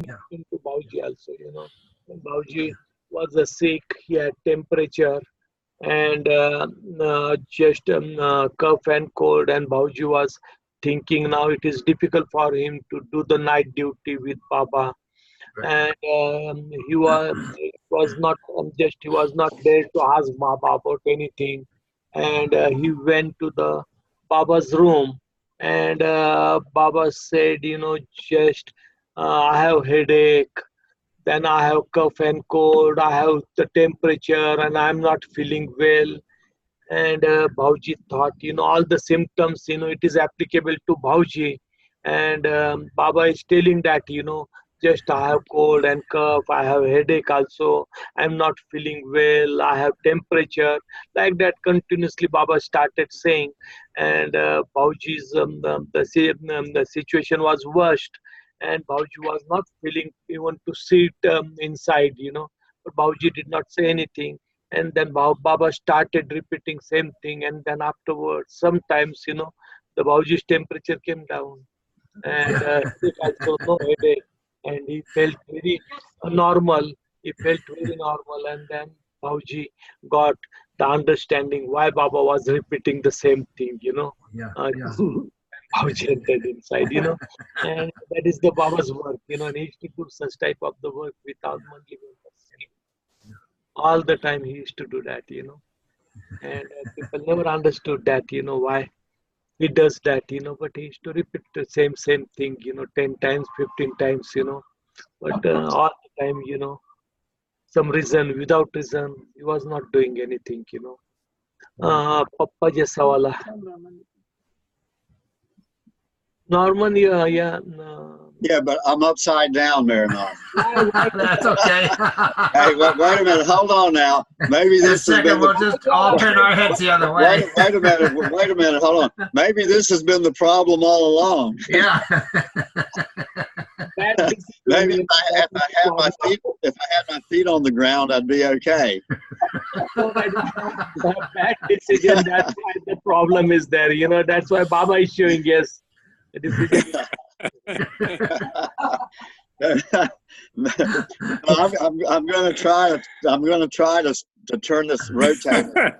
Yeah. happened to Bhauji also, you know. When Bhauji was sick, he had temperature and just cough and cold, and Bhauji was thinking now it is difficult for him to do the night duty with Baba, Right. and he was not just he was not there to ask Baba about anything, and he went to the Baba's room, and Baba said, you know, just I have headache, then I have cough and cold, I have the temperature, and I'm not feeling well. And Bhauji thought, you know, all the symptoms, you know, it is applicable to Bhauji. And Baba is telling that, you know, just I have cold and cough, I have headache also, I'm not feeling well, I have temperature. Like that, continuously Baba started saying. And Bhauji's the situation was worst. And Bhauji was not feeling even to sit inside, you know. But Bhauji did not say anything, and then Baba started repeating same thing, and then afterwards sometimes, you know, the Bauji's temperature came down, and Yeah. he also no headache, and he felt very normal. He felt very normal, and then Bauji got the understanding why Baba was repeating the same thing, you know. Yeah. uh, Yeah. Bauji entered inside, you know, and that is the Baba's work, you know, and he used to do such type of the work without monthly members. All the time he used to do that, you know, and people never understood that, you know, why he does that, you know, but he used to repeat the same thing, you know, 10 times, 15 times, you know, but all the time, you know, some reason, without reason, he was not doing anything, you know. Papa jaisa wala. Norman, yeah, yeah. No. Yeah, but I'm upside down, Mehernath. Why That's okay. Hey, wait a minute. Hold on now. Maybe In a this has been second, we'll just all turn our heads the other way. wait a minute. Wait a minute. Hold on. Maybe this has been the problem all along. Yeah. Maybe if I had my feet on the ground, I'd be okay. Bad decision. That's why the problem is there. You know, that's why Baba is showing yes. The decision. I'm going to try. I'm going to try to turn this rotator.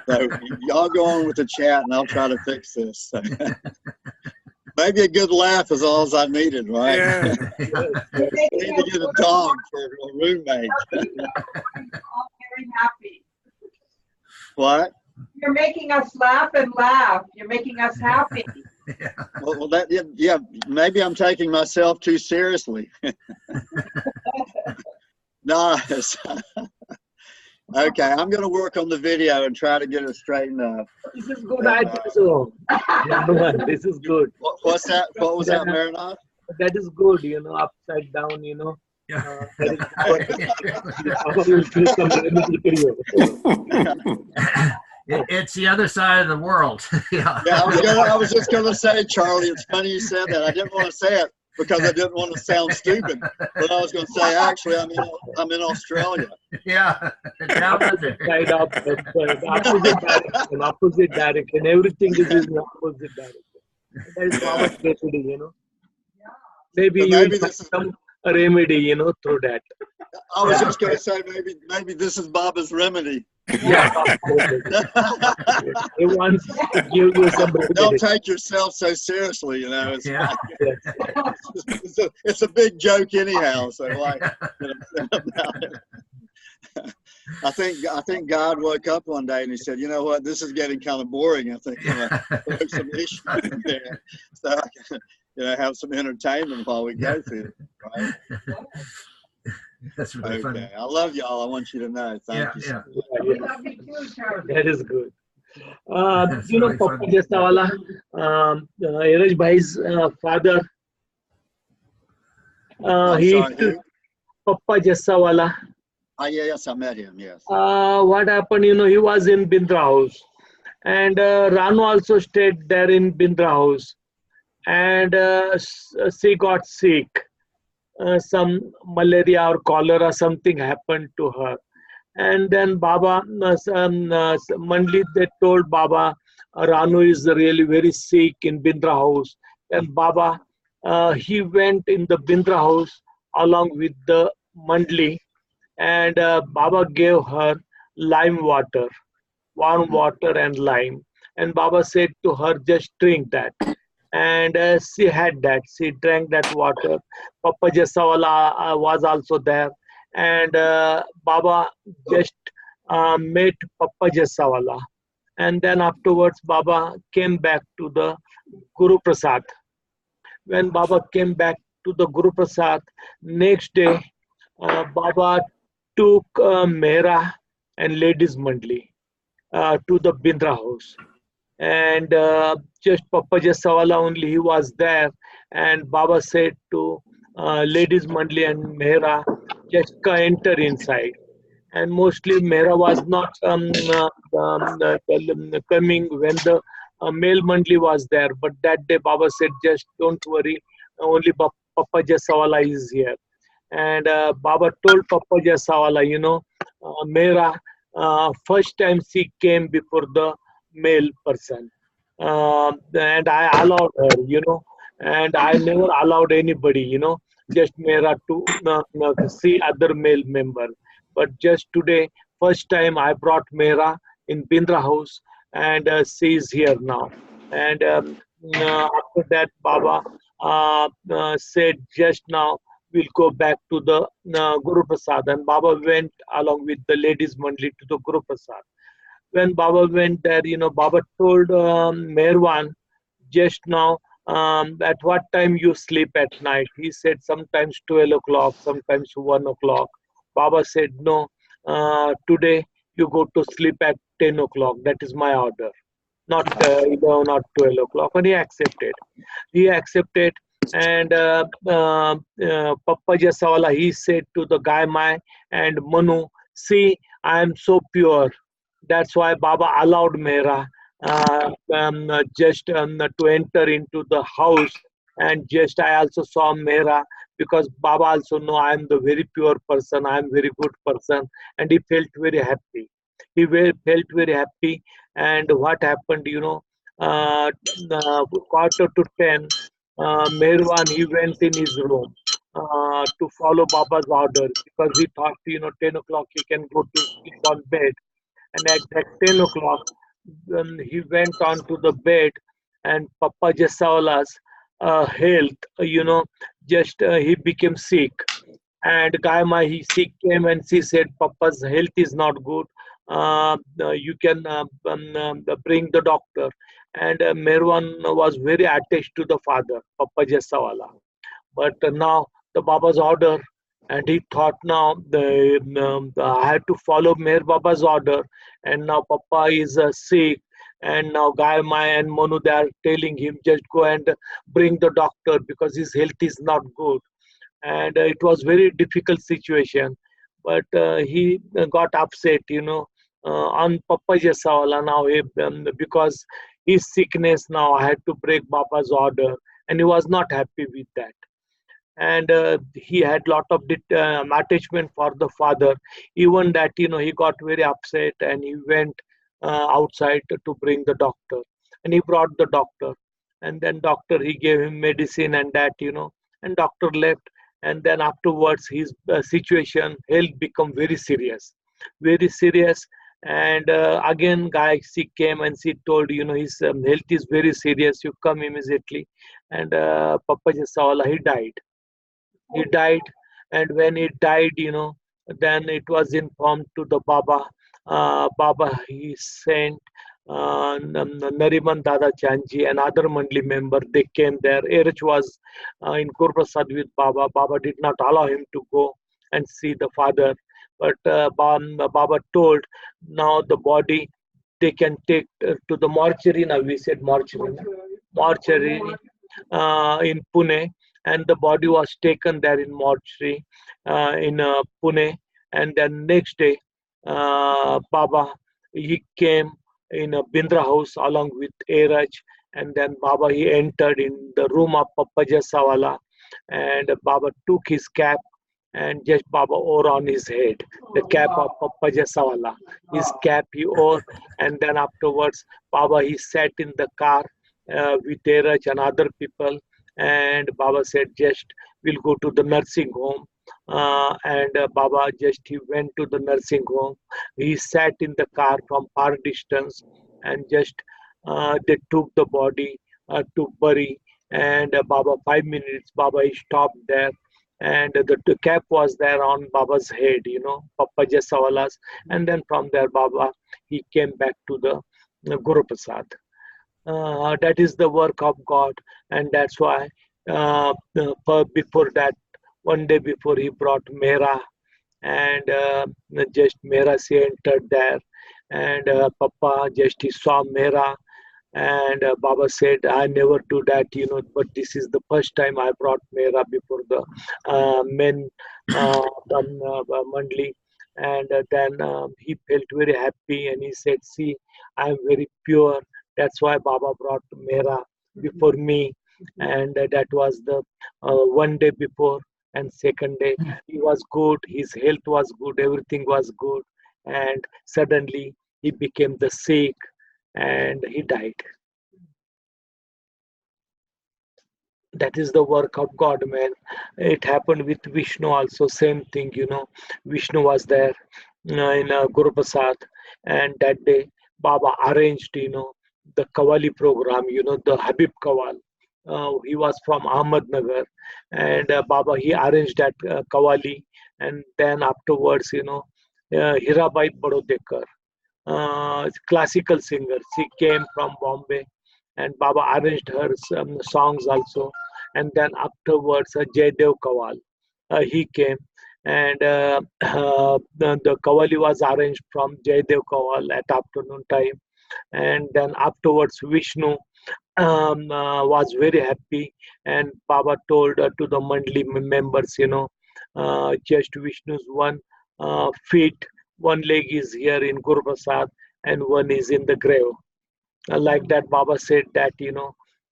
So y'all go on with the chat, and I'll try to fix this. Maybe a good laugh is all I needed, right? Yeah. I need to get a dog for a roommate. All very happy. What? You're making us laugh and laugh. You're making us happy. Yeah. Well, yeah. Maybe I'm taking myself too seriously. Nice. Okay, I'm going to work on the video and try to get it straightened up. This is good. I think so. This is good. What's that? What was that, Mehernath? That is good. You know, upside down. You know. Yeah. It's the other side of the world. Yeah. Yeah, I was just going to say, Charlie, it's funny you said that. I didn't want to say it because I didn't want to sound stupid. But I was going to say, actually, I'm in Australia. Yeah. Down under. Side up, opposite direction. Everything is in opposite direction. That is our tragedy, you know. Maybe you will find some remedy, you know, through that. I was just going to say, maybe this is Baba's remedy. Yeah. He wants to give you some remedy. Don't take yourself so seriously, you know. It's, Yeah. it's a big joke anyhow. So like, I think God woke up one day and he said, you know what, this is getting kind of boring. I think there's some issues in there, so I can, have some entertainment while we go through it, right? That's really funny. I love y'all. I want you to know. Thank you. Yeah. We love you too, Charlie. That is good. That's You know, really Papa funny. Jasawala, Iraj Bhai's father, he Sorry, who? Papa Jasawala. Yes, I met him. Yes. What happened, you know, he was in Bindra House, and Ranu also stayed there in Bindra House, and she got sick. Some malaria or cholera, something happened to her. And then Baba, Mandali, they told Baba, Ranu is really very sick in Bindra House. And Baba, he went in the Bindra House along with the Mandali, and Baba gave her lime water, warm water and lime. And Baba said to her, just drink that. And she had that. She drank that water. Papa Jasawala was also there. And Baba just met Papa Jasawala. And then afterwards, Baba came back to the Guru Prasad. When Baba came back to the Guru Prasad, next day, Baba took Mehra and ladies Mandali to the Bindra house. And just Papa Jasawala only, he was there. And Baba said to ladies Mandali and Mehra, just enter inside. And mostly Mehra was not coming when the male Mandali was there. But that day Baba said, just don't worry, only Papa Jasawala is here. And Baba told Papa Jasawala, Mehra, first time she came before the male person. And I allowed her, and I never allowed anybody, just Mehra to see other male member. But just today, first time I brought Mehra in Bindra house, and she is here now. And after that, Baba said just now, we'll go back to the Guru Prasad. And Baba went along with the ladies Mandali to the Guru Prasad. When Baba went there, Baba told Meherwan just now, at what time you sleep at night? He said sometimes 12 o'clock, sometimes 1 o'clock. Baba said, no, today you go to sleep at 10 o'clock. That is my order. Not, not 12 o'clock. And he accepted. And Papa Jasawala, he said to the Gai Mai and Manu, see, I am so pure. That's why Baba allowed Mehra just to enter into the house. And just I also saw Mehra, because Baba also know I am the very pure person, I am very good person. And he felt very happy. Felt very happy. And what happened, quarter to 10, Meherwan, he went in his room to follow Baba's order, because he thought, 10 o'clock he can go to sleep on bed. And at that 10 o'clock, he went on to the bed, and Papa Jasawala's health, just he became sick. And Gaima, she came and she said, Papa's health is not good. You can bring the doctor. And Meherwan was very attached to the father, Papa Jasawala. But now the Baba's order, and he thought now I had to follow Meher Baba's order. And now Papa is sick. And now Gai Mai and Manu, they are telling him, just go and bring the doctor, because his health is not good. And it was very difficult situation. But he got upset, on Papa Jasawala now, because his sickness now, I had to break Baba's order. And he was not happy with that. And he had lot of attachment for the father. Even that, he got very upset, and he went outside to bring the doctor. And he brought the doctor. And then doctor, he gave him medicine and that, and doctor left. And then afterwards, his situation, health become very serious. Very serious. And again, she came and she told, his health is very serious. You come immediately. And Papa Jasawala, he died. He died. And when he died, then it was informed to the Baba. Baba, he sent Nariman Dada Chanji and other Mandali member. They came there. Erich was in Gurprasad with Baba. Baba did not allow him to go and see the father. But Baba told, now the body they can take to the mortuary. Now we said mortuary. Mortuary in Pune. And the body was taken there in mortuary in Pune. And then next day, Baba, he came in a Bindra house along with Eraj. And then Baba, he entered in the room of Papa Jasawala. And Baba took his cap and just Baba wore on his head the cap of Papa Jasawala. His cap he wore. And then afterwards, Baba, he sat in the car with Eraj and other people. and Baba said, just we'll go to the nursing home. And Baba just he went to the nursing home. He sat in the car from far distance, and just they took the body to bury. And Baba 5 minutes. Baba he stopped there, and the cap was there on Baba's head, Papa Jasawala's. And then from there, Baba he came back to the Guru Prasad. That is the work of God, and that's why before that, one day before he brought Mera, and just Mera she entered there, and Papa just he saw Mera, and Baba said, I never do that, but this is the first time I brought Mera before the men from Mandali. And then he felt very happy, and he said, see, I am very pure. That's why Baba brought Mera before me. And that was the one day before. And second day, he was good, his health was good, everything was good. And suddenly, he became the sick and he died. That is the work of God, man. It happened with Vishnu also, same thing, Vishnu was there in Guru Prasad, and that day Baba arranged, the Kawali program, the Habib Kawal. He was from Ahmednagar, and Baba he arranged that Kawali, and then afterwards, Hirabai Badodekar, classical singer. She came from Bombay, and Baba arranged her some songs also. And then afterwards, Jaydev Kawal, he came, and the Kawali was arranged from Jaydev Kawal at afternoon time. And then afterwards, Vishnu was very happy, and Baba told to the Mandali members, just Vishnu's one feet, one leg is here in Guru Prasad, and one is in the grave. Like that, Baba said that,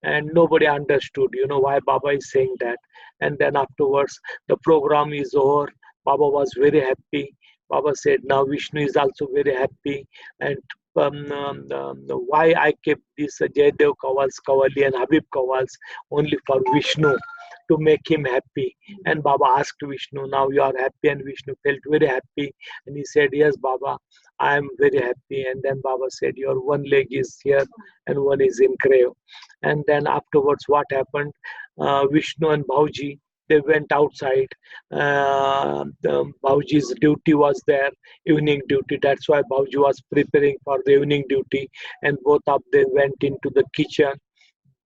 and nobody understood, why Baba is saying that. And then afterwards, the program is over. Baba was very happy. Baba said, now Vishnu is also very happy. And why I kept this Jaydev Kawals, Kawali and Habib Kawals only for Vishnu, to make him happy. And Baba asked Vishnu, now you are happy? And Vishnu felt very happy. And he said, yes, Baba, I am very happy. And then Baba said, your one leg is here and one is in grave. And then afterwards, what happened? Vishnu and Bhauji, they went outside. Bhauji's duty was there, evening duty. That's why Bhauji was preparing for the evening duty. And both of them went into the kitchen.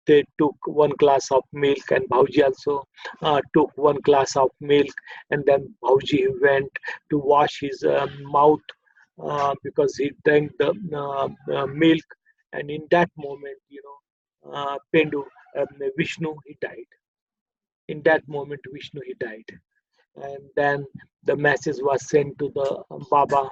They took one glass of milk, and Bhauji also took one glass of milk. And then Bhauji went to wash his mouth because he drank the milk. And in that moment, Pendu, Vishnu, he died. In that moment, Vishnu, he died. And then the message was sent to the Baba.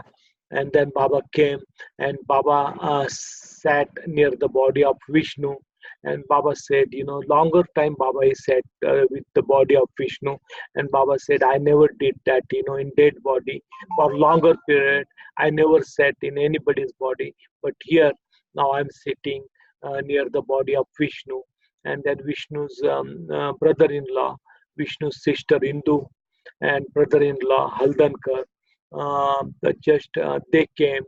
And then Baba came, and Baba sat near the body of Vishnu. And Baba said, longer time Baba is sat with the body of Vishnu. And Baba said, I never did that, in dead body. For longer period, I never sat in anybody's body. But here, now I'm sitting near the body of Vishnu. And then Vishnu's brother-in-law, Vishnu's sister Indu, and brother-in-law Haldankar, they came.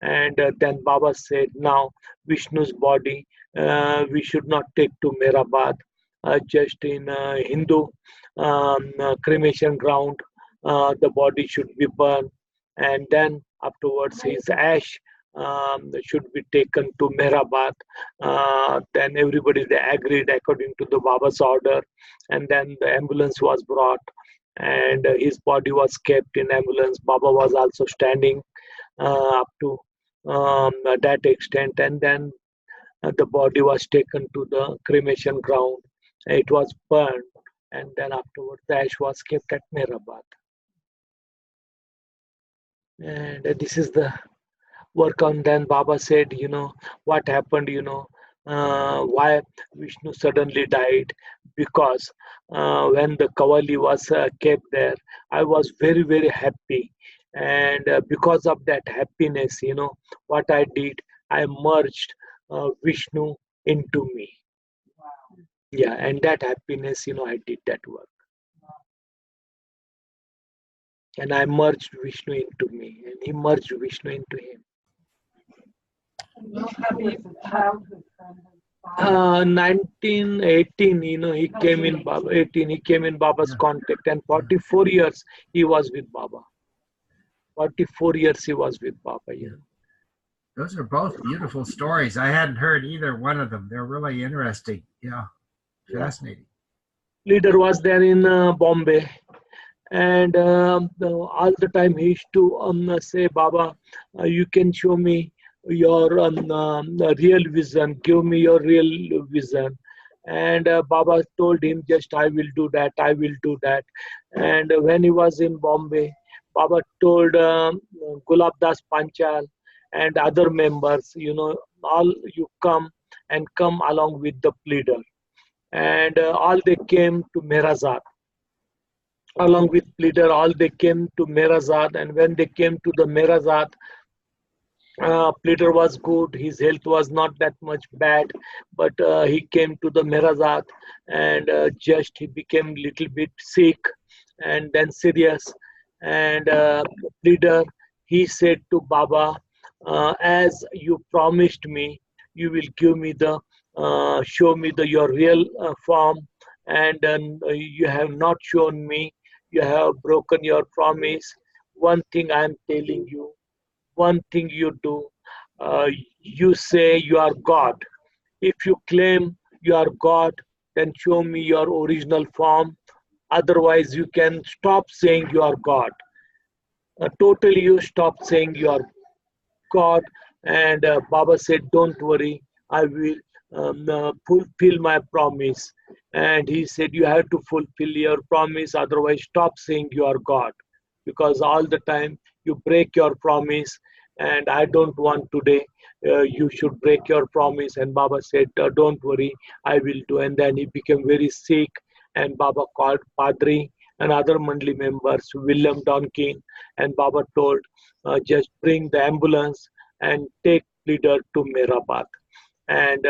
And then Baba said, now Vishnu's body we should not take to Meherabad, just in Hindu cremation ground. The body should be burned, and then afterwards his ash should be taken to Meherabad. Then everybody they agreed according to the Baba's order, and then the ambulance was brought, and his body was kept in ambulance. Baba was also standing up to that extent, and then the body was taken to the cremation ground. It was burned, and then afterwards the ash was kept at Meherabad. And this is the work on. Then Baba said, what happened, why Vishnu suddenly died? Because when the Kawali was kept there, I was very, very happy. And because of that happiness, what I did, I merged Vishnu into me. Yeah, and that happiness, I did that work. And I merged Vishnu into me, and he merged Vishnu into him. Childhood friend. 1918, he came in Baba. 18, he came in Baba's contact, and 44 years he was with Baba. 44 years he was with Baba. Those are both beautiful stories. I hadn't heard either one of them. They're really interesting. Yeah, fascinating. Pleader was there in Bombay, and all the time he used to say, Baba, you can show me your real vision, give me your real vision. And Baba told him, just I will do that, I will do that. And when he was in Bombay, Baba told Gulab Das Panchal and other members, all you come and come along with the Pleader. And all they came to Meherazad. Along with Pleader, all they came to Meherazad, and when they came to the Meherazad, Pleader was good. His health was not that much bad, but he came to the Meherazad, and just he became little bit sick, and then serious. And Pleader, he said to Baba, as you promised me, you will give me the show me your real form, and you have not shown me. You have broken your promise. One thing I am telling you, one thing you do, uh, you say you are God. If you claim you are God, then show me your original form. Otherwise, you can stop saying you are God. Totally, you stop saying you are God. And Baba said, don't worry, I will fulfill my promise. And he said, you have to fulfill your promise, otherwise stop saying you are God. Because all the time you break your promise, and I don't want today you should break your promise. And Baba said, don't worry, I will do. And then he became very sick, and Baba called Padri and other Mandali members, William Donkin, and Baba told, just bring the ambulance and take Pleader to Meherabad, and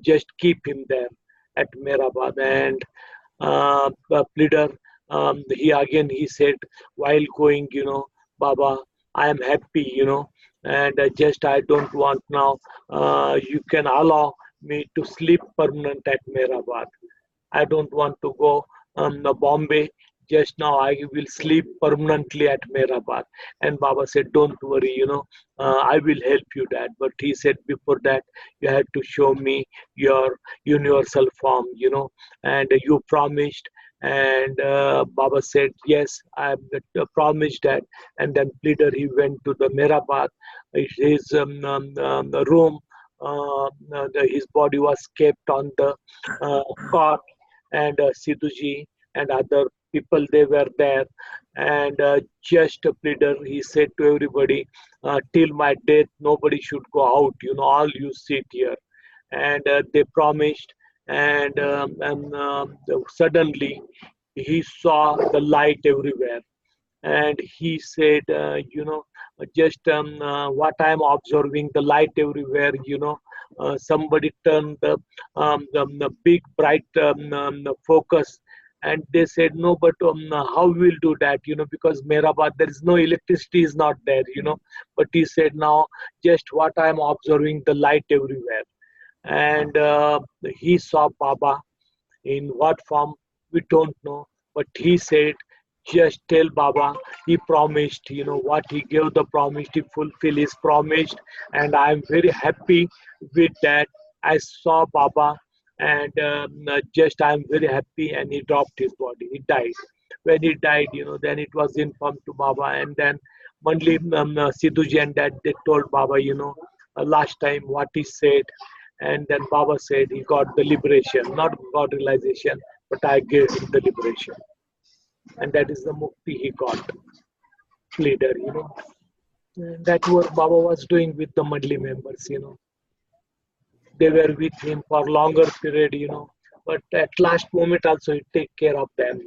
just keep him there at Meherabad. And Pleader, he said while going, Baba, I am happy, and just I don't want now. You can allow me to sleep permanent at Meherabad. I don't want to go Bombay. Just now I will sleep permanently at Meherabad. And Baba said, don't worry, I will help you, Dad. But he said, before that, you had to show me your universal form, and you promised. And Baba said, yes, I have promised that. And then Pleader, he went to the Meherabad, his room. His body was kept on the cot, and Sidhuji and other people, they were there. And just a Pleader, he said to everybody, till my death nobody should go out, all you sit here. And they promised. And suddenly he saw the light everywhere, and he said, just what I am observing, the light everywhere, somebody turned the big bright focus. And they said, no, but how we'll do that, because Meherabad, there is no electricity, is not there, but he said, now just what I am observing, the light everywhere. And he saw Baba. In what form, we don't know. But he said, just tell Baba, he promised, what he gave the promise, he fulfill his promise. And I am very happy with that. I saw Baba, and just I am very happy. And he dropped his body. He died. When he died, then it was informed to Baba. And then Mandali, Sidhuji and Dad, they told Baba, last time what he said. And then Baba said he got the liberation, not got realization, but I gave him the liberation. And that is the mukti he got, Pleader, And that's what Baba was doing with the Mandali members, They were with him for longer period, But at last moment also he take care of them,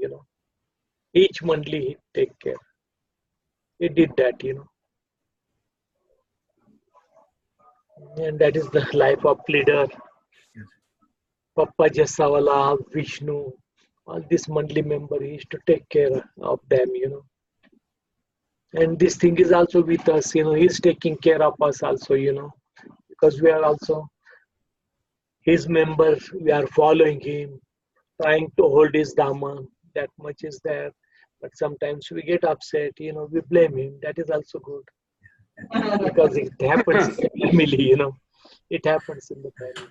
Each Mandali he take care. He did that, And that is the life of Pleader. Papa Jasawala, Vishnu, all this Mandali member, he used to take care of them, And this thing is also with us, he's taking care of us also, because we are also his members, we are following him, trying to hold his Dhamma, that much is there. But sometimes we get upset, we blame him. That is also good. Because it happens in the family, It happens in the family.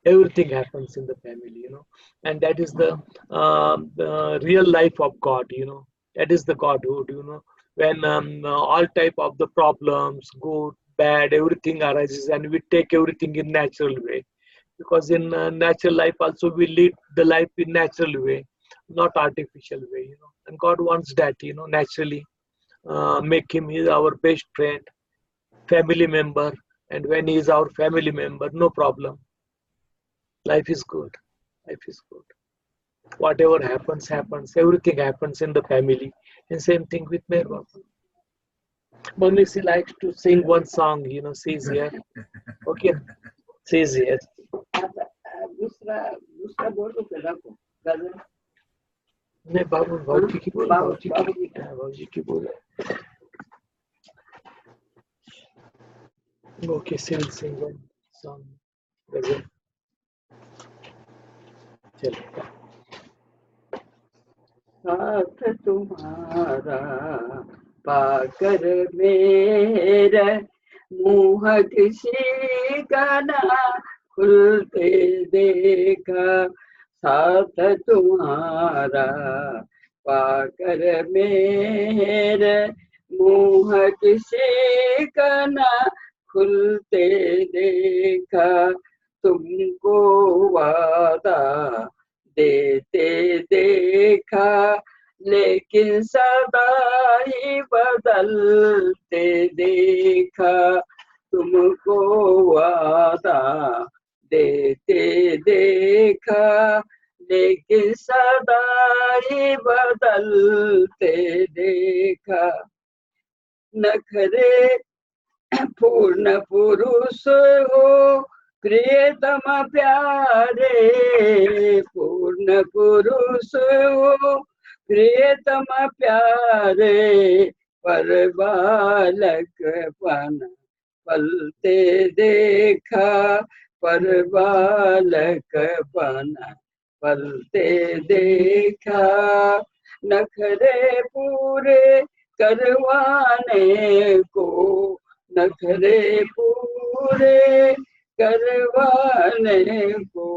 Everything happens in the family, And that is the real life of God, That is the Godhood, When all type of the problems, good, bad, everything arises, and we take everything in natural way. Because in natural life also we lead the life in natural way, not artificial way, And God wants that, naturally. Make him our best friend, family member, and when he is our family member, no problem. Life is good. Life is good. Whatever happens, happens. Everything happens in the family. And same thing with Meher Baba. Mummy, she likes to sing one song, she's here. Okay, she's here. नहीं बाबू भाजी की बोल भाजी की बोल okay सिंग सिंग one song गजल चलो साथ तुम्हारा पाकर मेरा मुँह किसी का ना खुलते देखा साथ तुम्हारा पाकर मेरे मुँह किसी का ना खुलते देखा तुमको वादा देते देखा लेकिन सदा ही बदलते देखा तुमको वादा देते देखा लेकिन सदा ही बदलते देखा नखरे पूर्ण पुरुष हो प्रियतम प्यारे पूर्ण पुरुष हो प्रियतम प्यारे पर बालकपन पलते देखा पर बालकपन पलते देखा नखरे पूरे करवाने को नखरे पूरे करवाने को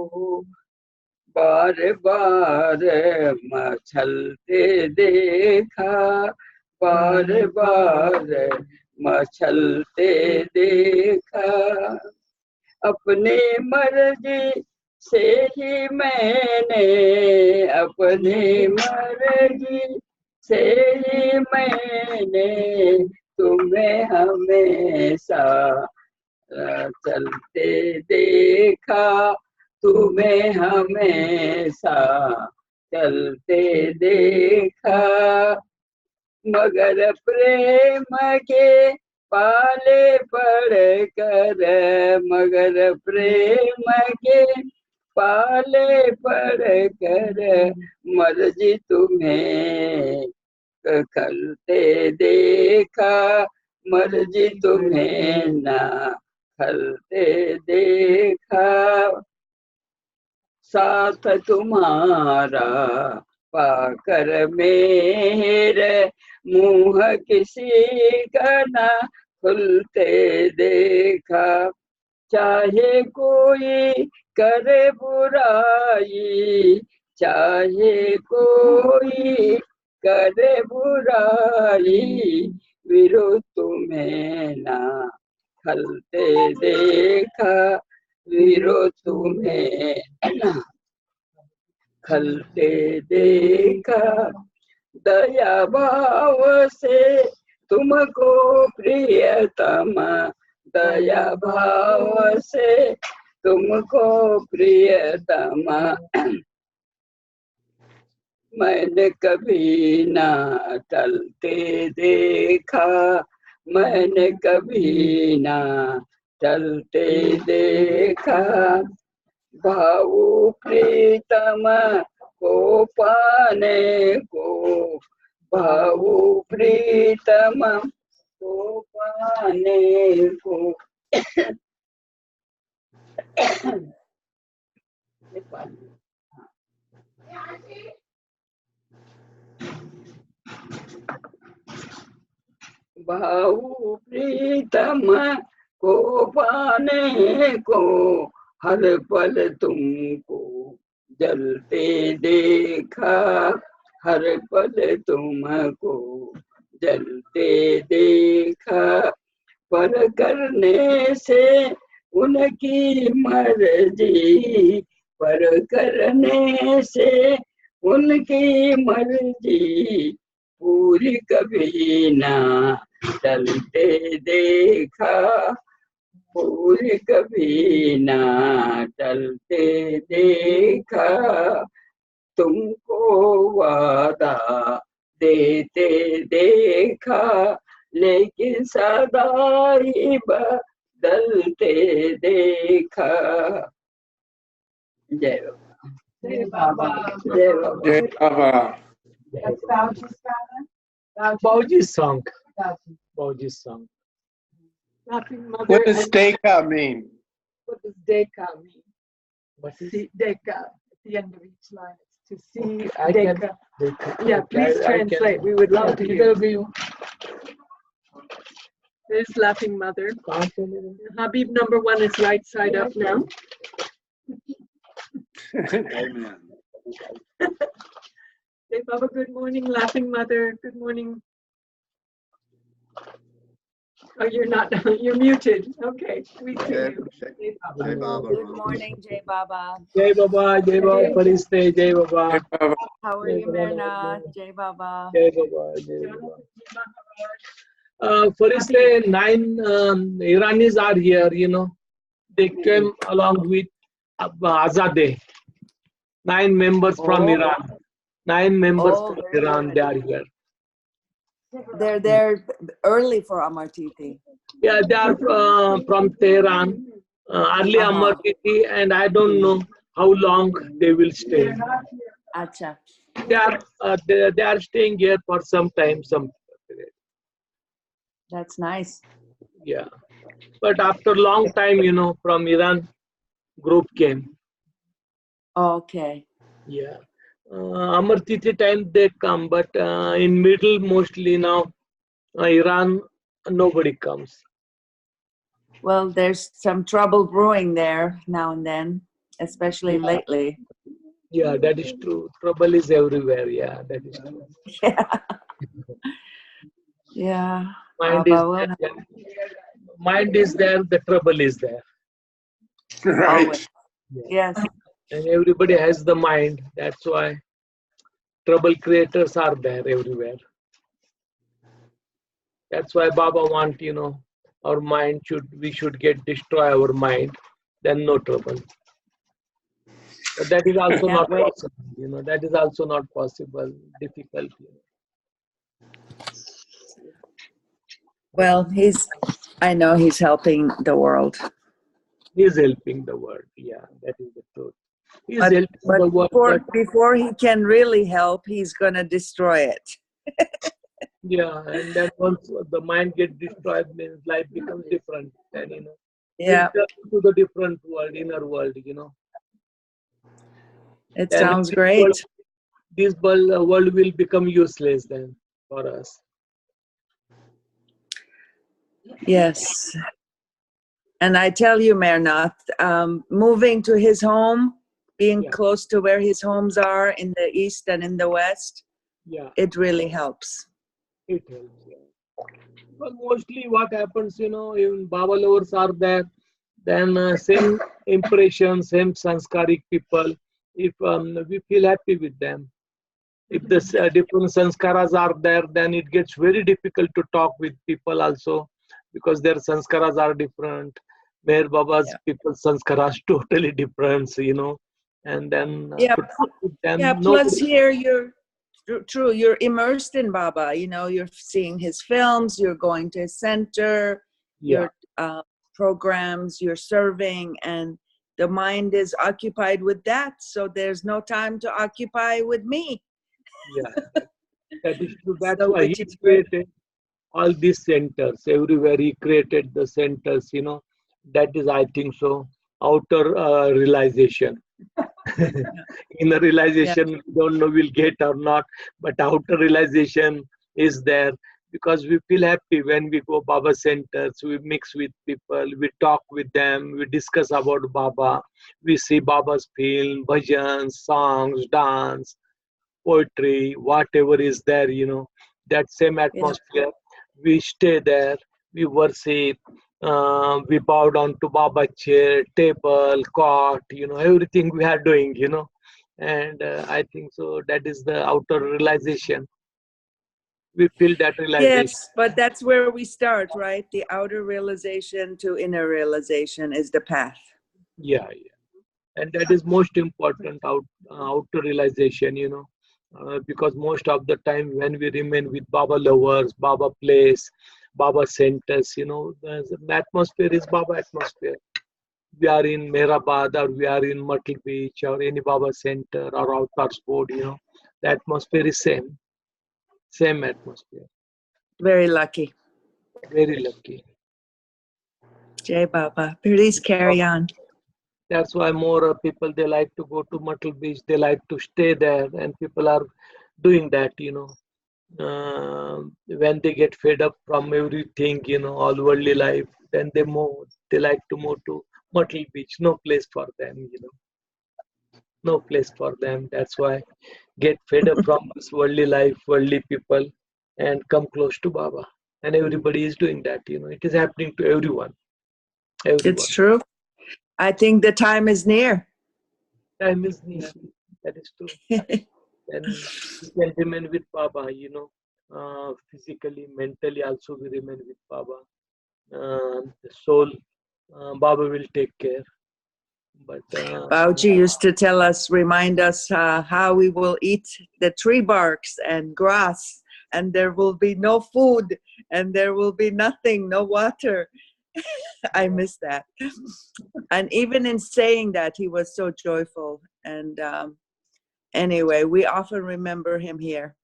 बार बार मचलते देखा बार बार मचलते देखा अपनी मर्जी से ही मैंने अपनी मर्जी से ही मैंने तुम्हें हमेशा चलते देखा तुम्हें हमेशा चलते देखा मगर प्रेम के पाले पड़ कर मगर प्रेम के पाले पड़ कर मर्जी तुम्हें खलते देखा मर्जी तुम्हें ना खलते देखा साथ तुम्हारा पाकर मेरे मुँह किसी का ना खुलते देखा चाहे कोई करे बुराई चाहे कोई करे बुराई विरोध तुम्हें ना खलते देखा विरोध तुम्हें ना खलते देखा दया भाव से तुमको प्रियतम दया भाव से तुमको प्रियतम मैंने कभी ना टलते देखा मैंने कभी ना चलते देखा भाऊ प्रीतम को पाने को भाऊ प्रीतम को पाने को भाऊ प्रीतम को पाने को हर पल तुमको जलते देखा हर पल तुमको जलते देखा पर करने से उनकी मर्जी पर करने से उनकी मर्जी पूरी कभी ना टलते देखा पूरी कभी ना टलते देखा तुमको वादा देते देखा लेकिन सदा ही बदलते देखा। जय बाबा जय बाबा Jai Baba. That's Bhauji's song. Bhauji's song. Bhauji's song. Laughing Mother. What does Deka mean? What does Deka mean? What is See, Deka at the end of each line. It's to see I can- Deka. Deka. Yeah, please I can- translate. We would love to hear. There's Laughing Mother. Habib number 1 is right side up now. Amen. Hey, Baba, good morning. Laughing Mother, good morning. Oh, you're not, you're muted. Okay. We see Jai you. Hey, Baba. Jai Baba. Good morning, Jai Baba. Jai Baba, Jai Baba, Fariste, Jai Baba. Jai Baba. How are you, Mehernath? Jai Baba. Jai Baba, Jai Baba. Fariste, 9 Iranis are here, you know. They came along with Azadeh. 9 members from Oh. Iran. 9 members Oh, from very Iran, good. they are here. They're there early for Amar Titi. Yeah, they are from Tehran. Early Amar Titi, and I don't know how long they will stay. Acha. They are staying here for some time, some period. That's nice. Yeah. But after long time, you know, from Iran, group came. Okay. Yeah. Amar Titi time they come, but in middle mostly now, Iran, nobody comes. Well, there's some trouble brewing there now and then, especially lately. Yeah, that is true. Trouble is everywhere. Yeah, that is true. Yeah. Yeah. Mind Baba is will there. Mind is there, the trouble is there. Right. always. Yes. And everybody has the mind. That's why trouble creators are there everywhere. That's why Baba want, you know, our mind we should destroy our mind, then no trouble. But that is also Can't not wait. possible, you know, that is also not possible, difficult. You know. Well, I know he's helping the world. He is helping the world. Yeah, that is the truth. He is But helping the world. before he can really help, he's going to destroy it. Yeah, and then once the mind gets destroyed, means life becomes different. And, you know, Yeah. to the different world, inner world, you know. It Then sounds great. This world will become useless then for us. Yes. And I tell you, Mehernath, moving to his home, being Yeah. close to where his homes are in the east and in the west, Yeah, it really helps. it helps. Yeah. Well, mostly what happens, you know, even Baba lovers are there, then same impression, same sanskaric people, if we feel happy with them. If the different sanskaras are there, then it gets very difficult to talk with people also, because their sanskaras are different. Meher Baba's people sanskaras totally different, you know, and then Yeah. to talk with them, Yeah, nobody- plus here you're you're immersed in Baba, you know, you're seeing his films, you're going to his center, yeah, you're programs, you're serving, and the mind is occupied with that. So there's no time to occupy with me. Yeah, that is true. That's So why he which is great. created all these centers. Everywhere he created the centers, that is, I think so, outer realization. Inner Yeah. realization, we don't know we'll get or not, but outer realization is there because we feel happy when we go Baba centers, we mix with people, we talk with them, we discuss about Baba, we see Baba's film, bhajans, songs, dance, poetry, whatever is there, that same Yeah. atmosphere. We stay there, we worship, we bow down to Baba chair, table, cot, everything we are doing, and I think so that is the outer realization. We feel that realization. Yes, but that's where we start, right? The outer realization to inner realization is the path. Yeah, yeah. And that is most important outer realization, because most of the time when we remain with Baba lovers, Baba place, Baba centers, the atmosphere is Baba atmosphere. We are in Meherabad or we are in Myrtle Beach or any Baba center or outdoor sport, the atmosphere is same atmosphere. Very lucky. Very lucky. Jai Baba. Please carry on. That's why more people, they like to go to Myrtle Beach, they like to stay there, and people are doing that, when they get fed up from everything, all worldly life, then they like to move to Myrtle Beach. No place for them, no place for them. That's why get fed up from this worldly life, worldly people, and come close to Baba. And everybody is doing that, it is happening to everyone. It's true. I think the time is near. Time is near. That is true. Then we can remain with Baba, physically, mentally also we remain with Baba. The soul, Baba will take care. But Bhauji used to tell us, remind us how we will eat the tree barks and grass, and there will be no food, and there will be nothing, no water. I miss that. And even in saying that, he was so joyful. And anyway, we often remember him here.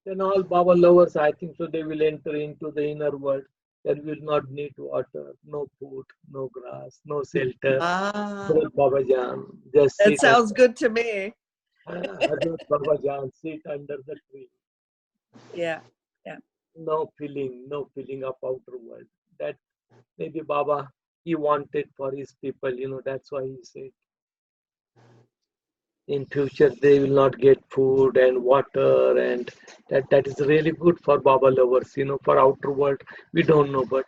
then all Baba lovers, I think so, they will enter into the inner world. There will not need water, no food, no grass, no shelter. Hazrat Baba Jan, just That sit. sounds good to me. Hazrat Baba Jan, sit under the tree. Yeah, yeah. No feeling of outer world. That maybe Baba, he wanted for his people, that's why he said, in future they will not get food and water, and that is really good for Baba lovers, for outer world we don't know, but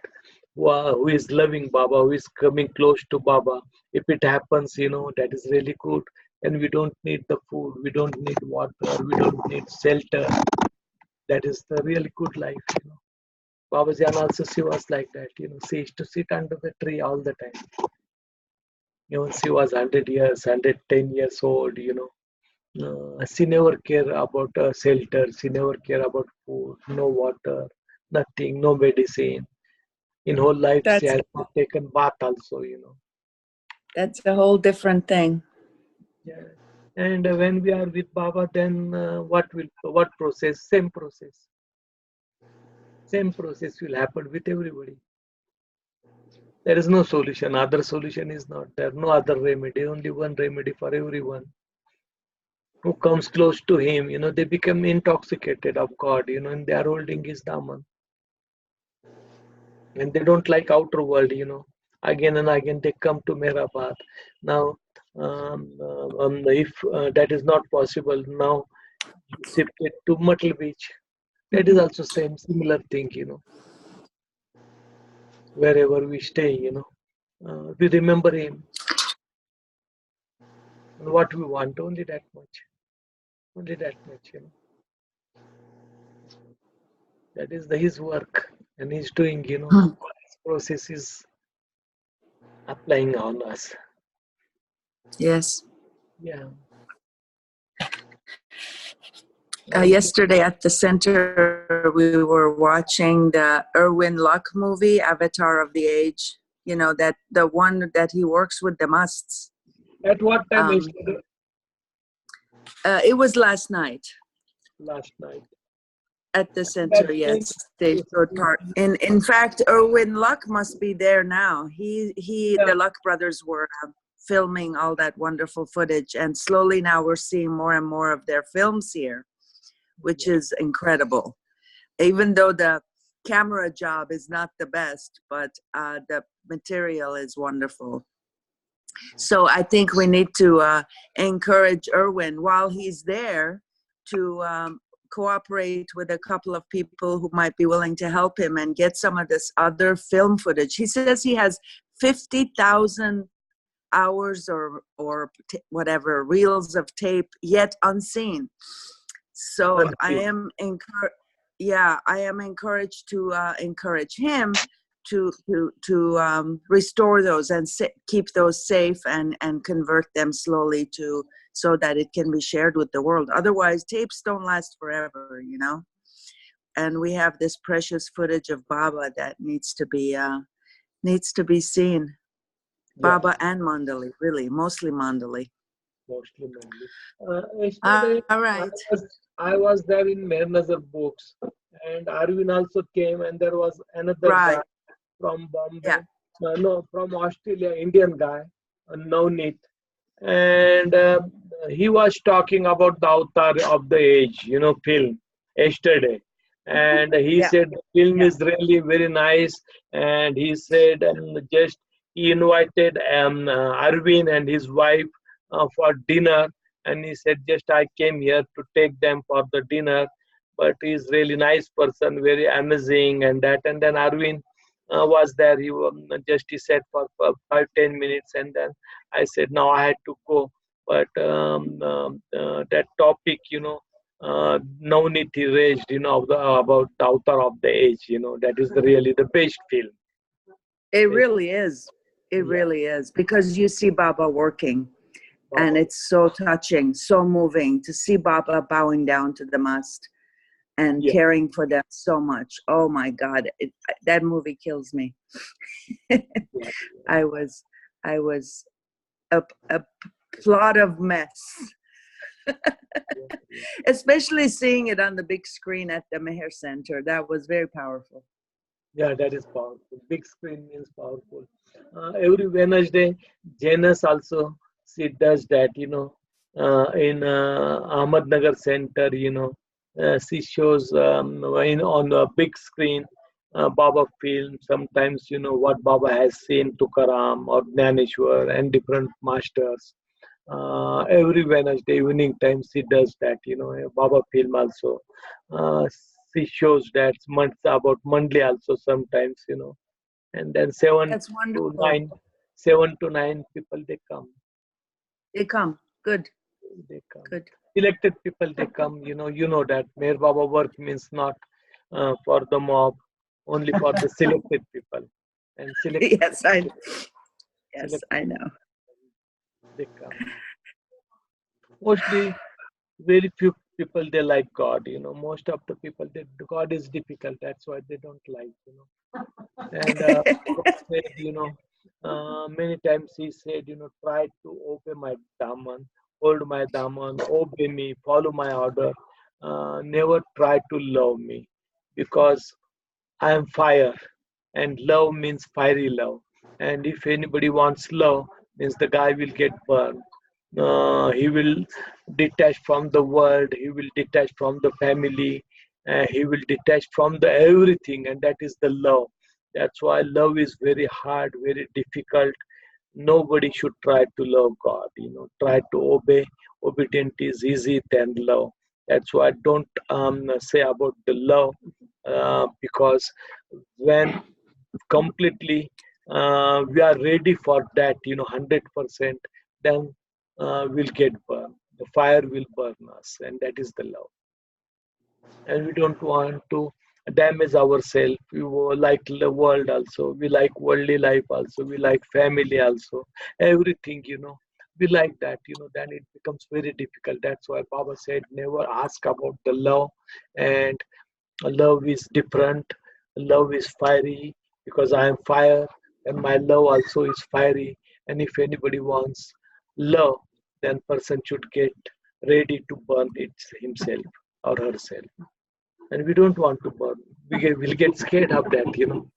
who is loving Baba, who is coming close to Baba, if it happens, that is really good, and we don't need the food, we don't need water, we don't need shelter. That is the really good life, Baba Jan also, she was like that, she used to sit under the tree all the time. She was 100 years, 110 years old, she never care about shelter, she never care about food, no water, nothing, no medicine. In whole life, she has not taken bath also, That's a whole different thing. Yeah. And when we are with Baba, then what process? Same process. Same process will happen with everybody. There is no solution. Other solution is not there. No other remedy. Only one remedy for everyone who comes close to him. They become intoxicated of God. And they are holding his daman. And they don't like outer world. Again and again they come to Meherabad. Now, if that is not possible, now shifted to Myrtle Beach. That is also similar thing. Wherever we stay, we remember him. And what we want, only that much. Only that much, That is his work, and he's doing, his process is applying on us. Yes. Yeah. Yesterday at the center, we were watching the Erwin Luck movie, Avatar of the Age. You know, that the one that he works with the musts. At what time Um, yesterday? It was last night Last night. at the center. Yes, they showed part. In fact, Erwin Luck must be there now. The Luck brothers were filming all that wonderful footage, and slowly now we're seeing more and more of their films here, which is incredible. Even though the camera job is not the best, but the material is wonderful. So I think we need to encourage Erwin while he's there to cooperate with a couple of people who might be willing to help him and get some of this other film footage. He says he has 50,000 hours or whatever reels of tape yet unseen. So I am encouraged to encourage him to restore those and keep those safe and convert them slowly so that it can be shared with the world. Otherwise, tapes don't last forever, you know. And we have this precious footage of Baba that needs to be seen. Baba and Mandali, really, mostly Mandali. Mostly Mandali. Yesterday, All right. I was there in Mehernath books, and Arvind also came, and there was another guy from Bombay, from Australia, Indian guy, Navneet, and he was talking about the Avatar of the Age, you know, film yesterday, and he said the film is really very nice, and he said he invited Arvind and his wife for dinner, and he said I came here to take them for the dinner, but he's really nice person, very amazing, and then Arvind was there. He said for 5-10 minutes, and then I said now I had to go. But that topic, you know, Navneet he raised, you know, about the Avatar of the Age, you know, that is really the best film. It really is. It really is, because you see Baba working, and it's so touching, so moving to see Baba bowing down to the mast and caring for them so much. Oh my God, that movie kills me. I was a plot of mess. Especially seeing it on the big screen at the Meher Center. That was very powerful. Yeah, that is powerful. Big screen means powerful. Every Wednesday, Janus also, she does that, you know, in Ahmednagar Center, you know. She shows on a big screen Baba film. Sometimes, you know, what Baba has seen, Tukaram or Jnaneshwar and different masters. Every Wednesday evening time she does that, you know, Baba film also. She shows that about Mandali also sometimes, you know. And then 7 to 9 people they come. They come. Good. They come. Good. Elected people they come, you know that Meher Baba work means not for the mob, only for the selected people. And selected yes, I know. They come. Mostly very few people they like God, you know. Most of the people God is difficult, that's why they don't like, you know. And said, you know, many times he said, you know, try to obey my daman, hold my daman, obey me, follow my order. Never try to love me, because I am fire, and love means fiery love. And if anybody wants love, means the guy will get burned. He will detach from the world, he will detach from the family, he will detach from the everything, and that is the love. That's why love is very hard, very difficult. Nobody should try to love God, you know. Try to obey. Obedience is easy than love. That's why I don't say about the love, because when completely we are ready for that, you know, 100%, then we'll get burned. The fire will burn us, and that is the love. And we don't want to damage ourselves. We like the world also. We like worldly life also. We like family also. Everything, you know. We like that, you know. Then it becomes very difficult. That's why Baba said, never ask about the love. And love is different. Love is fiery, because I am fire. And my love also is fiery. And if anybody wants love, then person should get ready to burn it himself or herself. And we don't want to burn. We'll get scared of that, you know.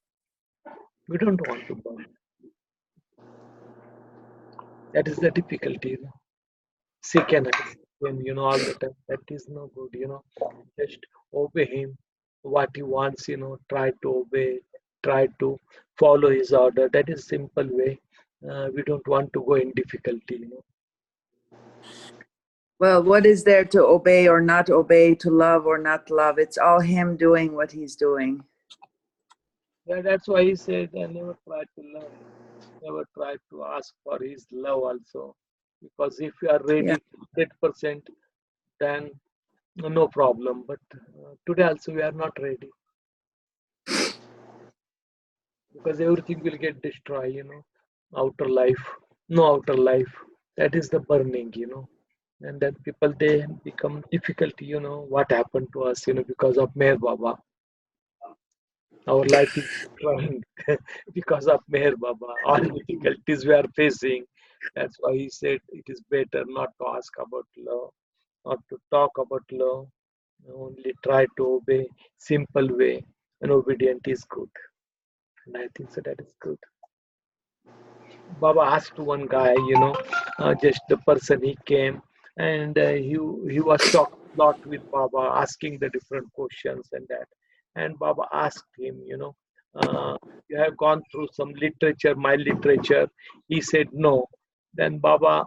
We don't want to burn. That is the difficulty, you know. Sick and when you know all the time. That is no good, you know. Just obey him. What he wants, you know, try to obey, try to follow his order. That is simple way. We don't want to go in difficulty, you know. Well, what is there to obey or not obey, to love or not love? It's all him doing what he's doing. Yeah, that's why he said, I never try to love, never try to ask for his love also. Because if you are ready 100%, then no problem. But today also we are not ready. Because everything will get destroyed, you know. Outer life, no outer life. That is the burning, you know. And then people, they become difficult, you know, what happened to us, you know, because of Meher Baba. Our life is destroying because of Meher Baba. All difficulties we are facing. That's why he said it is better not to ask about love, not to talk about love, only try to obey simple way. And obedient is good. And I think so that is good. Baba asked one guy, you know, just the person he came, and he was talking a lot with Baba, asking the different questions and that. And Baba asked him, you know, you have gone through some literature, my literature. He said no. Then Baba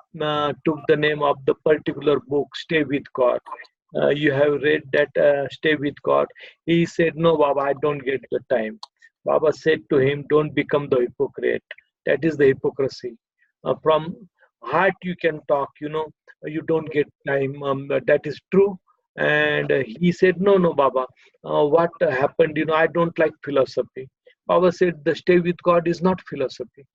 took the name of the particular book, Stay with God. You have read that Stay with God. He said, no, Baba, I don't get the time. Baba said to him, don't become the hypocrite. That is the hypocrisy. From heart you can talk, you know, you don't get time. That is true. And he said, no, no, Baba. What happened, you know, I don't like philosophy. Baba said, the stay with God is not philosophy.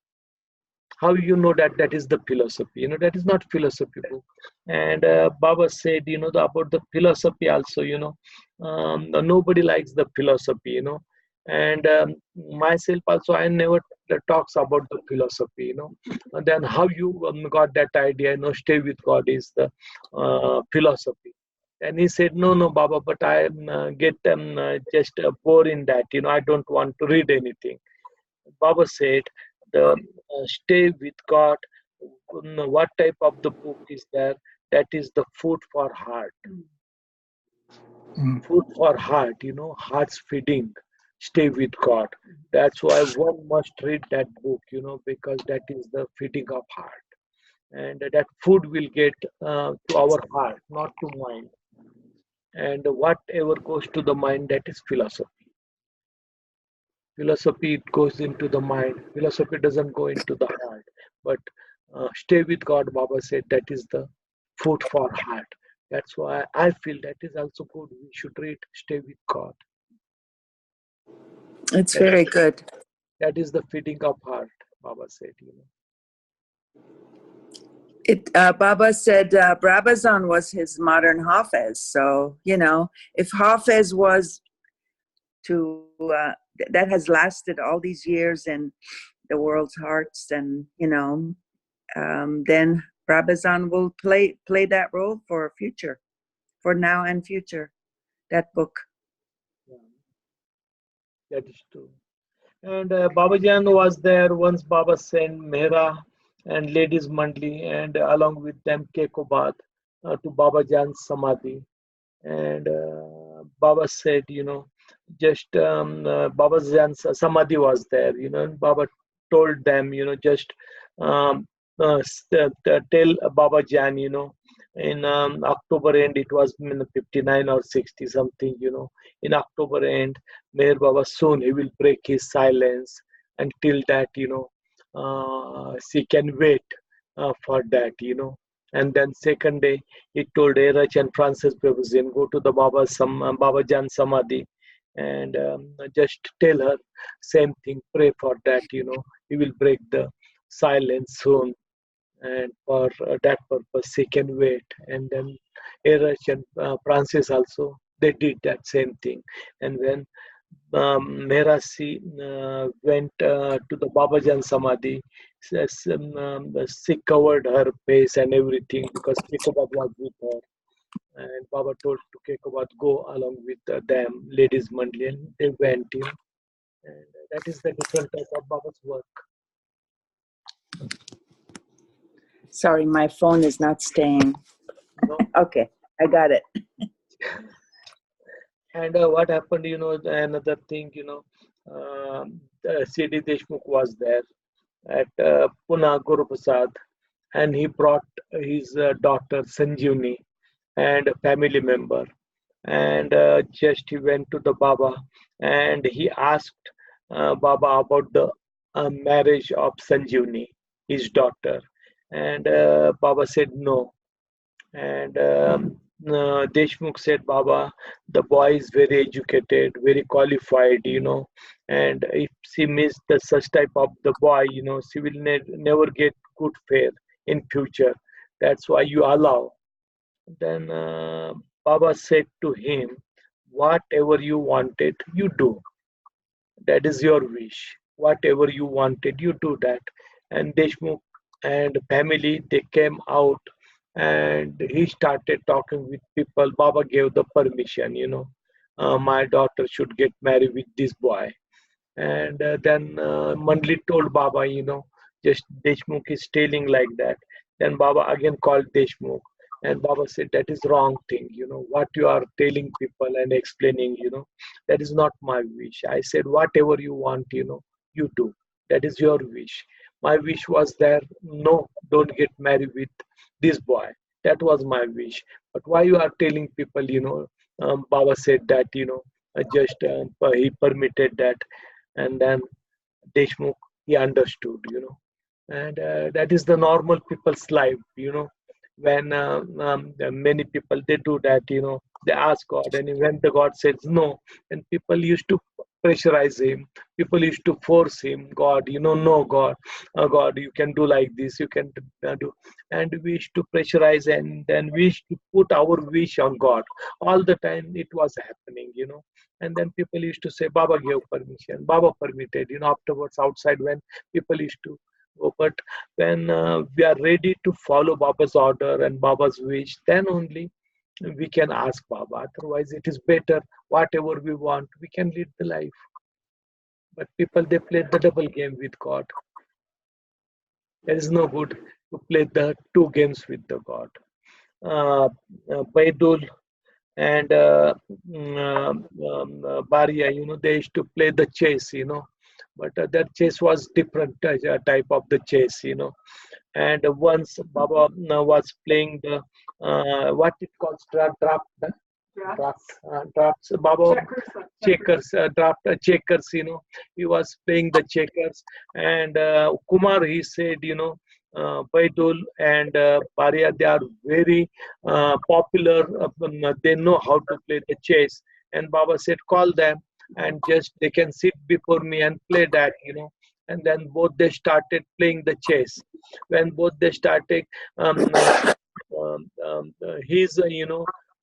How you know that that is the philosophy? You know, that is not philosophy book. And Baba said, you know, about the philosophy also, you know, nobody likes the philosophy, you know. And myself also, I never talks about the philosophy, you know. And then how you got that idea, you know, stay with God is the philosophy. And he said, no, no, Baba, but I get just bored in that, you know, I don't want to read anything. Baba said, the stay with God, what type of the book is there? That is the food for heart. Food for heart, you know, heart's feeding. Stay with God. That's why one must read that book, you know, because that is the feeding of heart. And that food will get to our heart, not to mind. And whatever goes to the mind, that is philosophy. Philosophy, it goes into the mind. Philosophy doesn't go into the heart. But stay with God, Baba said, that is the food for heart. That's why I feel that is also good. We should read Stay with God. It's very good. That is the feeding of heart, Baba said, you know. Baba said Brabazon was his modern Hafez. So, you know, if Hafez was to, that has lasted all these years in the world's hearts, and, you know, then Brabazon will play that role for future, for now and future, that book. Yeah, that is true. And Babajan was there once. Baba sent Mehra and ladies Mandali, and along with them Kekobad to Babajan's Samadhi. And Baba said, you know, just Babajan's Samadhi was there, you know, and Baba told them, you know, just tell Babajan, you know, in October end, it was 59 or 60 something, you know, in October end, Meher Baba soon he will break his silence. Until that, you know, she can wait for that, you know. And then second day, he told Erach and Francis Prabhujan, go to the Babajan Samadhi and just tell her same thing, pray for that, you know, he will break the silence soon. And for that purpose, he can wait. And then Erach and Francis also, they did that same thing. And when Meherasi went to the Babajan Samadhi. She covered her face and everything because Kekabad was with her. And Baba told to Kekabad, go along with them, ladies Mandali, and they went, And that is the different type of Baba's work. Sorry, my phone is not staying. No? Okay, I got it. And what happened, another thing, C.D. Deshmukh was there at Pune Guru Prasad, and he brought his daughter Sanjeevani and a family member. And just he went to the Baba and he asked Baba about the marriage of Sanjeevani, his daughter. And Baba said no. And Deshmukh said, Baba, the boy is very educated, very qualified, and if she meets the such type of the boy, she will never get good fare in future. That's why you allow. Then Baba said to him, whatever you wanted, you do. That is your wish. Whatever you wanted, you do that. And Deshmukh and family, they came out and he started talking with people. Baba gave the permission, my daughter should get married with this boy. And then Mandali told Baba, just Deshmukh is telling like that. Then Baba again called Deshmukh. And Baba said, that is wrong thing, what you are telling people and explaining, that is not my wish. I said, whatever you want, you do. That is your wish. My wish was there, no, don't get married with this boy. That was my wish. But why you are telling people, Baba said that, just he permitted that. And then Deshmukh, he understood, and that is the normal people's life, when many people, they do that, they ask God, and when the God says no, and people used to pressurize him, people used to force him, God, no, God, God, you can do like this, you can do, and we used to pressurize, and then we used to put our wish on God. All the time it was happening, and then people used to say, Baba gave permission, Baba permitted, afterwards outside when people used to go. But when we are ready to follow Baba's order and Baba's wish, then only we can ask Baba. Otherwise, it is better, whatever we want, we can lead the life. But people, they play the double game with God. There is no good to play the two games with the God. Baidul and Baria, they used to play the chess, but that chess was different type of the chess, And once Baba was playing the what it calls draft, drafts. Baba checkers, checkers. He was playing the checkers, and Kumar, he said, Baidul and Paria, they are very popular. They know how to play the chess. And Baba said, call them, and just they can sit before me and play that, And then both they started playing the chess. When both they started, he's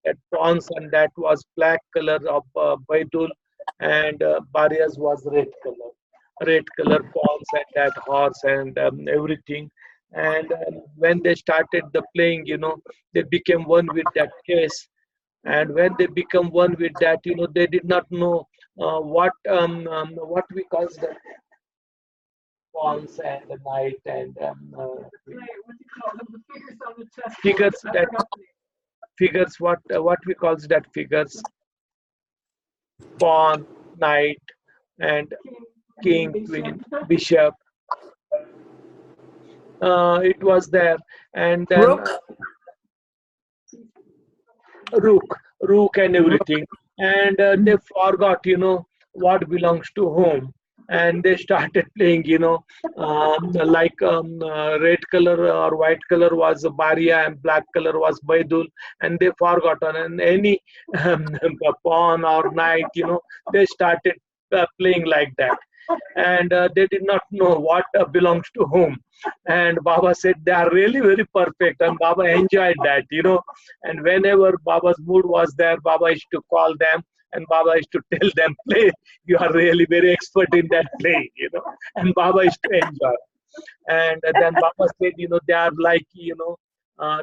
at pawns, and that was black color of Baidul, and Baria's was red color pawns and that horse and everything. And when they started the playing, they became one with that chess. And when they become one with that, they did not know what we call the pawns and the knight and figures, that figures, what we call that figures, pawn, knight, and king, queen, bishop. It was there, and then rook and everything, and they forgot, what belongs to whom, and they started playing, like red color or white color was Baria and black color was Baidul, and they forgotten, and any pawn or knight, they started playing like that. And they did not know what belongs to whom. And Baba said they are really very perfect, and Baba enjoyed that, And whenever Baba's mood was there, Baba used to call them And Baba used to tell them, play, you are really very expert in that play, and Baba used to enjoy. And then Baba said, they are like,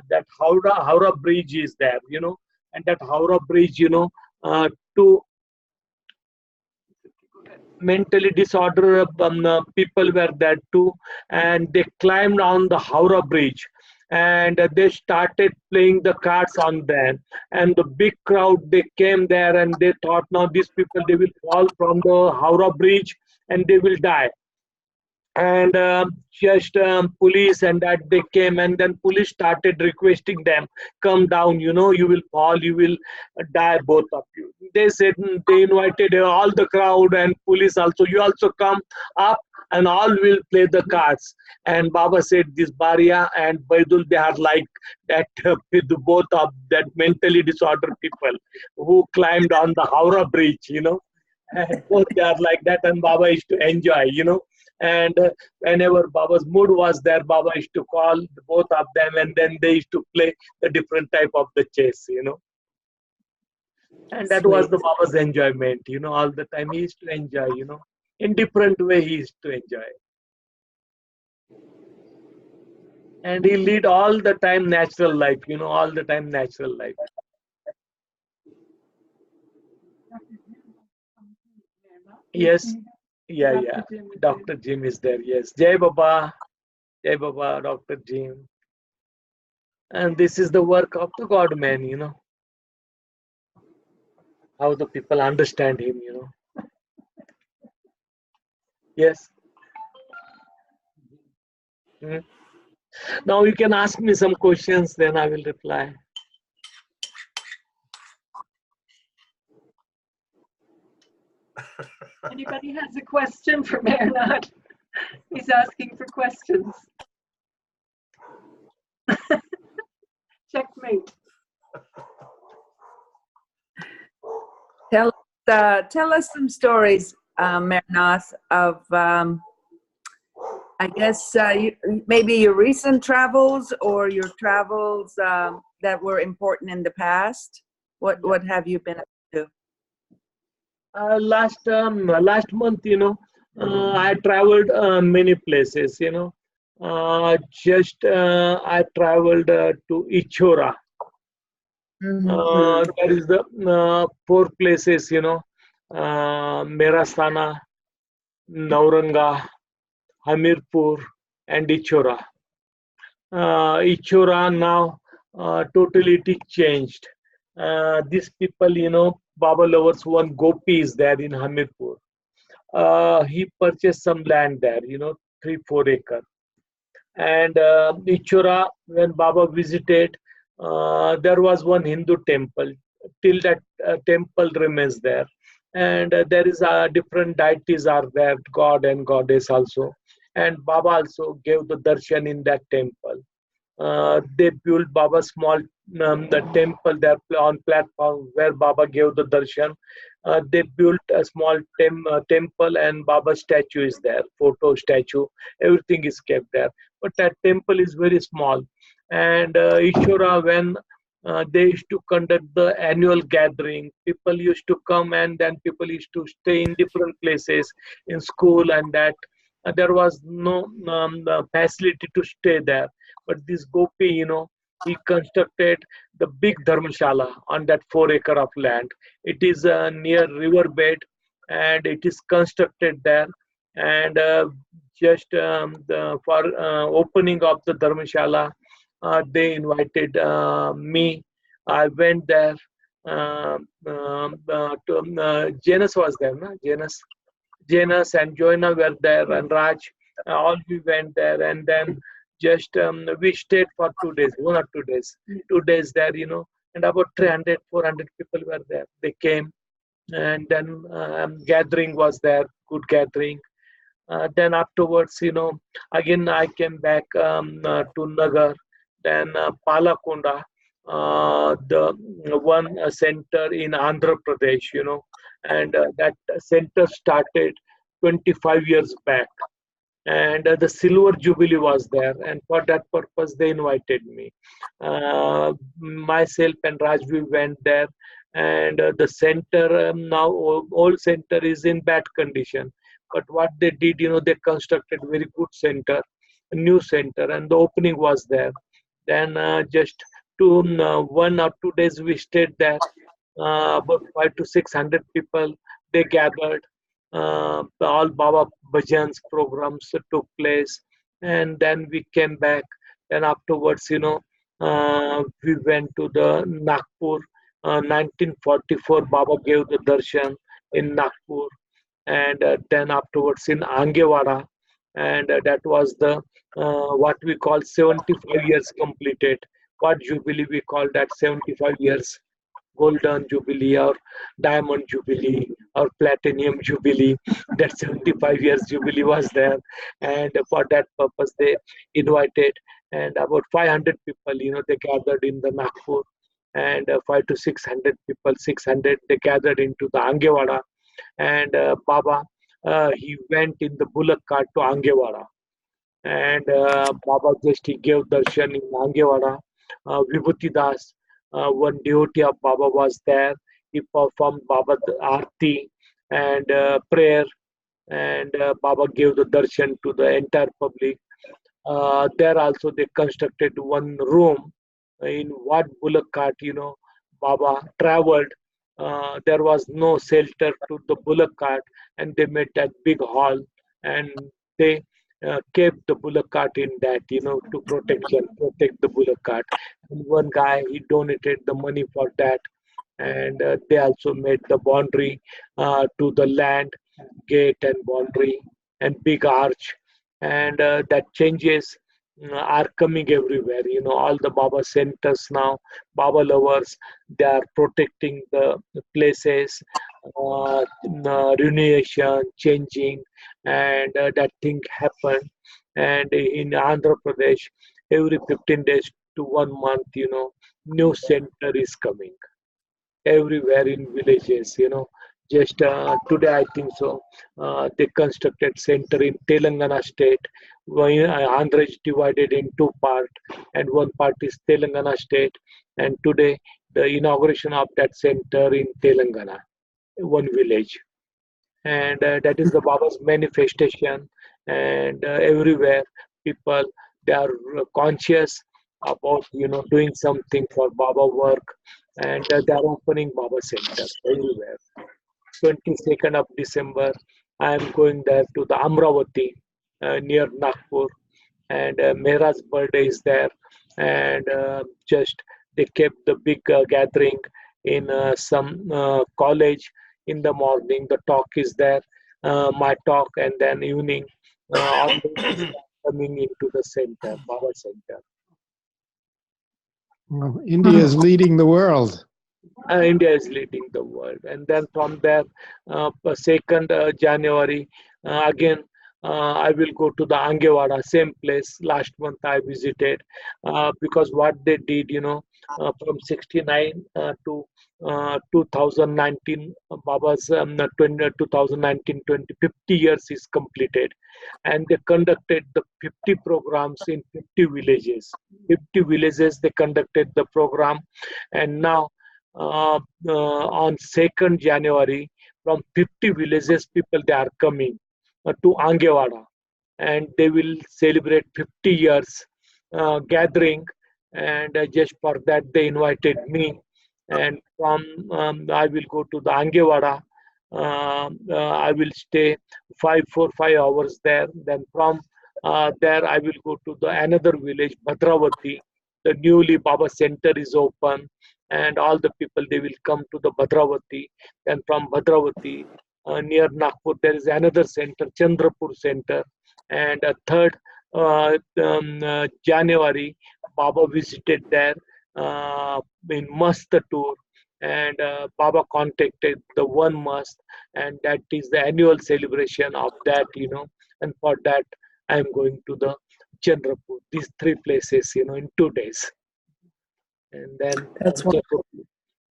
that Howrah Bridge is there, and that Howrah Bridge, to mentally disordered people were there too, and they climbed on the Howrah Bridge, and they started playing the cards on them, and the big crowd, they came there, and they thought, now these people, they will fall from the Howrah Bridge and they will die. And just police and that they came, and then police started requesting them, come down, you will fall, you will die, both of you. They said, they invited all the crowd and police also, you also come up and all will play the cards. And Baba said, this Baria and Baidul, they are like that, with both of that mentally disordered people who climbed on the Howrah Bridge, and both they are like that, and Baba used to enjoy, and whenever Baba's mood was there, Baba used to call both of them, and then they used to play the different type of the chess, and that was the Baba's enjoyment, all the time he used to enjoy, in different way he used to enjoy. And he lead all the time natural life, all the time natural life. Yes. Yeah. Dr. Jim is there. Yes. Jai Baba, Dr. Jim. And this is the work of the God man, how the people understand him, Yes. Now you can ask me some questions, then I will reply. Anybody has a question for Mehernath? He's asking for questions. Checkmate. Tell us some stories, Mehernath, of I guess maybe your recent travels or your travels that were important in the past. What have you been up to? Last month, I traveled many places, I traveled to Ichora. That is the 4 places, Merastana, Nauranga, Hamirpur, and Ichora. Ichora now totally it is changed. These people, Baba lovers, one Gopi is there in Hamirpur. He purchased some land there, 3-4 acre. And Ichora, when Baba visited, there was one Hindu temple. Till that temple remains there. And there is different deities are there, God and Goddess also. And Baba also gave the darshan in that temple. They built Baba small the temple there on platform where Baba gave the darshan. They built a small temple, and Baba statue is there, photo statue, everything is kept there. But that temple is very small. And Ishwara, when they used to conduct the annual gathering, people used to come, and then people used to stay in different places in school, and that there was no facility to stay there. But this Gopi, he constructed the big dharmashala on that 4 acre of land. It is near riverbed, and it is constructed there. And just for opening of the dharmashala, they invited me. I went there. Janus was there, no? Janus and Joanna were there, and Raj. All we went there, and then just we stayed for 2 days, 1 or 2 days. 2 days there, and about 300, 400 people were there. They came, and then gathering was there, good gathering. Then afterwards, again I came back to Nagar, then Palakunda, the one center in Andhra Pradesh, and that center started 25 years back. And the silver jubilee was there, and for that purpose they invited me. Myself and Raj, we went there, and the center now old center is in bad condition. But what they did, they constructed very good center, a new center, and the opening was there. Then just 1 or 2 days we stayed there. About 500 to 600 people they gathered. All Baba bhajans programs took place, and then we came back. And afterwards, we went to the Nagpur. 1944, Baba gave the darshan in Nagpur, and then afterwards in Angewara, and that was the what we call 75 years completed. What jubilee we call that? 75 years golden jubilee or diamond jubilee or platinum jubilee. That 75 years jubilee was there, and for that purpose they invited, and about 500 people, they gathered in the Nagpur, and 5 to 600 people, 600 they gathered into the Angewara, and Baba he went in the bullock cart to Angewara, and Baba just he gave darshan in Angewara. Vibhuti Das, one devotee of Baba was there. He performed Baba Aarti and prayer, and Baba gave the darshan to the entire public. There also they constructed one room in what bullock cart, Baba traveled. There was no shelter to the bullock cart, and they made that big hall, and they kept the bullock cart in that, to protect the bullock cart. And one guy he donated the money for that, and they also made the boundary to the land, gate and boundary, and big arch, and that changes are coming everywhere. All the Baba centers now, Baba lovers, they are protecting the places, renovation, changing, and that thing happened. And in Andhra Pradesh, every 15 days to 1 month, new center is coming everywhere in villages. Just today I think so, they constructed center in Telangana state. Andhra is divided in two parts, and one part is Telangana state, and today the inauguration of that center in Telangana, one village, and that is the Baba's manifestation. And everywhere people, they are conscious about doing something for Baba work, and they are opening Baba centers everywhere. 22nd of December, I am going there to the Amravati near Nagpur, and Meher's birthday is there, and just they kept the big gathering in some college in the morning. The talk is there, my talk, and then evening, all the coming into the center, Baba center. Well, India is leading the world. India is leading the world, and then from there, 2nd January, again I will go to the Angewara, same place. Last month I visited, because what they did, from 69 to 2019, Baba's 2019 50 years is completed, and they conducted the 50 programs in 50 villages. 50 villages they conducted the program, and now on 2nd January, from 50 villages, people they are coming to Angewara, and they will celebrate 50 years gathering, and just for that they invited me, and from I will go to the Angewara. I will stay 5 hours there. Then from there I will go to the another village, Bhadravati. The newly Baba center is open, and all the people they will come to the Bhadravati. And from Bhadravati, near Nagpur, there is another center, Chandrapur center. And 3rd January, Baba visited there in Mast tour, and Baba contacted the one Mast, and that is the annual celebration of that, and for that I am going to the Chandrapur, these 3 places, in 2 days. And then That's wonderful.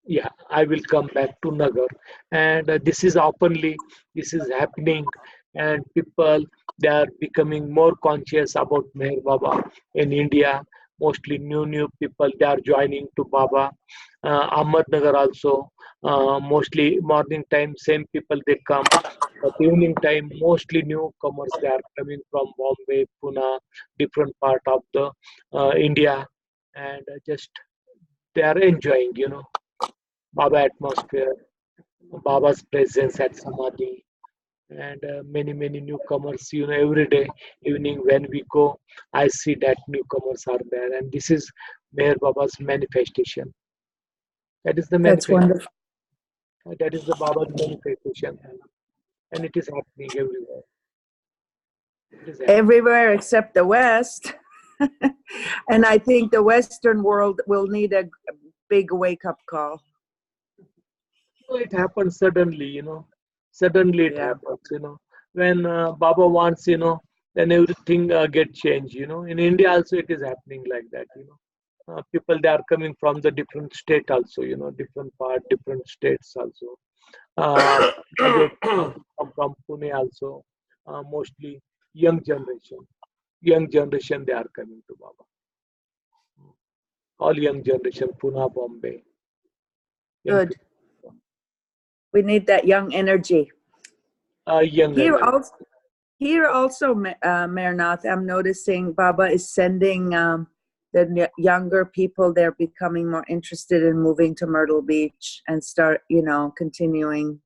Yeah, I will come back to Nagar, and this is happening, and people they are becoming more conscious about Meher Baba in India. mostly new people, they are joining to Baba. Ahmednagar also, mostly morning time, same people they come. But evening time, mostly newcomers, they are coming from Bombay, Pune, different part of the India, and just they are enjoying, Baba atmosphere, Baba's presence at Samadhi, and many newcomers. Every day evening when we go, I see that newcomers are there, and this is Meher Baba's manifestation. That is the That's manifestation. wonderful. That is the Baba's manifestation, and it is happening everywhere. It is happening. Everywhere except the West. And I think the Western world will need a big wake-up call. So it happens suddenly, Suddenly it Yeah. happens, When Baba wants, then everything get changed, In India also it is happening like that, People, they are coming from the different state also, different part, different states also. They come from Pune also, mostly young generation. Young generation, they are coming to Baba. All young generation, Pune, Bombay. Young Good. We need that young energy. young Here energy. also, Mehernath, I'm noticing Baba is sending the younger people. They're becoming more interested in moving to Myrtle Beach and start, continuing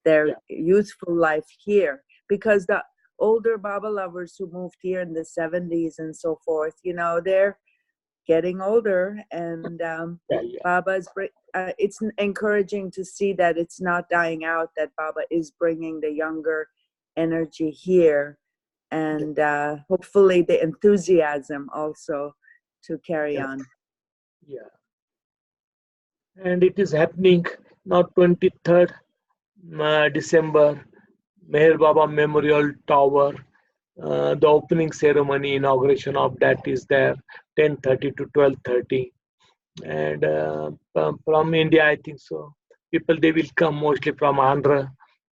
their youthful life here. Because the older Baba lovers who moved here in the 70s and so forth, they're getting older, and Baba's. It's encouraging to see that it's not dying out. That Baba is bringing the younger energy here, and hopefully the enthusiasm also to carry on. Yeah. And it is happening now, 23rd December, Meher Baba Memorial Tower. The opening ceremony, inauguration of that is there, 10:30 to 12:30. And from India, I think so. People, they will come mostly from Andhra.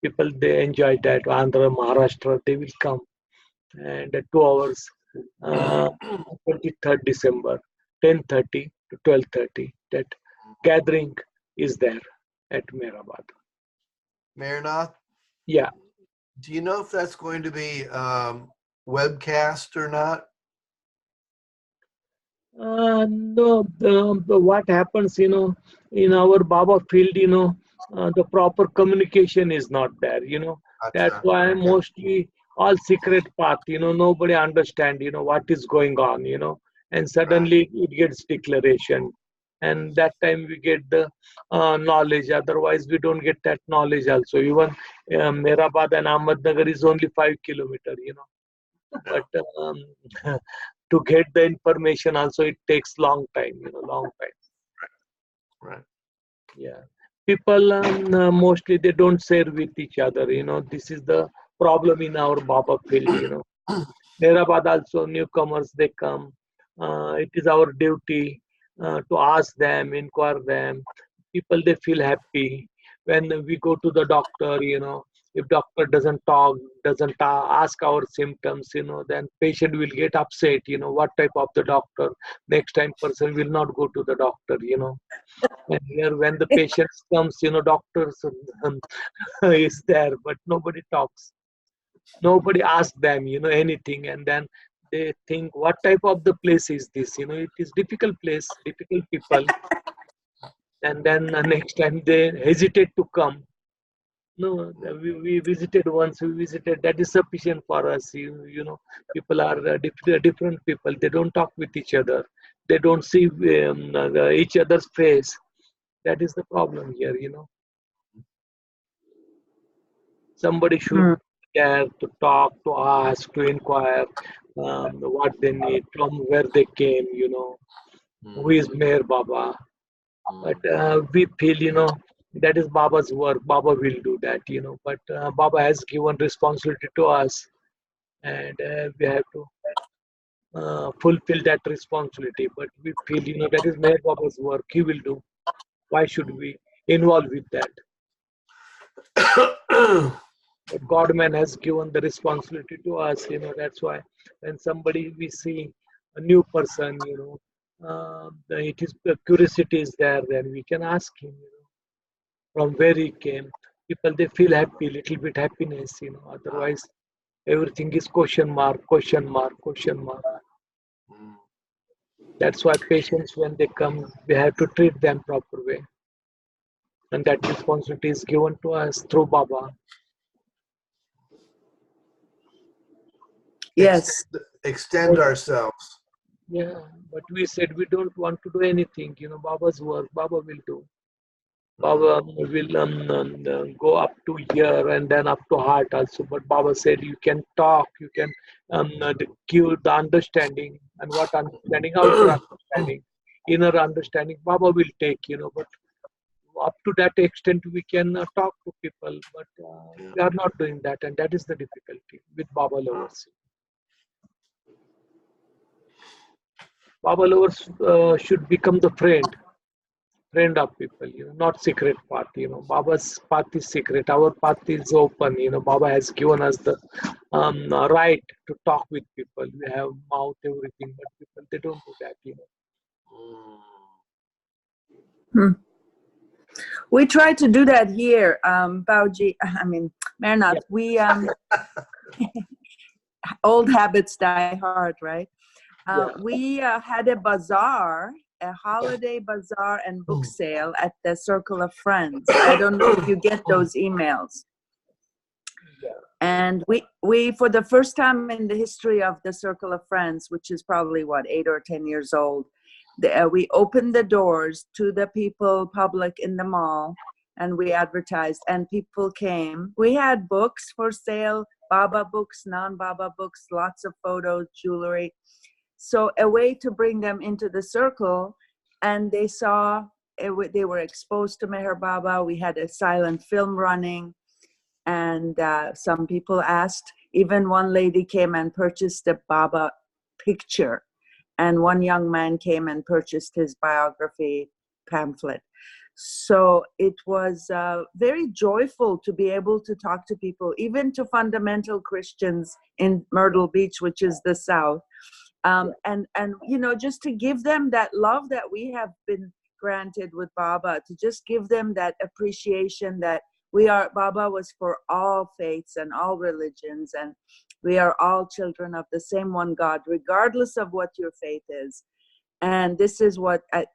People, they enjoy that. Andhra, Maharashtra, they will come. And 2 hours, 23rd December, 10:30 to 12:30. That gathering is there at Meherabad. Mehernath, Yeah. do you know if that's going to be webcast or not? No, what happens, in our Baba field, the proper communication is not there, That's Gotcha. why mostly all secret path, nobody understand, what is going on, and suddenly it gets declaration. And that time we get the knowledge. Otherwise, we don't get that knowledge also. Even Meherabad and Ahmednagar is only 5 kilometers, But to get the information also, it takes long time, long time. Right. Yeah. People mostly, they don't share with each other, This is the problem in our Baba field, Meherabad also, newcomers, they come. It is our duty to ask them, inquire them. People, they feel happy when we go to the doctor, if doctor doesn't talk, doesn't ask our symptoms, then patient will get upset, what type of the doctor. Next time person will not go to the doctor, And here when the patient comes, doctors is there, but nobody talks. Nobody asks them, anything, and then they think, what type of the place is this? It is difficult place, difficult people, and then next time they hesitate to come. No, we visited once. We visited. That is sufficient for us. People are different people. They don't talk with each other. They don't see each other's face. That is the problem here. Somebody should care to talk, to ask, to inquire what they need, from where they came. Who is Meher Baba. But we feel, that is Baba's work. Baba will do that, But Baba has given responsibility to us, and we have to fulfill that responsibility. But we feel, that is Meher Baba's work. He will do. Why should we involve with that? But God man has given the responsibility to us, That's why when somebody we see a new person, it is the curiosity is there, then we can ask him, from where he came. People, they feel happy, little bit happiness, otherwise everything is question mark, question mark, question mark. That's why patients, when they come, we have to treat them proper way. And that responsibility is given to us through Baba. Yes. Extend ourselves. Yeah, but we said we don't want to do anything. Baba's work, Baba will do. Baba will go up to here and then up to heart also. But Baba said you can talk, you can give the understanding. And what understanding? Outer understanding, inner understanding, Baba will take, but up to that extent we can talk to people. But we are not doing that, and that is the difficulty with Baba lovers. Baba lovers should become the friend of people, not secret path. Baba's path is secret. Our path is open. Baba has given us the right to talk with people. We have mouth, everything, but people, they don't do that. We try to do that here, Bhauji. Mehernath. Yeah. We old habits die hard, right? We had a bazaar, a holiday bazaar and book sale at the Circle of Friends. I don't know if you get those emails. And we for the first time in the history of the Circle of Friends, which is probably 8 or 10 years old, we opened the doors to the people, public in the mall, and we advertised, and people came. We had books for sale, Baba books, non-Baba books, lots of photos, jewelry. So a way to bring them into the circle, and they saw, they were exposed to Meher Baba. We had a silent film running, and some people asked, even one lady came and purchased a Baba picture, and one young man came and purchased his biography pamphlet. So it was very joyful to be able to talk to people, even to fundamental Christians in Myrtle Beach, which is the South. And just to give them that love that we have been granted with Baba, to just give them that appreciation that Baba was for all faiths and all religions, and we are all children of the same one God, regardless of what your faith is. And this is what, I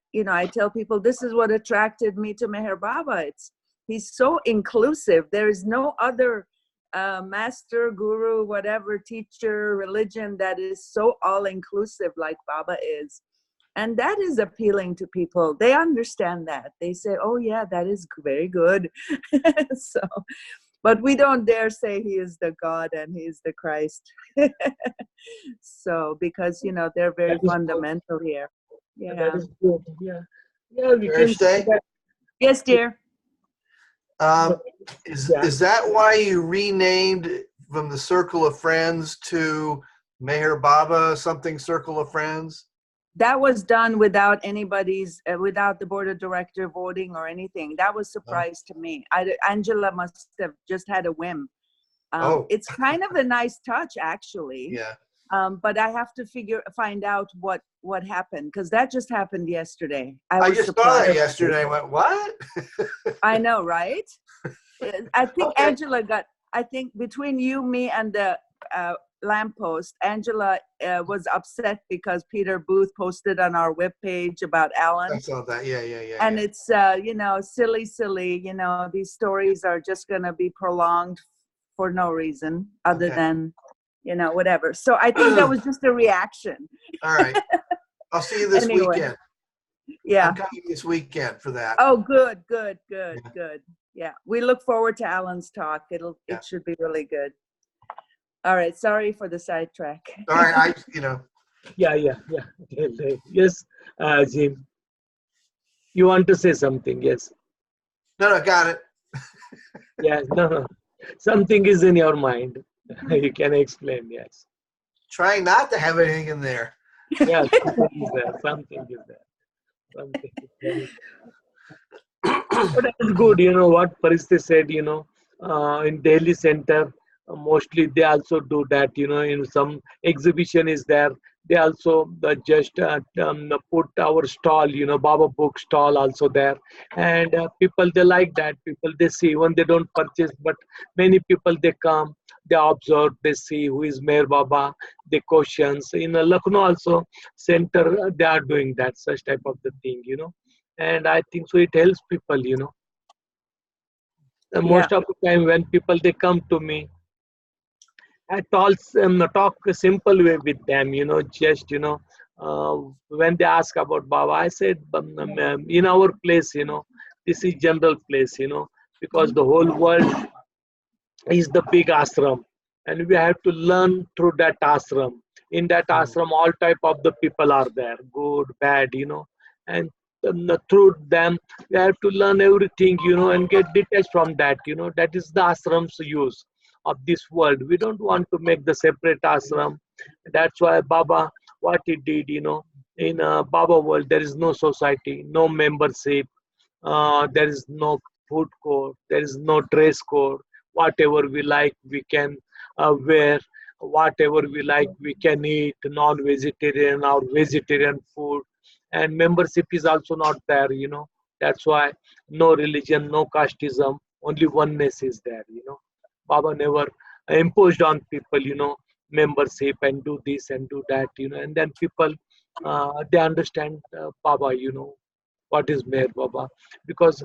tell people, this is what attracted me to Meher Baba. He's so inclusive. There is no other master, guru, whatever, teacher, religion that is so all-inclusive like Baba is. And that is appealing to people. They understand that. They say, oh yeah, that is very good. But we don't dare say he is the God and he is the Christ. So, because, they're very fundamental here. Yeah. That is good. Yeah, we can say that. Yes, dear. Is that why you renamed from the Circle of Friends to Meher Baba something Circle of Friends? That was done without without the board of director voting or anything. That was a surprise to me. Angela must have just had a whim. It's kind of a nice touch, actually. Yeah. But I have to find out what happened, because that just happened yesterday. I just saw that yesterday. I went, what? I know, right? I think Angela I think between you, me, and the lamppost, Angela was upset because Peter Booth posted on our webpage about Alan. I saw that. Yeah. And it's, silly. These stories are just going to be prolonged for no reason other than, whatever. So I think that was just a reaction. All right. I'll see you this weekend. Yeah. I'm coming this weekend for that. Oh, good. Yeah. We look forward to Alan's talk. It should be really good. All right. Sorry for the sidetrack. All right. Yeah. Yes, Jim. You want to say something? Yes. No, got it. Yes. No. Something is in your mind. You can explain. Yes. Trying not to have anything in there. Yeah. Something is there. But it's good. What Pariste said. In Delhi center. Mostly they also do that, in some exhibition is there, They also just put our stall, Baba book stall also there. And people, they like that. People, they see, when they don't purchase, but many people, they come, they observe, they see who is Meher Baba, they questions. In Lucknow also, center, they are doing that, such type of the thing, And I think so it helps people, And Yeah. most of the time when people, they come to me, I talk a simple way with them, just, when they ask about Baba, I said, in our place, this is general place, because the whole world is the big ashram, and we have to learn through that ashram. In that ashram, all type of the people are there, good, bad, and through them, we have to learn everything, and get detached from that, that is the ashram's use of this world. We don't want to make the separate ashram. That's why Baba, what he did, in Baba world, there is no society, no membership, there is no food code, there is no dress code. Whatever we like, we can wear. Whatever we like, we can eat, non-vegetarian or vegetarian food. And membership is also not there, That's why no religion, no casteism, only oneness is there, Baba never imposed on people, membership and do this and do that, And then people, they understand Baba, what is Meher Baba, because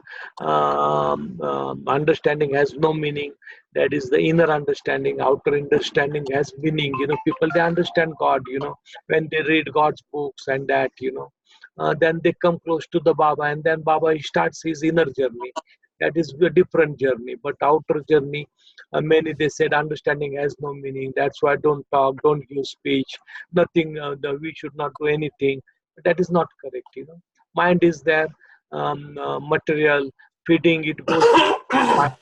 understanding has no meaning. That is the inner understanding. Outer understanding has meaning. People, they understand God. When they read God's books and that. Then they come close to the Baba, and then Baba starts his inner journey. That is a different journey. But outer journey, many, they said understanding has no meaning. That's why don't talk, don't use speech, nothing. We should not do anything. That is not correct. Mind is there, material, feeding, it goes to mind.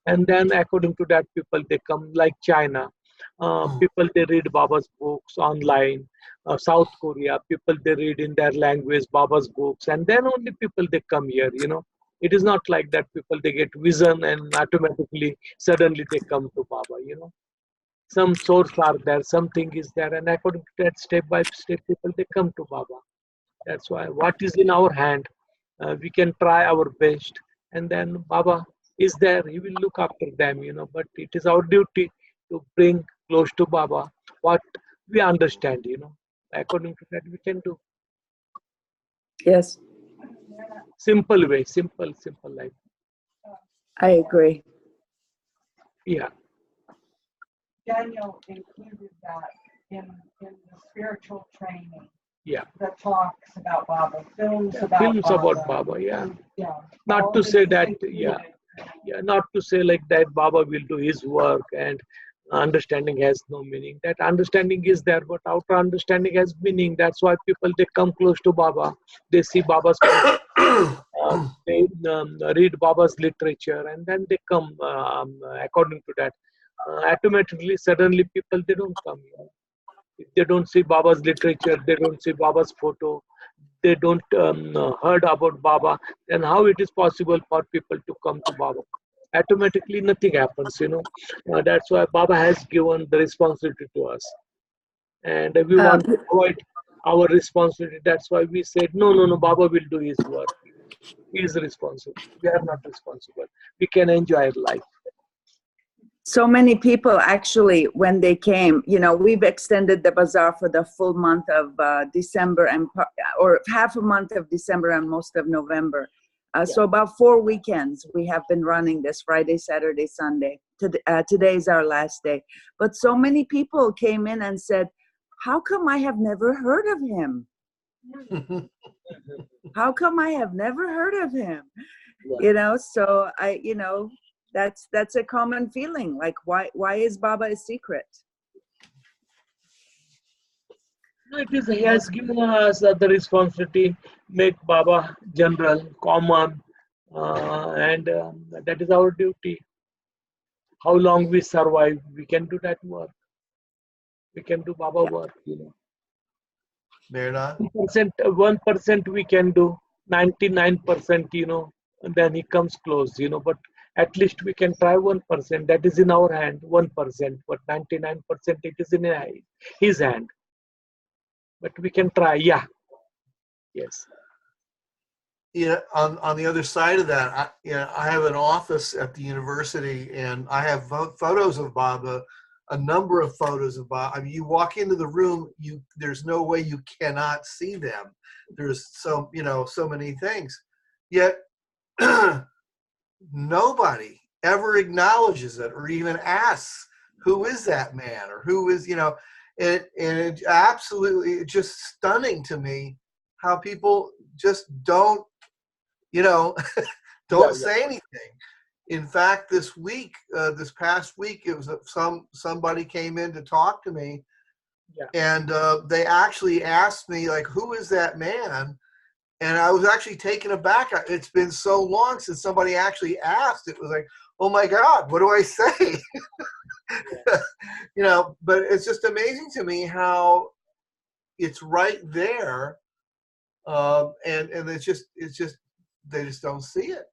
And then according to that, people, they come, like China. People, they read Baba's books online. South Korea, people, they read in their language Baba's books. And then only people, they come here, It is not like that people, they get vision and automatically, suddenly they come to Baba, Some source are there, something is there. And according to that, step by step, people, they come to Baba. That's why what is in our hand, we can try our best, and then Baba is there. He will look after them, But it is our duty to bring close to Baba what we understand, According to that, we can do Yes, simple way, simple life. I agree. Yeah. Daniel included that in the spiritual training. Yeah. That talks about Baba, films about Films Baba. about Baba, yeah. Yeah. Not to say that, yeah. Not to say like that Baba will do his work and understanding has no meaning. That understanding is there, but outer understanding has meaning. That's why people, they come close to Baba. They see Baba's they read Baba's literature, and then they come according to that. Automatically, suddenly, people, they don't come. If they don't see Baba's literature, they don't see Baba's photo, they don't heard about Baba, then how it is possible for people to come to Baba? Automatically, nothing happens, That's why Baba has given the responsibility to us. And we want to avoid our responsibility. That's why we said, no, Baba will do his work. He is responsible. We are not responsible. We can enjoy life. So many people actually, when they came, we've extended the bazaar for the full month of December or half a month of December and most of November. So about 4 weekends we have been running this, Friday, Saturday, Sunday. Today is our last day. But so many people came in and said, how come I have never heard of him? How come I have never heard of him? So that's a common feeling. Like, why is Baba a secret? No, it is, he has given us the responsibility, make Baba general, common, and that is our duty. How long we survive, we can do that work. We can do Baba work, Mehernath? 1% we can do, 99%, and then he comes close, but at least we can try 1%. That is in our hand, 1%, but 99% it is in his hand. but we can try. Yeah. Yes. Yeah, on the other side of that, I have an office at the university, and I have photos of Baba, a number of photos of Baba. I mean, you walk into the room, there's no way you cannot see them. There's so many things. Yet nobody ever acknowledges it or even asks, who is that man, or who is, and it absolutely, it's just stunning to me how people just don't say anything. In fact, this past week, it was somebody came in to talk to me, and they actually asked me, like, who is that man? And I was actually taken aback. It's been so long since somebody actually asked. It was like, oh my God, what do I say? But it's just amazing to me how it's right there, and it's just they just don't see it.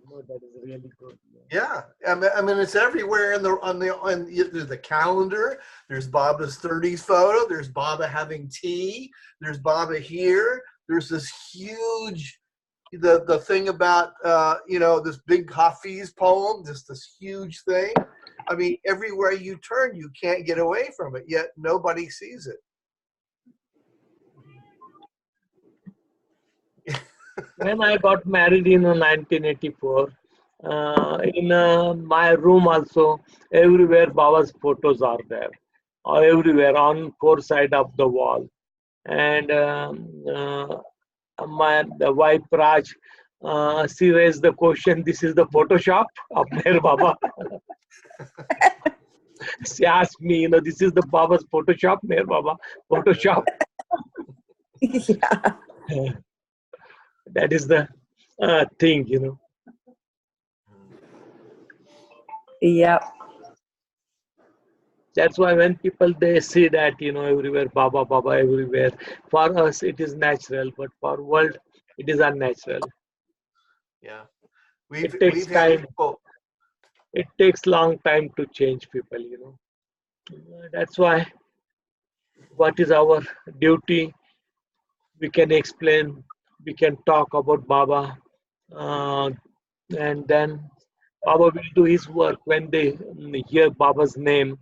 No, that is really good. Yeah, I mean it's everywhere on the calendar. There's Baba's 30s photo. There's Baba having tea. There's Baba here. There's this huge, the thing about this big Hafiz poem. This huge thing. I mean, everywhere you turn, you can't get away from it. Yet nobody sees it. When I got married in 1984, in my room also, everywhere Baba's photos are there, or everywhere on 4 sides of the wall. And the wife Raj, she raised the question, this is the Photoshop of Meher Baba. She asked me, this is the Baba's Photoshop, Meher Baba, Photoshop. Yeah. That is the thing, Yeah. That's why when people, they see that, everywhere, Baba, Baba, everywhere. For us, it is natural, but for world, it is unnatural. Yeah. It takes time. It takes long time to change people, That's why what is our duty, we can explain, we can talk about Baba, and then Baba will do his work. When they hear Baba's name,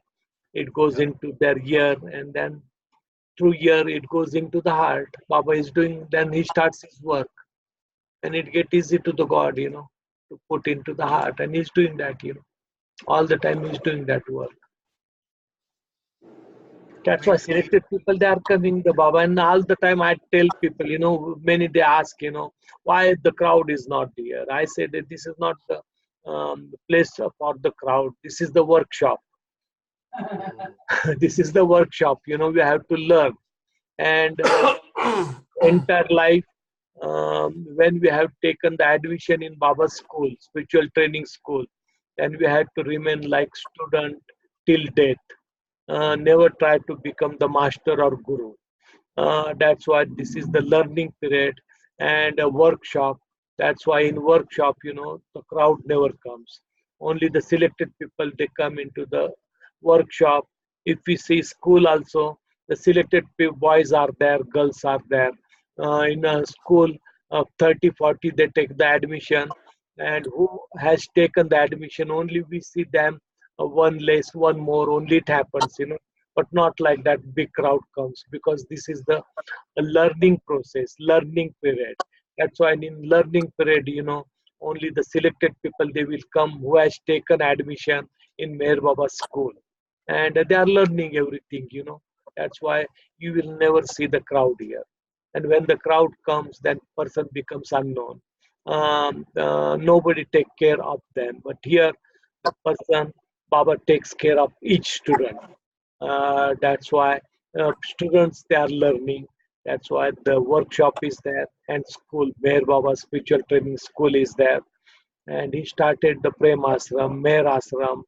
it goes into their ear, and then through ear it goes into the heart. Baba is doing, then he starts his work, and it get easy to the God, to put into the heart, and he's doing that, all the time he's doing that work. That's why selected people, they are coming the Baba, and all the time I tell people, many they ask, why the crowd is not here. I said that this is not the place for the crowd. This is the workshop. This is the workshop. We have to learn, and entire life. When we have taken the admission in Baba's school, spiritual training school, then we had to remain like student till death. Never try to become the master or guru. That's why this is the learning period and a workshop. That's why in workshop, the crowd never comes. Only the selected people, they come into the workshop. If we see school also, the selected boys are there, girls are there. In a school of 30, 40, they take the admission. And who has taken the admission, only we see them, one less, one more, only it happens, but not like that big crowd comes, because this is the learning process, learning period. That's why in learning period, only the selected people, they will come who has taken admission in Meher Baba school. And they are learning everything, That's why you will never see the crowd here. And when the crowd comes, then person becomes unknown. Nobody take care of them. But here, the person, Baba takes care of each student. That's why students, they are learning. That's why the workshop is there, and school, Meher Baba Spiritual Training School is there. And he started the Prem Ashram, Meher Ashram,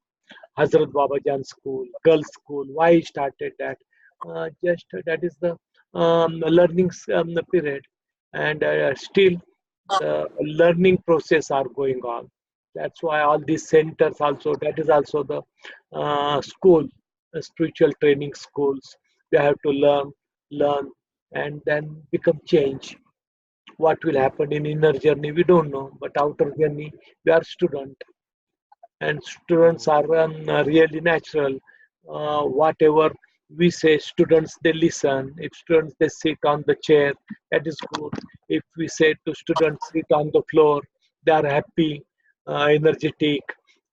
Hazrat Baba Jan School, Girls School. Why he started that? Just that is the learning period. And still, the learning process are going on. That's why all these centers also, that is also the school, spiritual training schools. You have to learn, and then become change. What will happen in inner journey, we don't know, but outer journey, we are student, and students are really natural. Whatever we say, students they listen. If students they sit on the chair, that is good. If we say to students sit on the floor, they are happy, energetic,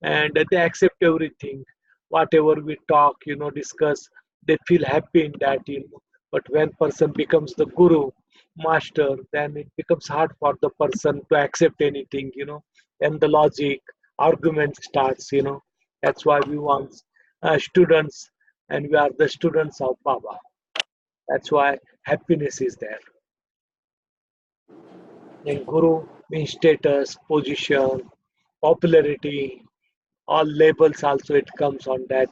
and they accept everything. Whatever we talk, discuss, they feel happy in that. But when person becomes the guru, master, then it becomes hard for the person to accept anything. And the logic argument starts. That's why we want students, and we are the students of Baba. That's why happiness is there. And Guru means status, position, popularity, all labels also it comes on that.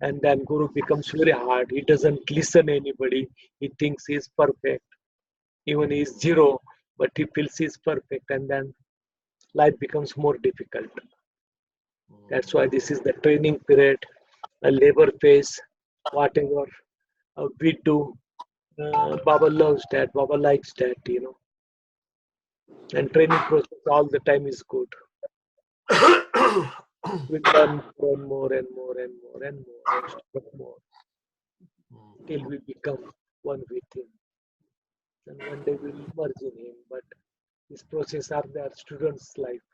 And then Guru becomes very hard. He doesn't listen anybody. He thinks he's perfect. Even he's zero, but he feels he's perfect. And then life becomes more difficult. That's why this is the training period, a labor phase, whatever we do. Baba loves that. Baba likes that. And training process all the time is good. We learn more and more and more and more and more till we become one with Him. And one day we will merge in Him. But this process are their students' life,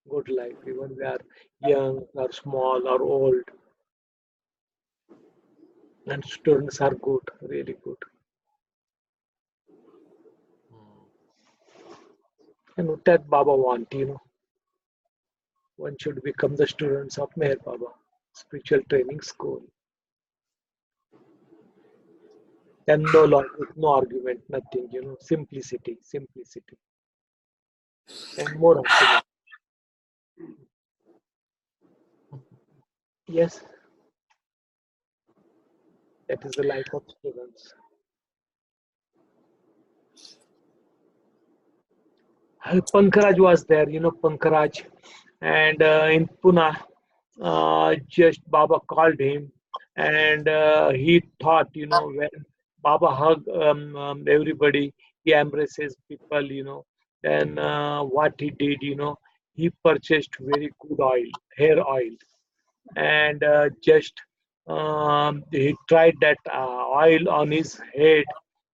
good life, even we are young or small or old. And students are good, really good. And that Baba want. One should become the students of Meher Baba, spiritual training school. And no logic, no argument, nothing, simplicity. And more happiness. Yes, that is the life of students. Pankharaj was there, Pankharaj. And in Pune, just Baba called him, and he thought, when Baba hug everybody, he embraces people. Then what he did, he purchased very good oil, hair oil, and just he tried that oil on his head,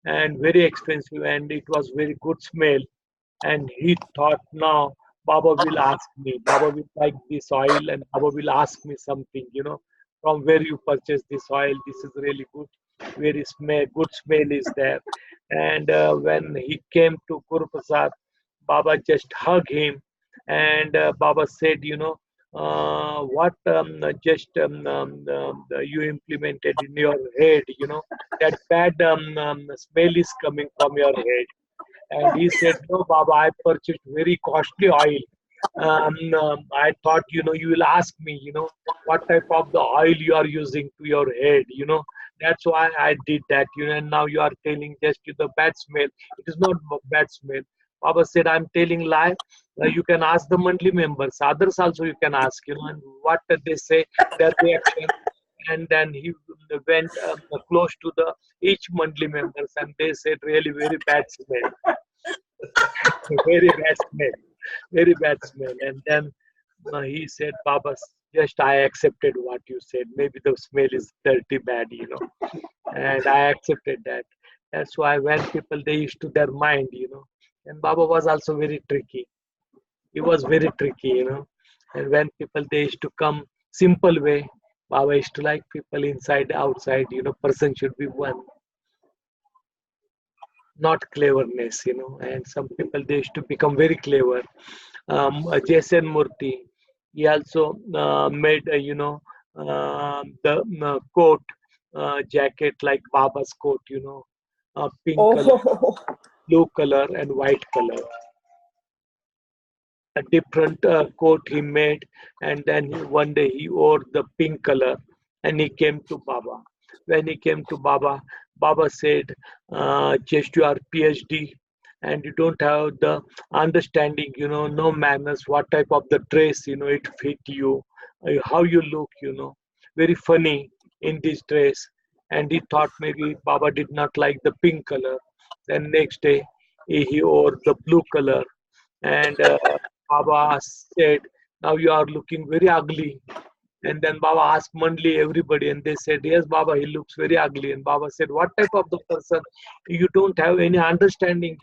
and very expensive, and it was very good smell. And he thought, now Baba will ask me, Baba will like this oil, and Baba will ask me something, from where you purchase this oil. This is really good, very good smell is there. And when he came to Guru Prasad, Baba just hugged him, and Baba said, what just you implemented in your head, that bad smell is coming from your head. And he said, no, Baba, I purchased very costly oil. I thought, you will ask me, what type of the oil you are using to your head. That's why I did that, and now you are telling just the bad smell. It is not bad smell. Baba said, I'm telling lie. You can ask the monthly members. Others also you can ask, and what they say, their reaction. And then he went close to the each monthly members, and they said really very bad smell. Very bad smell, very bad smell. And then he said, Baba, just I accepted what you said. Maybe the smell is dirty bad, and I accepted that. That's why when people they used to their mind, and Baba was also very tricky. He was very tricky, and when people they used to come simple way, Baba used to like people inside, outside, person should be one. Not cleverness, and some people they used to become very clever. Jason Murthy, he also made, the coat, jacket like Baba's coat, pink color, Oh, blue color, and white color. A different coat he made, and then one day he wore the pink color, and he came to Baba. When he came to Baba, Baba said, just you are PhD, and you don't have the understanding, no manners, what type of the dress, it fit you, how you look, very funny in this dress. and he thought maybe Baba did not like the pink color. Then next day he wore the blue color, and Baba said, "Now you are looking very ugly." And then Baba asked Mandali, everybody, and they said, "Yes, Baba, he looks very ugly." And Baba said, "What type of the person? You don't have any understanding,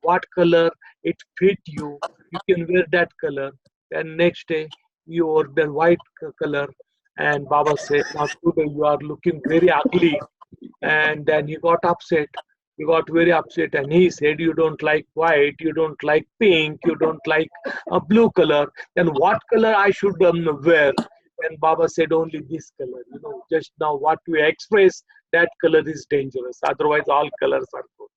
what color it fit you. You can wear that color." Then next day, you wore the white color. And Baba said, "Now today you are looking very ugly." And then he got upset. He got very upset, and he said, "You don't like white, you don't like pink, you don't like a blue color. Then what color I should wear?" And Baba said, "Only this color. Just now what we express, that color is dangerous. Otherwise, all colors are good."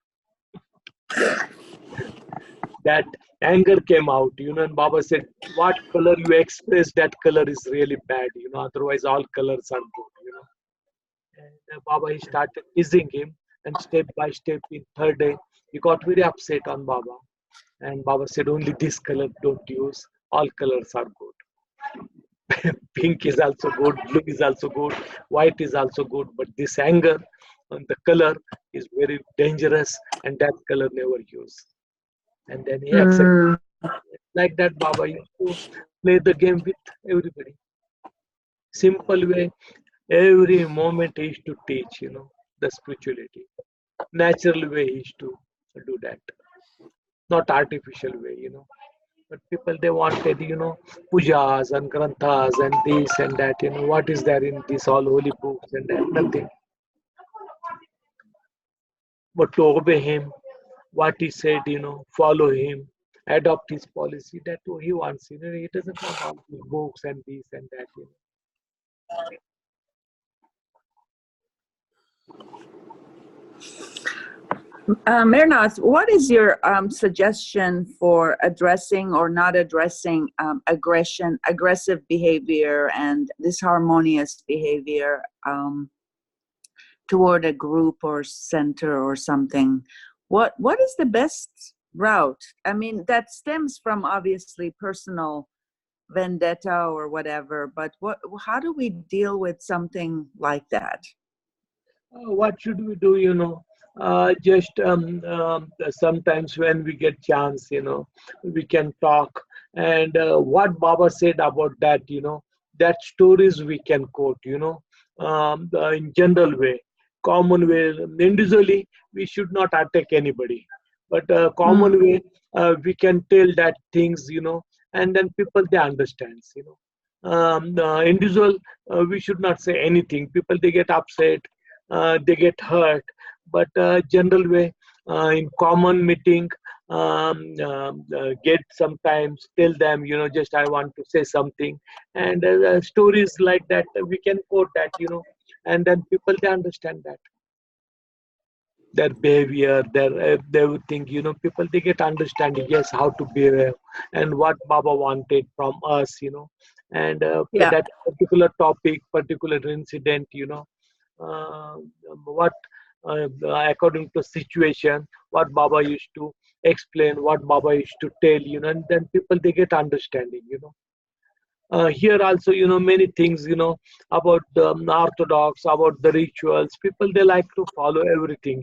That anger came out, and Baba said, "What color you express, that color is really bad. Otherwise, all colors are good. And Baba, he started teasing him, and step by step, in third day, he got very upset on Baba. And Baba said, "Only this color don't use. All colors are good. Pink is also good, blue is also good, white is also good. But this anger on the color is very dangerous, and that color never use." And then he accepted. Like that, Baba used to play the game with everybody. Simple way, every moment he used to teach, the spirituality. Natural way he used to do that, not artificial way. But people, they wanted, pujas and granthas and this and that, what is there in this all holy books and that? Nothing. But to obey him, what he said, follow him, adopt his policy, that he wants. He doesn't want all these books and this and that. Mehernath, what is your suggestion for addressing or not addressing aggressive behavior and disharmonious behavior toward a group or center or something? What is the best route? I mean, that stems from obviously personal vendetta or whatever, but how do we deal with something like that? What should we do? Just sometimes when we get chance, we can talk. And what Baba said about that, that stories we can quote, in general way, common way. Individually, we should not attack anybody, but common way, we can tell that things, and then people, they understand. Individual, we should not say anything. People, they get upset, they get hurt. But general way, in common meeting, get sometimes tell them, just I want to say something. And stories like that, we can quote that, and then people, they understand that. Their behavior, their everything, people, they get understanding, yes, how to behave and what Baba wanted from us, and that particular topic, particular incident, what according to situation, what Baba used to explain, what Baba used to tell, and then people, they get understanding. Here also, many things, about the Orthodox, about the rituals. People, they like to follow everything,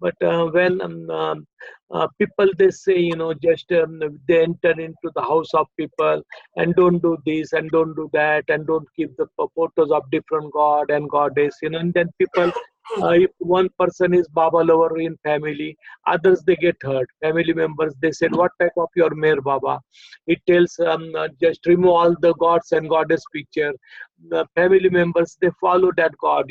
But when people, they say, just they enter into the house of people and don't do this and don't do that and don't keep the photos of different god and goddess, and then people, if one person is Baba lover in family, others, they get hurt. Family members, they said, "What type of your Meher Baba?" It tells, just remove all the gods and goddess picture. The family members, they follow that god,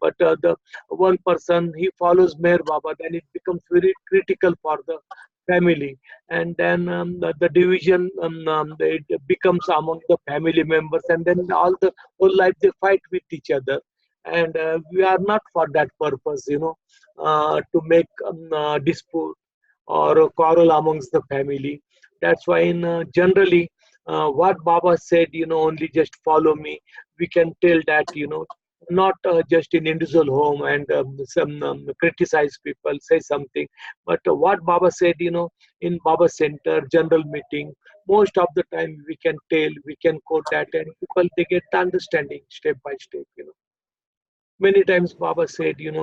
but the one person, he follows Meher Baba, then it becomes very critical for the family. And then the division, it becomes among the family members, and then all the whole life, they fight with each other. And we are not for that purpose, to make dispute or a quarrel amongst the family. That's why in generally, what Baba said, only just follow me. We can tell that, not just in individual home and some criticize people, say something. But what Baba said, in Baba Center, general meeting, most of the time we can tell, we can quote that, and people, they get understanding step by step. Many times Baba said, in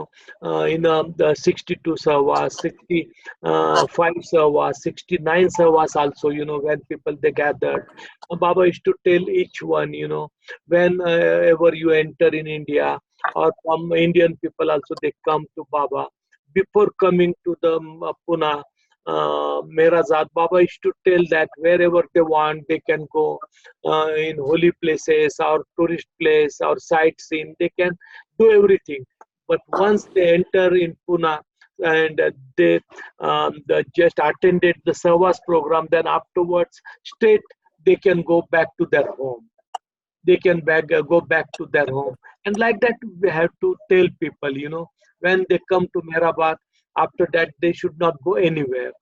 the 62 savas, 65 savas, 69 savas also, when people they gathered. Baba used to tell each one, whenever you enter in India, or some Indian people also, they come to Baba. Before coming to the Pune, Meherazad, Baba used to tell that wherever they want, they can go in holy places or tourist place or sightseeing. They can do everything. But once they enter in Pune and they just attended the service program, then afterwards, straight they can go back to their home. They can go back to their home. And like that, we have to tell people, when they come to Meherabad, after that, they should not go anywhere.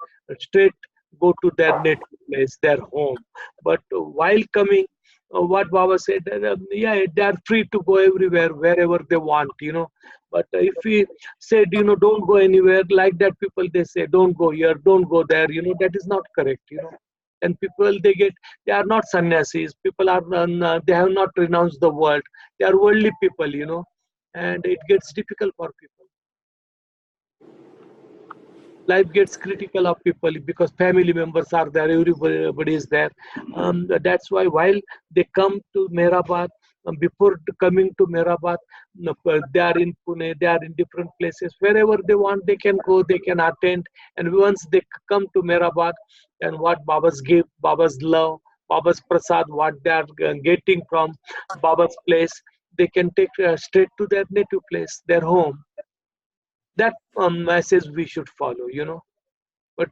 Straight go to their native place, their home. But while coming, what Baba said, yeah, they are free to go everywhere, wherever they want, But if we said, don't go anywhere, like that, people they say, don't go here, don't go there, that is not correct, And people they are not sannyasis. People are they have not renounced the world. They are worldly people, and it gets difficult for people. Life gets critical of people because family members are there, everybody is there. That's why while they come to Meherabad, before coming to Meherabad, they are in Pune, they are in different places. Wherever they want, they can go, they can attend. And once they come to Meherabad, and what Baba's give, Baba's love, Baba's prasad, what they are getting from Baba's place, they can take straight to their native place, their home. That message we should follow, But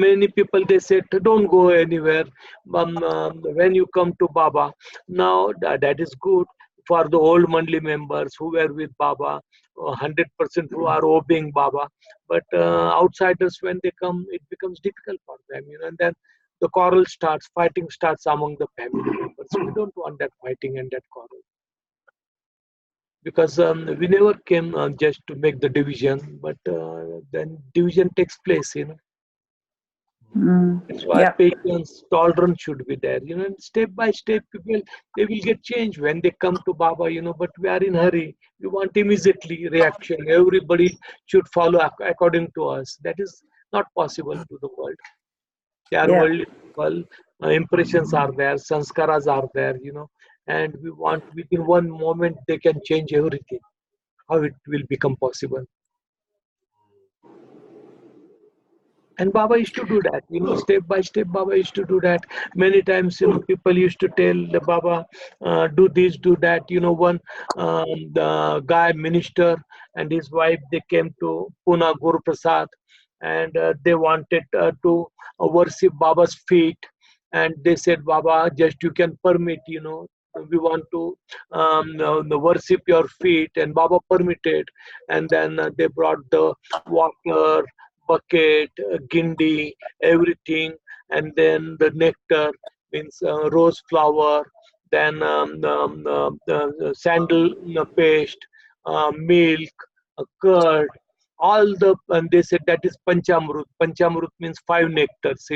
many people they said don't go anywhere when you come to Baba. Now that is good for the old Mandali members who were with Baba, 100% who are obeying Baba. But outsiders, when they come, it becomes difficult for them, And then the quarrel starts, fighting starts among the family members. We don't want that fighting and that quarrel. Because we never came just to make the division, but then division takes place, That's why Yeah. patience, tolerance should be there, And step by step, people they will get changed when they come to Baba, But we are in hurry. We want immediately reaction. Everybody should follow according to us. That is not possible to the world. They are Yeah. worldly people. Impressions are there, sanskaras are there, And we want within one moment they can change everything. How it will become possible? And Baba used to do that, step by step. Baba used to do that. Many times, people used to tell the Baba, do this, do that. One the guy minister and his wife, they came to Pune Guru Prasad, and they wanted to worship Baba's feet, and they said, Baba, just you can permit, we want to worship your feet, and Baba permitted, and then they brought the water bucket, gindi, everything, and then the nectar means rose flower, then sandal paste, milk, curd, all and they said that is panchamrut. Panchamrut means 5 nectars,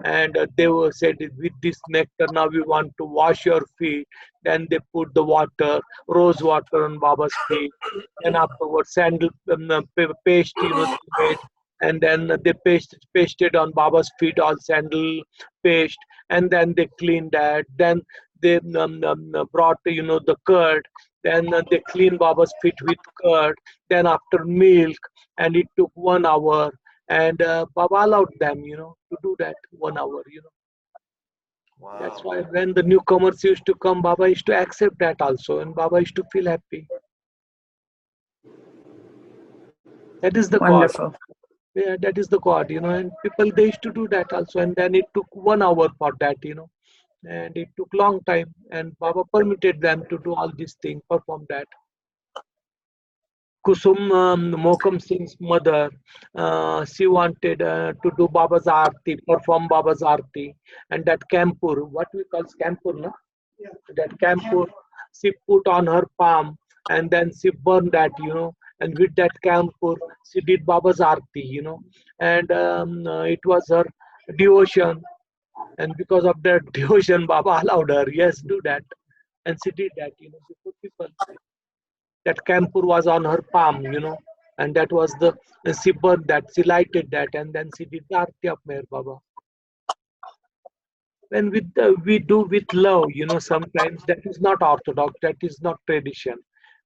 and they were said with this nectar now we want to wash your feet. Then they put the water, rose water on Baba's feet, and afterwards sandal paste, they made, and then they pasted on Baba's feet all sandal paste, and then they cleaned that. Then they brought the curd. Then they cleaned Baba's feet with curd. Then after milk, and it took 1 hour. And Baba allowed them, to do that 1 hour, That's why when the newcomers used to come, Baba used to accept that also, and Baba used to feel happy. That is the God. Wonderful. Yeah, that is the God, and people they used to do that also, and then it took 1 hour for that, and it took long time, and Baba permitted them to do all these things, perform that. Kusum Mokam Singh's mother, she wanted to do Baba's Aarti, perform Baba's Aarti, and that Kampur, what we call Kampur, no? Yeah. That Kampur, she put on her palm, and then she burned that, and with that Kampur, she did Baba's Aarti, and it was her devotion, and because of that devotion, Baba allowed her, yes, do that, and she did that, before people. That kampur was on her palm, and that was she burned that, she lighted that, and then she did the Aarti of Meher Baba. When we do with love, sometimes that is not orthodox, that is not tradition.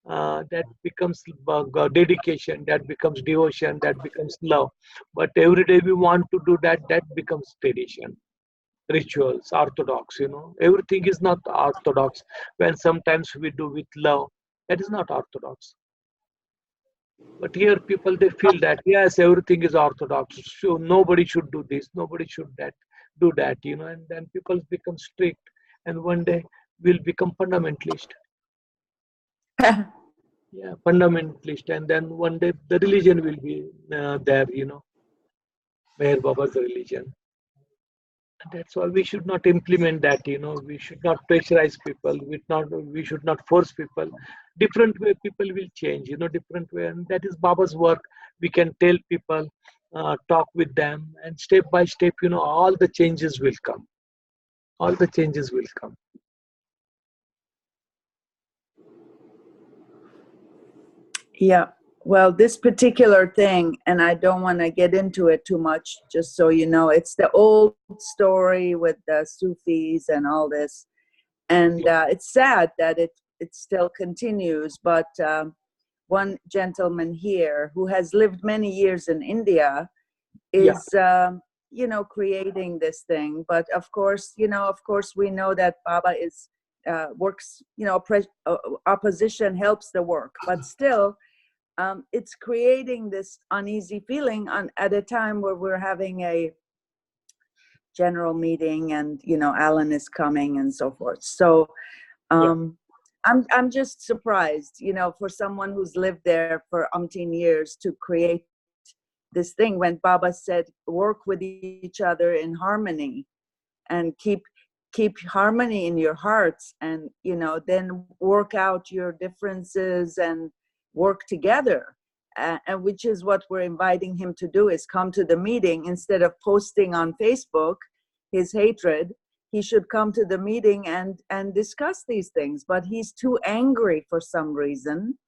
That becomes dedication, that becomes devotion, that becomes love. But every day we want to do that, that becomes tradition, rituals, orthodox. Everything is not orthodox. When sometimes we do with love, that is not orthodox. But here people, they feel that yes, everything is orthodox, so nobody should do this, nobody should do that, and then people become strict, and one day will become fundamentalist. Yeah, fundamentalist, and then one day the religion will be there, Meher Baba's religion. And that's why we should not implement that, we should not pressurize people, we should not force people. Different way people will change, different way, and that is Baba's work. We can tell people, talk with them, and step by step, all the changes will come. All the changes will come. Yeah. Well, this particular thing, and I don't want to get into it too much, just so you know, it's the old story with the Sufis and all this. And it's sad that it still continues. But one gentleman here who has lived many years in India is, creating this thing. But of course, we know that Baba is works, opposition helps the work, but still, it's creating this uneasy feeling at a time where we're having a general meeting, and Alan is coming and so forth. So I'm just surprised, for someone who's lived there for umpteen years to create this thing, when Baba said work with each other in harmony and keep harmony in your hearts, and then work out your differences and work together, and which is what we're inviting him to do, is come to the meeting. Instead of posting on Facebook his hatred, he should come to the meeting and discuss these things. But he's too angry for some reason.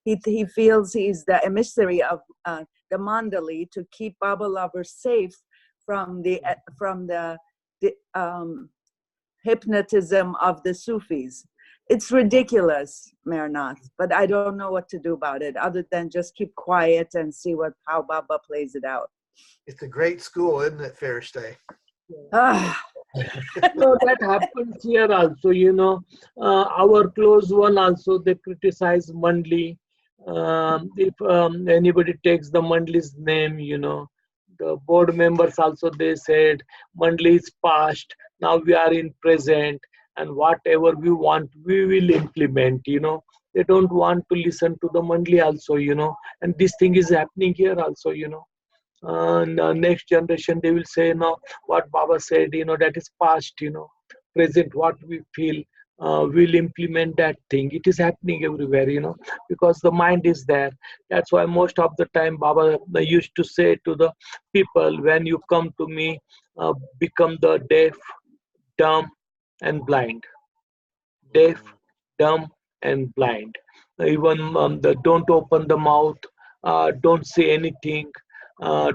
He feels he's the emissary of the Mandali to keep Baba lovers safe from the hypnotism of the Sufis. It's ridiculous, Mehernath, but I don't know what to do about it other than just keep quiet and see how Baba plays it out. It's a great school, isn't it, Fairstay? So that happens here also, our close one also, they criticize Mandali. If anybody takes the Mandali's name, the board members also, they said Mandali is past, now we are in present, and whatever we want, we will implement, They don't want to listen to the Mandali also, and this thing is happening here also, And next generation, they will say, no, what Baba said, that is past, present, what we feel, we'll implement that thing. It is happening everywhere, because the mind is there. That's why most of the time Baba used to say to the people, when you come to me, become the deaf, dumb, and blind. Deaf, dumb, and blind. Even don't open the mouth, don't say anything,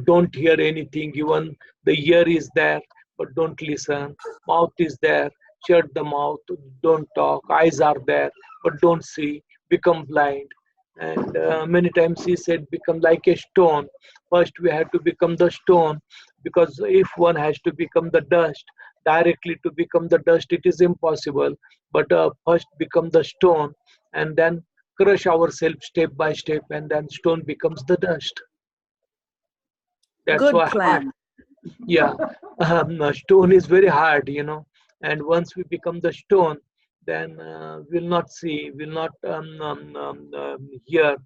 don't hear anything. Even the ear is there, but don't listen. Mouth is there, shut the mouth, don't talk. Eyes are there, but don't see. Become blind. And many times he said, become like a stone. First we have to become the stone, because if one has to become the dust, directly to become the dust, it is impossible. But first become the stone, and then crush ourselves step by step, and then stone becomes the dust. That's Good why plan. Yeah, stone is very hard, and once we become the stone, then we'll not see, will not hear,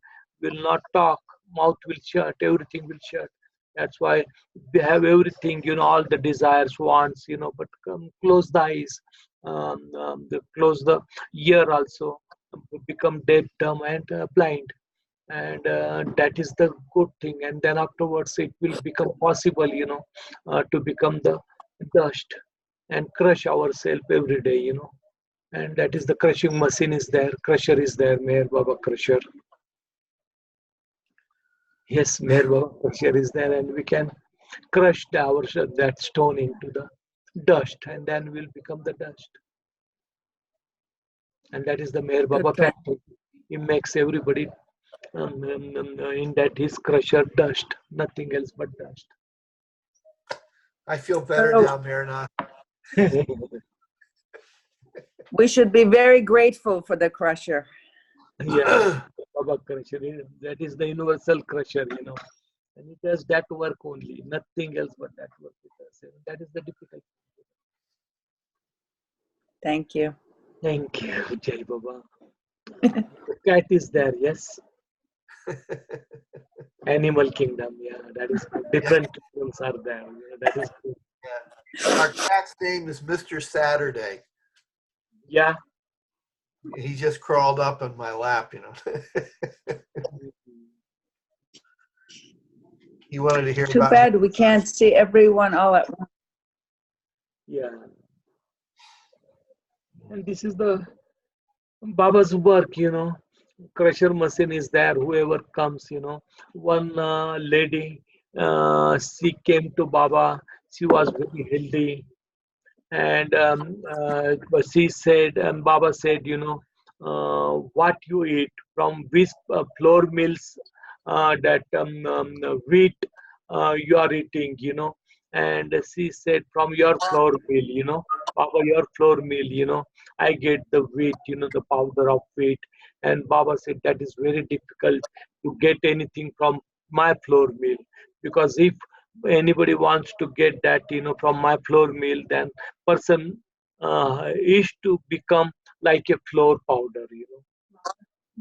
will not talk, mouth will shut, everything will shut. That's why we have everything, all the desires, wants, but close the eyes, close the ear also, become deaf, dumb, and blind. And that is the good thing. And then afterwards, it will become possible, to become the dust and crush ourselves every day, And that is the crushing machine is there, crusher is there, Meher Baba crusher. Yes, Meher Baba crusher is there, and we can crush that stone into the dust, and then will become the dust. And that is the Meher Baba Good. factory. He makes everybody in that his crusher dust, nothing else but dust. I feel better Hello. now, Mehernath. We should be very grateful for the crusher. Yeah, Baba crusher. That is the universal crusher, and it does that work only, nothing else but that work it does. And that is the difficult. Thank you. Thank you, Jai Baba. The cat is there, yes. Animal kingdom, yeah, that is good. Different kingdoms are there. Yeah, that is good. Yeah. Our cat's name is Mr. Saturday. Yeah. He just crawled up on my lap, He wanted to hear Too about bad we can't see everyone all at once. Yeah. And this is the Baba's work, Crusher machine is there, whoever comes, One lady, she came to Baba, she was very healthy. And but she said, and Baba said, what you eat, from which flour mills that wheat you are eating, And she said, from your flour mill, Baba, your flour mill, I get the wheat, the powder of wheat. And Baba said, that is very difficult to get anything from my flour mill, because if anybody wants to get that, from my flour mill, then person is to become like a flour powder,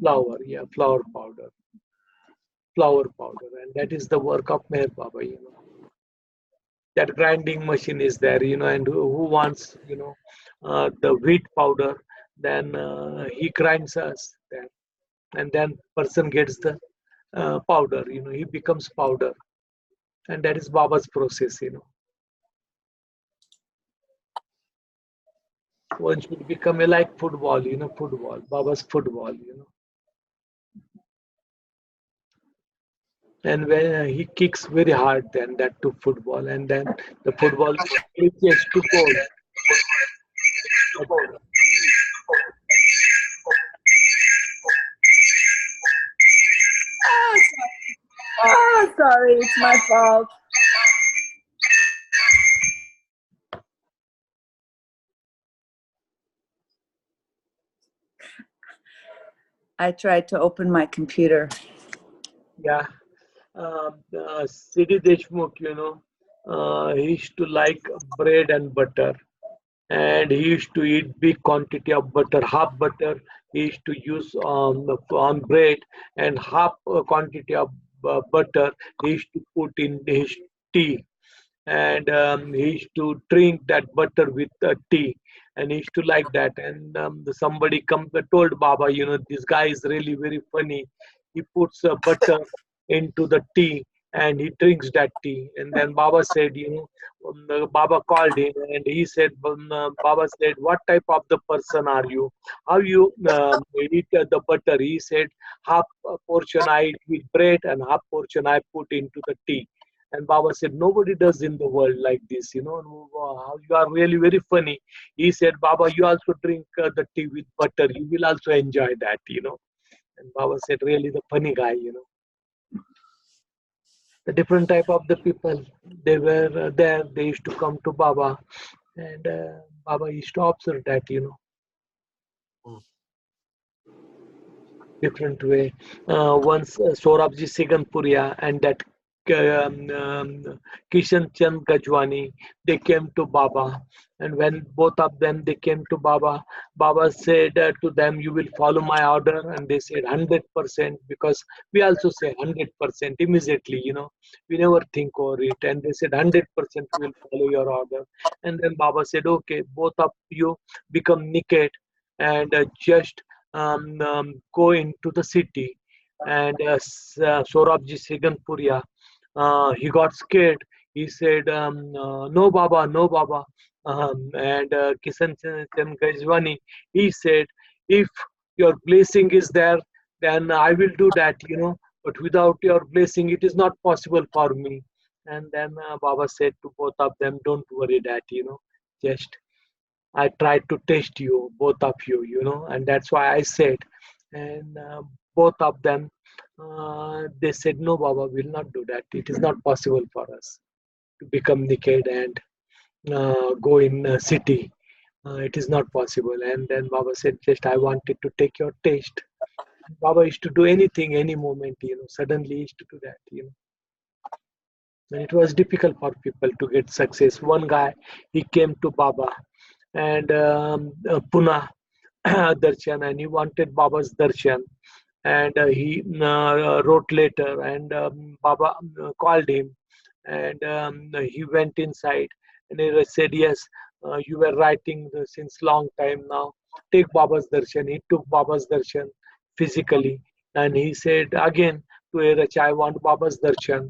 flour, yeah, flour powder, and that is the work of Meher Baba, That grinding machine is there, and who wants, the wheat powder, then he grinds us, then, and then person gets the powder, he becomes powder, and that is Baba's process, One should become like football, football, Baba's football, And when he kicks very hard, then that to football, and then the football reaches to goal. Oh, sorry, it's my fault. I tried to open my computer. Yeah. Siddhi Deshmukh, he used to like bread and butter, and he used to eat big quantity of butter, half butter he used to use on bread, and half quantity of butter he used to put in his tea, and he used to drink that butter with tea, and he used to like that. And somebody told Baba, this guy is really very funny. He puts butter into the tea and he drinks that tea. And then Baba said, Baba called him and he said, Baba said, what type of the person are you? How you eat the butter? He said, half portion I eat with bread and half portion I put into the tea. And Baba said, nobody does in the world like this, how you are really very funny. He said, Baba, you also drink the tea with butter. You will also enjoy that, And Baba said, really the funny guy, The different type of the people, they were there. They used to come to Baba. And Baba used to observe that, different way. Once Sorabji Siganpuria and that Kishan Chand Gajwani, they came to Baba. And when both of them, they came to Baba, Baba said to them, you will follow my order. And they said 100%, because we also say 100% immediately, we never think over it. And they said 100% we will follow your order. And then Baba said, okay, both of you become naked and just go into the city. And Sorabji Siganpuria, he got scared. He said, no Baba, no Baba. And Kisan Chand Gajwani, he said, if your blessing is there, then I will do that, but without your blessing, it is not possible for me. And then Baba said to both of them, don't worry that, just I tried to test you, both of you, and that's why I said. And both of them, they said, no, Baba, will not do that. It is not possible for us to become naked and go in a city. It is not possible. And then Baba said, just I wanted to take your taste. Baba used to do anything, any moment, suddenly he used to do that. And it was difficult for people to get success. One guy, he came to Baba and Pune darshan, and he wanted Baba's darshan, and he wrote letter, and Baba called him, and he went inside, and he said, yes, you were writing since long time now, take Baba's darshan. He took Baba's darshan physically, and he said again to Erach, I want Baba's darshan.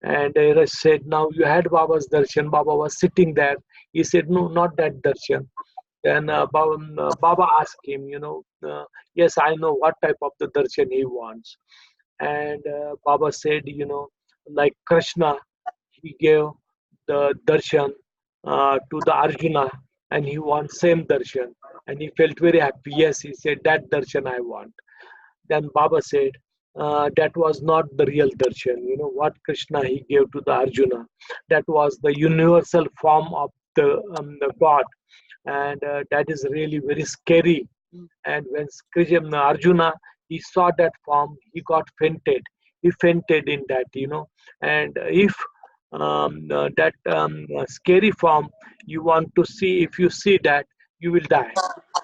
And Erach said, now you had Baba's darshan. Baba was sitting there. He said, no, not that darshan. Then Baba asked him, yes, I know what type of the darshan he wants. And Baba said, like Krishna, he gave the darshan to the Arjuna, and he wants same darshan. And he felt very happy. Yes, he said, that darshan I want. Then Baba said, that was not the real darshan. What Krishna he gave to the Arjuna, that was the universal form of the God, and that is really very scary. And when Krishna, Arjuna, he saw that form, he got fainted. He fainted in that, And if that scary form you want to see, if you see that, you will die.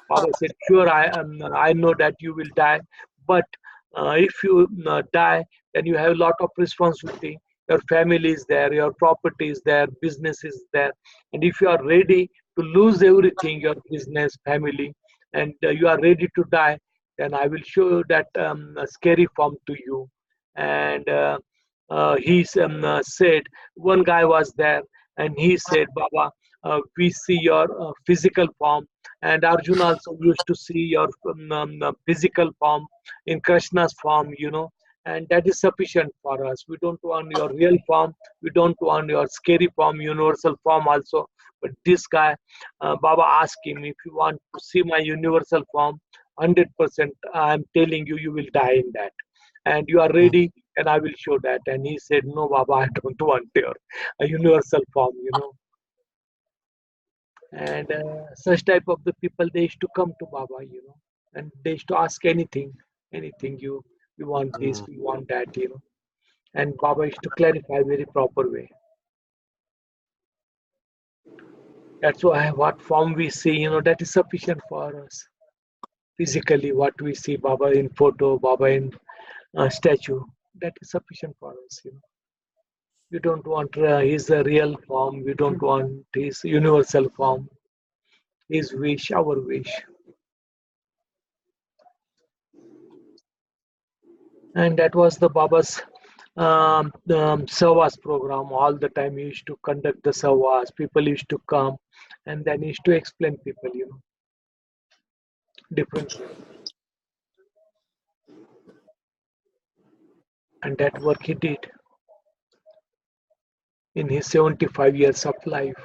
Baba said, sure, I know that you will die, but if you die, then you have a lot of responsibility. Your family is there, your property is there, business is there, and if you are ready to lose everything, your business, family, and you are ready to die, then I will show you that scary form to you. And he said, one guy was there, and he said, Baba, we see your physical form, and Arjuna also used to see your physical form in Krishna's form, and that is sufficient for us. We don't want your real form, we don't want your scary form, universal form also. But this guy, Baba asked him, if you want to see my universal form, 100%, I'm telling you, you will die in that. And you are ready, and I will show that. And he said, no, Baba, I don't want your universal form, And such type of the people, they used to come to Baba, and they used to ask anything you want this, we want that, And Baba used to clarify very proper way. That's why what form we see, that is sufficient for us. Physically, what we see, Baba in photo, Baba in statue, that is sufficient for us. We don't want his real form. We don't want his universal form. His wish, our wish. And that was the Baba's Savas program. All the time he used to conduct the Savas. People used to come, and then he used to explain people, differently. And that work he did in his 75 years of life.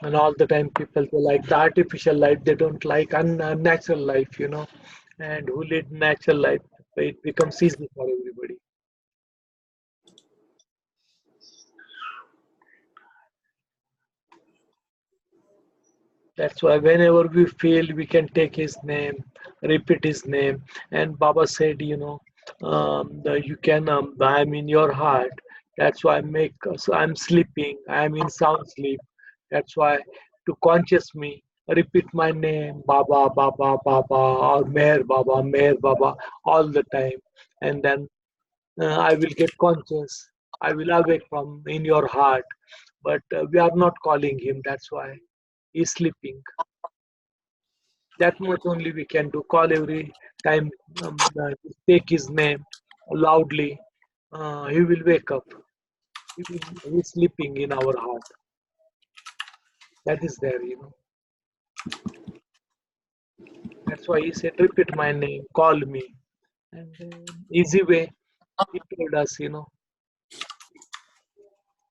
And all the time people, they like the artificial life, they don't like unnatural life, And who lead natural life, it becomes easy for everybody. That's why whenever we feel, we can take his name, repeat his name. And Baba said, you can, I'm in your heart. That's why I'm sleeping, I'm in sound sleep. That's why to conscious me, repeat my name, Baba, Baba, Baba, or Meher Baba, all the time. And then I will get conscious. I will awake from in your heart. But we are not calling him, that's why he's sleeping. That much only we can do. Call every time, take his name loudly. He will wake up. He's sleeping in our heart. That is there, That's why he said, repeat my name, call me. And easy way, he told us,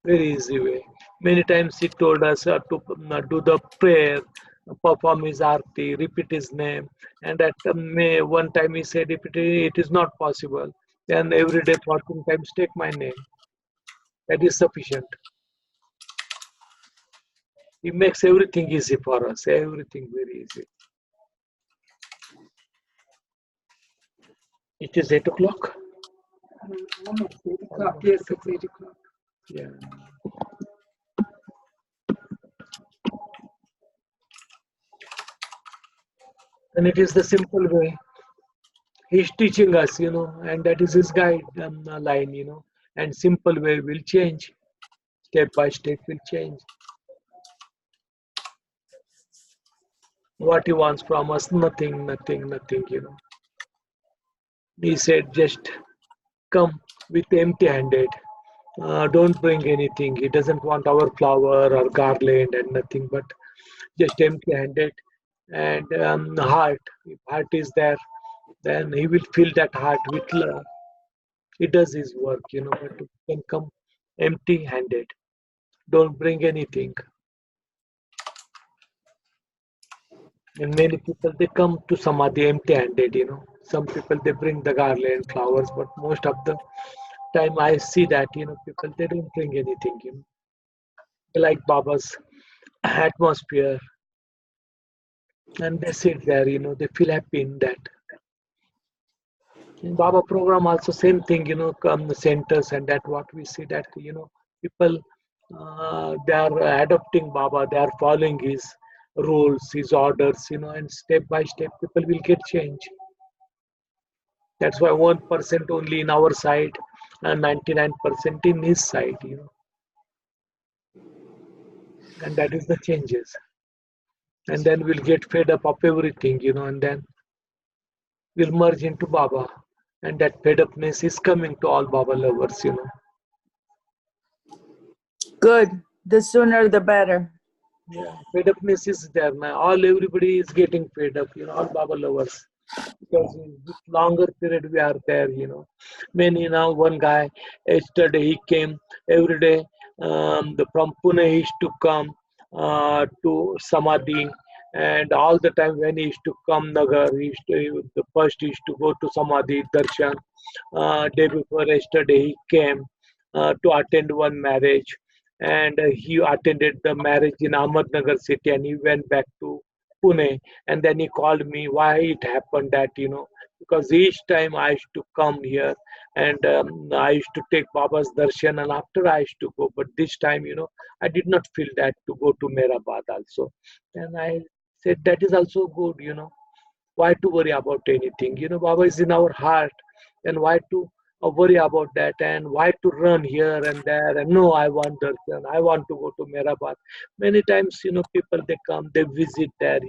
very easy way. Many times he told us to do the prayer, perform his arti, repeat his name. And at one time he said, it is not possible. Then every day 14 times take my name. That is sufficient. He makes everything easy for us, everything very easy. It is 8 o'clock. Almost 8 o'clock. Yes, it's 8 o'clock. Yeah. And it is the simple way. He's teaching us, and that is his guide line, and simple way will change. Step by step will change. What he wants from us, nothing, He said, just come with empty-handed. Don't bring anything. He doesn't want our flower or garland and nothing, but just empty-handed. And heart, if heart is there, then he will fill that heart with love. He does his work, but you can come empty-handed. Don't bring anything. And many people, they come to Samadhi empty-handed, Some people, they bring the garland, flowers, but most of the time I see that, people, they don't bring anything, They like Baba's atmosphere. And they sit there, they feel happy in that. In Baba program also same thing, come the centers and that what we see that, people, they are adopting Baba, they are following his rules, his orders, and step by step people will get change. That's why 1% only in our side and 99% in his side, And that is the changes. And then we'll get fed up of everything, and then we'll merge into Baba. And that fed upness is coming to all Baba lovers, Good. The sooner the better. Yeah, fed upness is there now. Everybody is getting fed up, all Baba lovers. Because with longer period we are there, Many now, one guy, yesterday he came every day, from Pune he used to come to Samadhi. And all the time when he used to come Nagar, the first he used to go to Samadhi Darshan. Day before yesterday he came to attend one marriage, and he attended the marriage in Ahmednagar city, and he went back to Pune. And then he called me why it happened that, because each time I used to come here and I used to take Baba's darshan, and after I used to go, but this time, I did not feel that to go to Meherabad also. And I said that is also good, why to worry about anything, Baba is in our heart, and why to worry about that, and why to run here and there, and no, I want darshan, I want to go to Meherabad. Many times, people, they come, they visit there,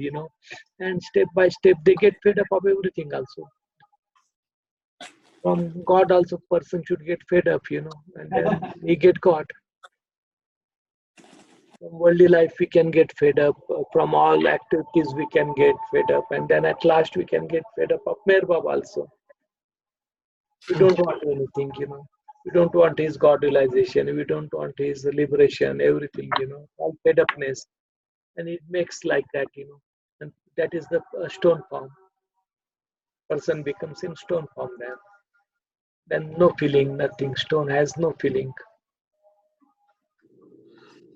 and step by step they get fed up of everything also. From God also person should get fed up, and then he get God. From worldly life we can get fed up, from all activities we can get fed up, and then at last we can get fed up of Meher also. We don't want anything, We don't want his God realization. We don't want his liberation, everything, all fed upness. And it makes like that, And that is the stone form. Person becomes in stone form then. Then no feeling, nothing. Stone has no feeling.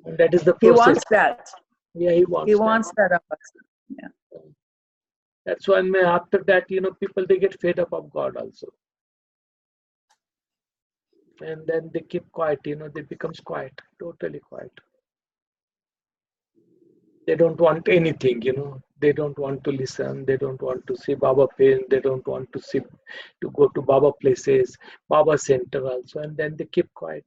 And that is the process. He wants that. Yeah, he wants that of us. Yeah. That's why after that, people, they get fed up of God also. And then they keep quiet, they becomes quiet, totally quiet. They don't want anything, They don't want to listen. They don't want to see Baba pain. They don't want to see, to go to Baba places, Baba center also. And then they keep quiet,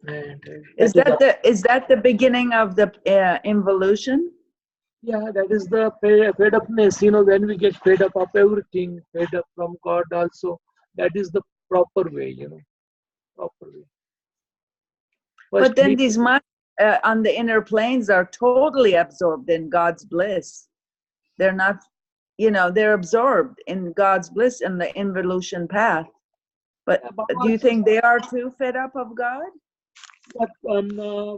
And is that the beginning of the involution? Yeah, that is the fed upness, when we get fed up of everything, fed up from God also, that is the proper way, properly. But then he- these minds on the inner planes are totally absorbed in God's bliss. They're not, they're absorbed in God's bliss in the involution path. But do you think they are too fed up of God? But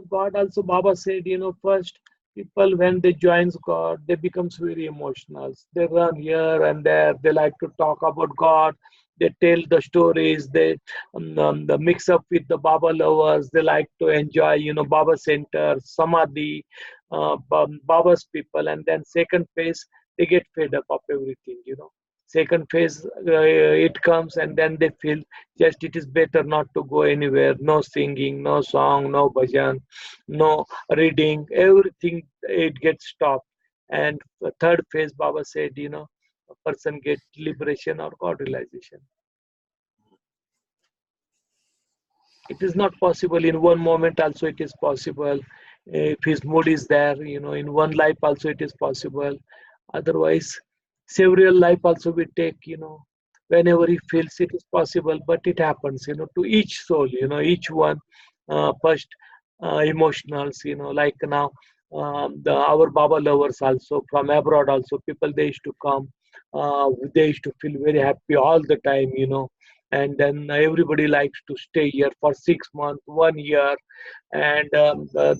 God also, Baba said, first people when they joins God, they becomes very emotional. They run here and there. They like to talk about God. They tell the stories. They the mix up with the Baba lovers. They like to enjoy, Baba center, Samadhi, Baba's people. And then second phase, they get fed up of everything, Second phase, it comes and then they feel just it is better not to go anywhere. No singing, no song, no bhajan, no reading. Everything, it gets stopped. And the third phase, Baba said, a person gets liberation or God realization. It is not possible in one moment. Also, it is possible. If his mood is there, in one life also it is possible. Otherwise, several life also we take, whenever he feels it is possible, but it happens, to each soul, each one. First, emotionals, like now, our Baba lovers also from abroad also, people they used to come, they used to feel very happy all the time, and then everybody likes to stay here for 6 months, 1 year, and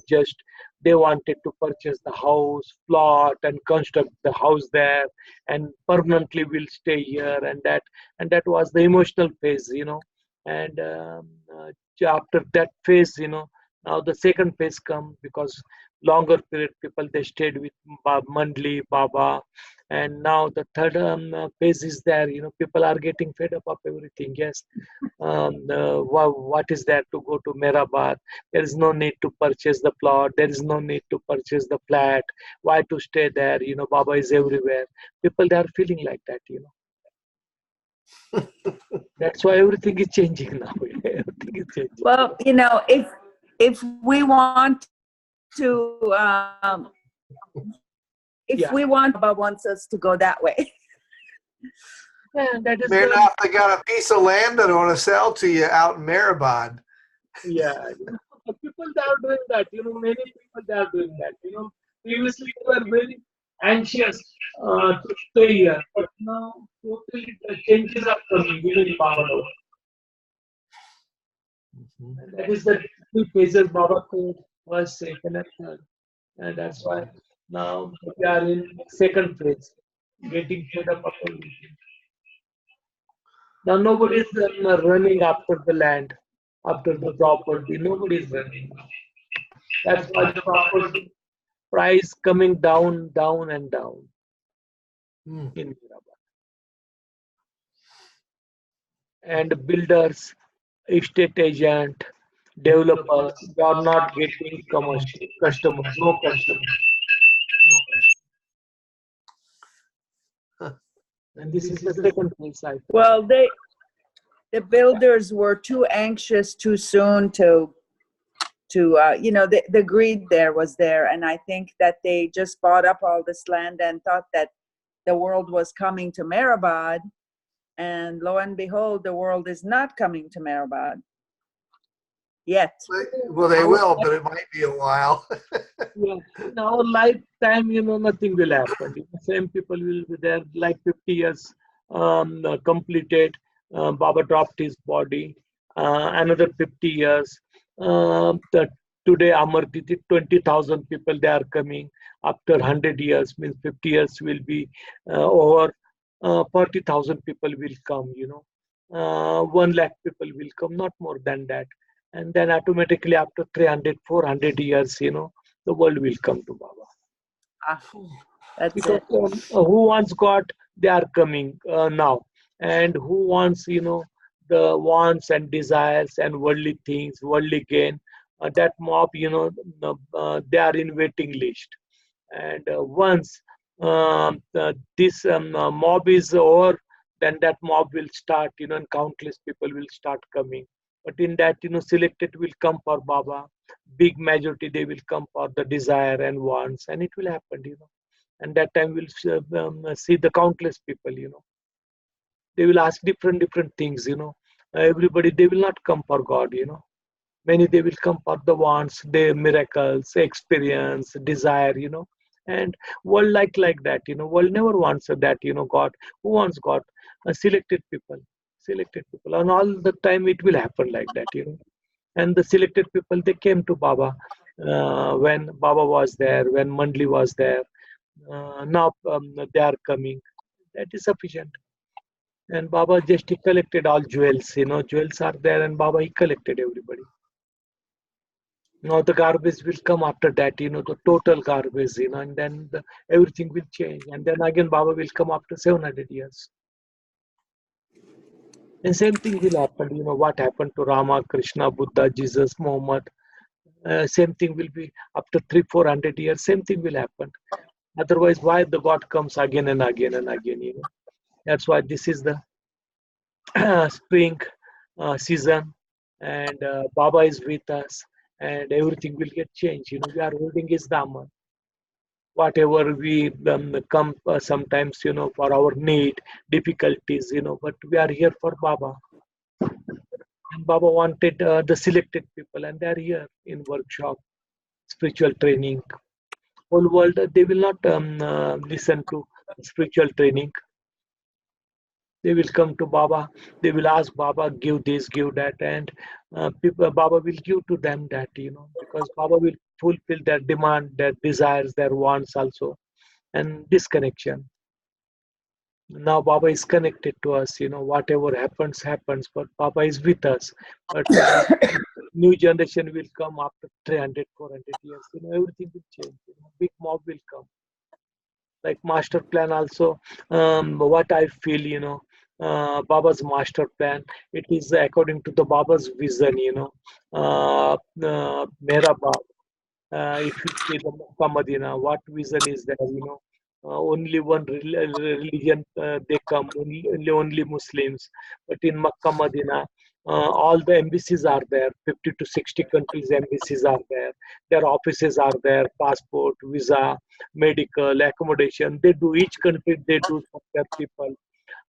just they wanted to purchase the house, plot, and construct the house there, and permanently will stay here, and that was the emotional phase, and after that phase, now the second phase come because longer period people they stayed with Mandali, Baba, and now the third phase is there. People are getting fed up of everything. Yes, what is there to go to Meherabad? There is no need to purchase the plot. There is no need to purchase the flat. Why to stay there? Baba is everywhere. People they are feeling like that. That's why everything is changing now. Everything is changing. Well, if we want to, we want, Baba wants us to go that way. Yeah, that is Mehernath, I got a piece of land that I want to sell to you out in Meherabad. Yeah, people they are doing that. Many people they are doing that. Previously they were very anxious to stay here, but now totally the changes are coming even in Baba. And that is the two phases Baba said, first, second, and third, and that's why now we are in second phase, getting fed up of everything. Now nobody is running after the land, after the property. Nobody is running. That's why the property price coming down, down and down in Hyderabad. And builders, estate agent, developers, they are not getting commercial customers, no customers. And this is the second phase, I think. Well, the builders were too anxious too soon to the greed there was there, and I think that they just bought up all this land and thought that the world was coming to Meherabad, and lo and behold, the world is not coming to Meherabad yet. Well, they will, but it might be a while. Yeah, in our lifetime, nothing will happen. Same people will be there, like 50 years completed. Baba dropped his body. Another 50 years. Today, Amartiti, 20,000 people, they are coming. After 100 years, means 50 years will be over. 40,000 people will come, 1 lakh people will come, not more than that. And then automatically after 300, 400 years, the world will come to Baba. Because who wants God, they are coming now. And who wants, the wants and desires and worldly things, worldly gain, that mob, they are in waiting list. And once this mob is over, then that mob will start, and countless people will start coming. But in that, selected will come for Baba. Big majority, they will come for the desire and wants, and it will happen, And that time we'll see the countless people, They will ask different things, Everybody, they will not come for God, Many, they will come for the wants, their miracles, experience, desire, And world like that, World never wants that, God. Who wants God? Selected people. Selected people. And all the time it will happen like that, And the selected people, they came to Baba when Baba was there, when Mandali was there. Now they are coming. That is sufficient. And Baba just he collected all jewels, jewels are there, and Baba he collected everybody. Now the garbage will come after that, the total garbage, and then everything will change. And then again Baba will come after 700 years. And same thing will happen, what happened to Rama, Krishna, Buddha, Jesus, Muhammad. Same thing will be after 300-400 years, same thing will happen. Otherwise, why the God comes again and again and again, That's why this is the spring season, and Baba is with us, and everything will get changed. We are holding his Dhamma. Whatever we come sometimes, for our need, difficulties, but we are here for Baba. And Baba wanted the selected people, and they are here in workshop, spiritual training. Whole world, they will not listen to spiritual training. They will come to Baba. They will ask Baba, give this, give that, and Baba will give to them that, because Baba will fulfill their demand, their desires, their wants also, and disconnection. Now Baba is connected to us. Whatever happens, happens, but Baba is with us. But new generation will come after 300, 400 years. Everything will change. Big mob will come. Like master plan also, what I feel, Baba's master plan, it is according to the Baba's vision, Meherabad. If you see the Makkah Madina, what vision is there, only one religion they come, only Muslims. But in Makkah Madina, all the embassies are there, 50 to 60 countries embassies are there. Their offices are there, passport, visa, medical, accommodation. They do, each country they do for their people.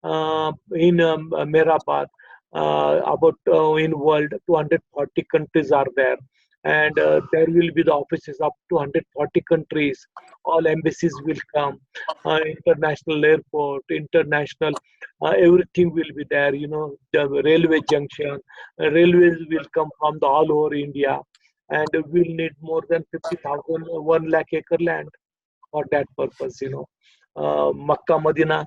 In Meherabad, about in world, 240 countries are there. And there will be the offices up to 140 countries. All embassies will come, international airport, international, everything will be there. The railway junction, railways will come from the all over India, and we'll need more than 50,000, 1 lakh acre land for that purpose. Makkah Madina,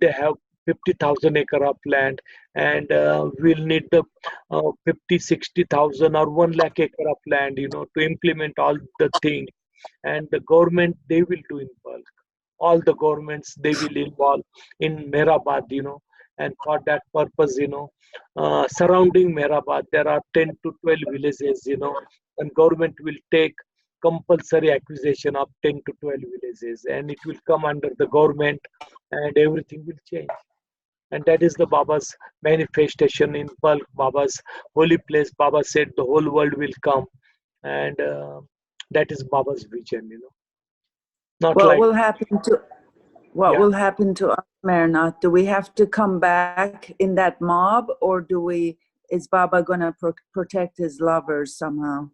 they have 50,000 acre of land, and we'll need the 50, 60,000 or 1 lakh acre of land, to implement all the things. And the government, they will do in bulk. All the governments, they will involve in Meherabad, and for that purpose, surrounding Meherabad, there are 10 to 12 villages, and government will take compulsory acquisition of 10 to 12 villages, and it will come under the government, and everything will change. And that is the Baba's manifestation in bulk, Baba's holy place. Baba said the whole world will come, and that is Baba's vision, Not What like, will happen to Yeah. will happen to us, Mehernath? Do we have to come back in that mob, or is Baba going to protect his lovers somehow?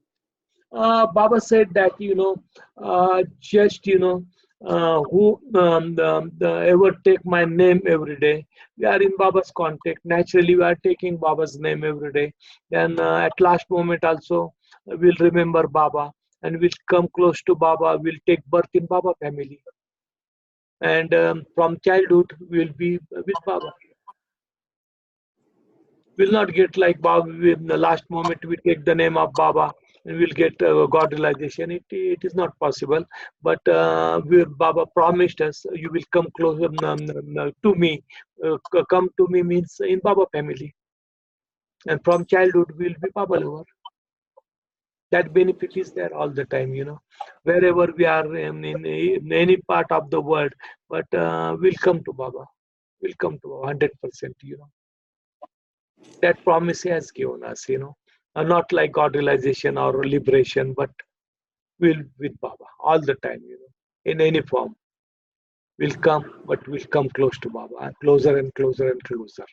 Baba said that, just, who ever take my name every day. We are in Baba's contact. Naturally, we are taking Baba's name every day. Then at last moment also, we'll remember Baba, and we'll come close to Baba. We'll take birth in Baba family. And from childhood, we'll be with Baba. We'll not get like Baba. In the last moment, we take the name of Baba and we'll get God realization. It is not possible. But Baba promised us, you will come closer to me. Come to me means in Baba family. And from childhood, we'll be Baba lover. That benefit is there all the time, Wherever we are in any part of the world, but we'll come to Baba. We'll come to Baba 100%, That promise he has given us, Not like God realization or liberation, but we'll with Baba all the time, In any form. We'll come, but we'll come close to Baba, closer and closer and closer.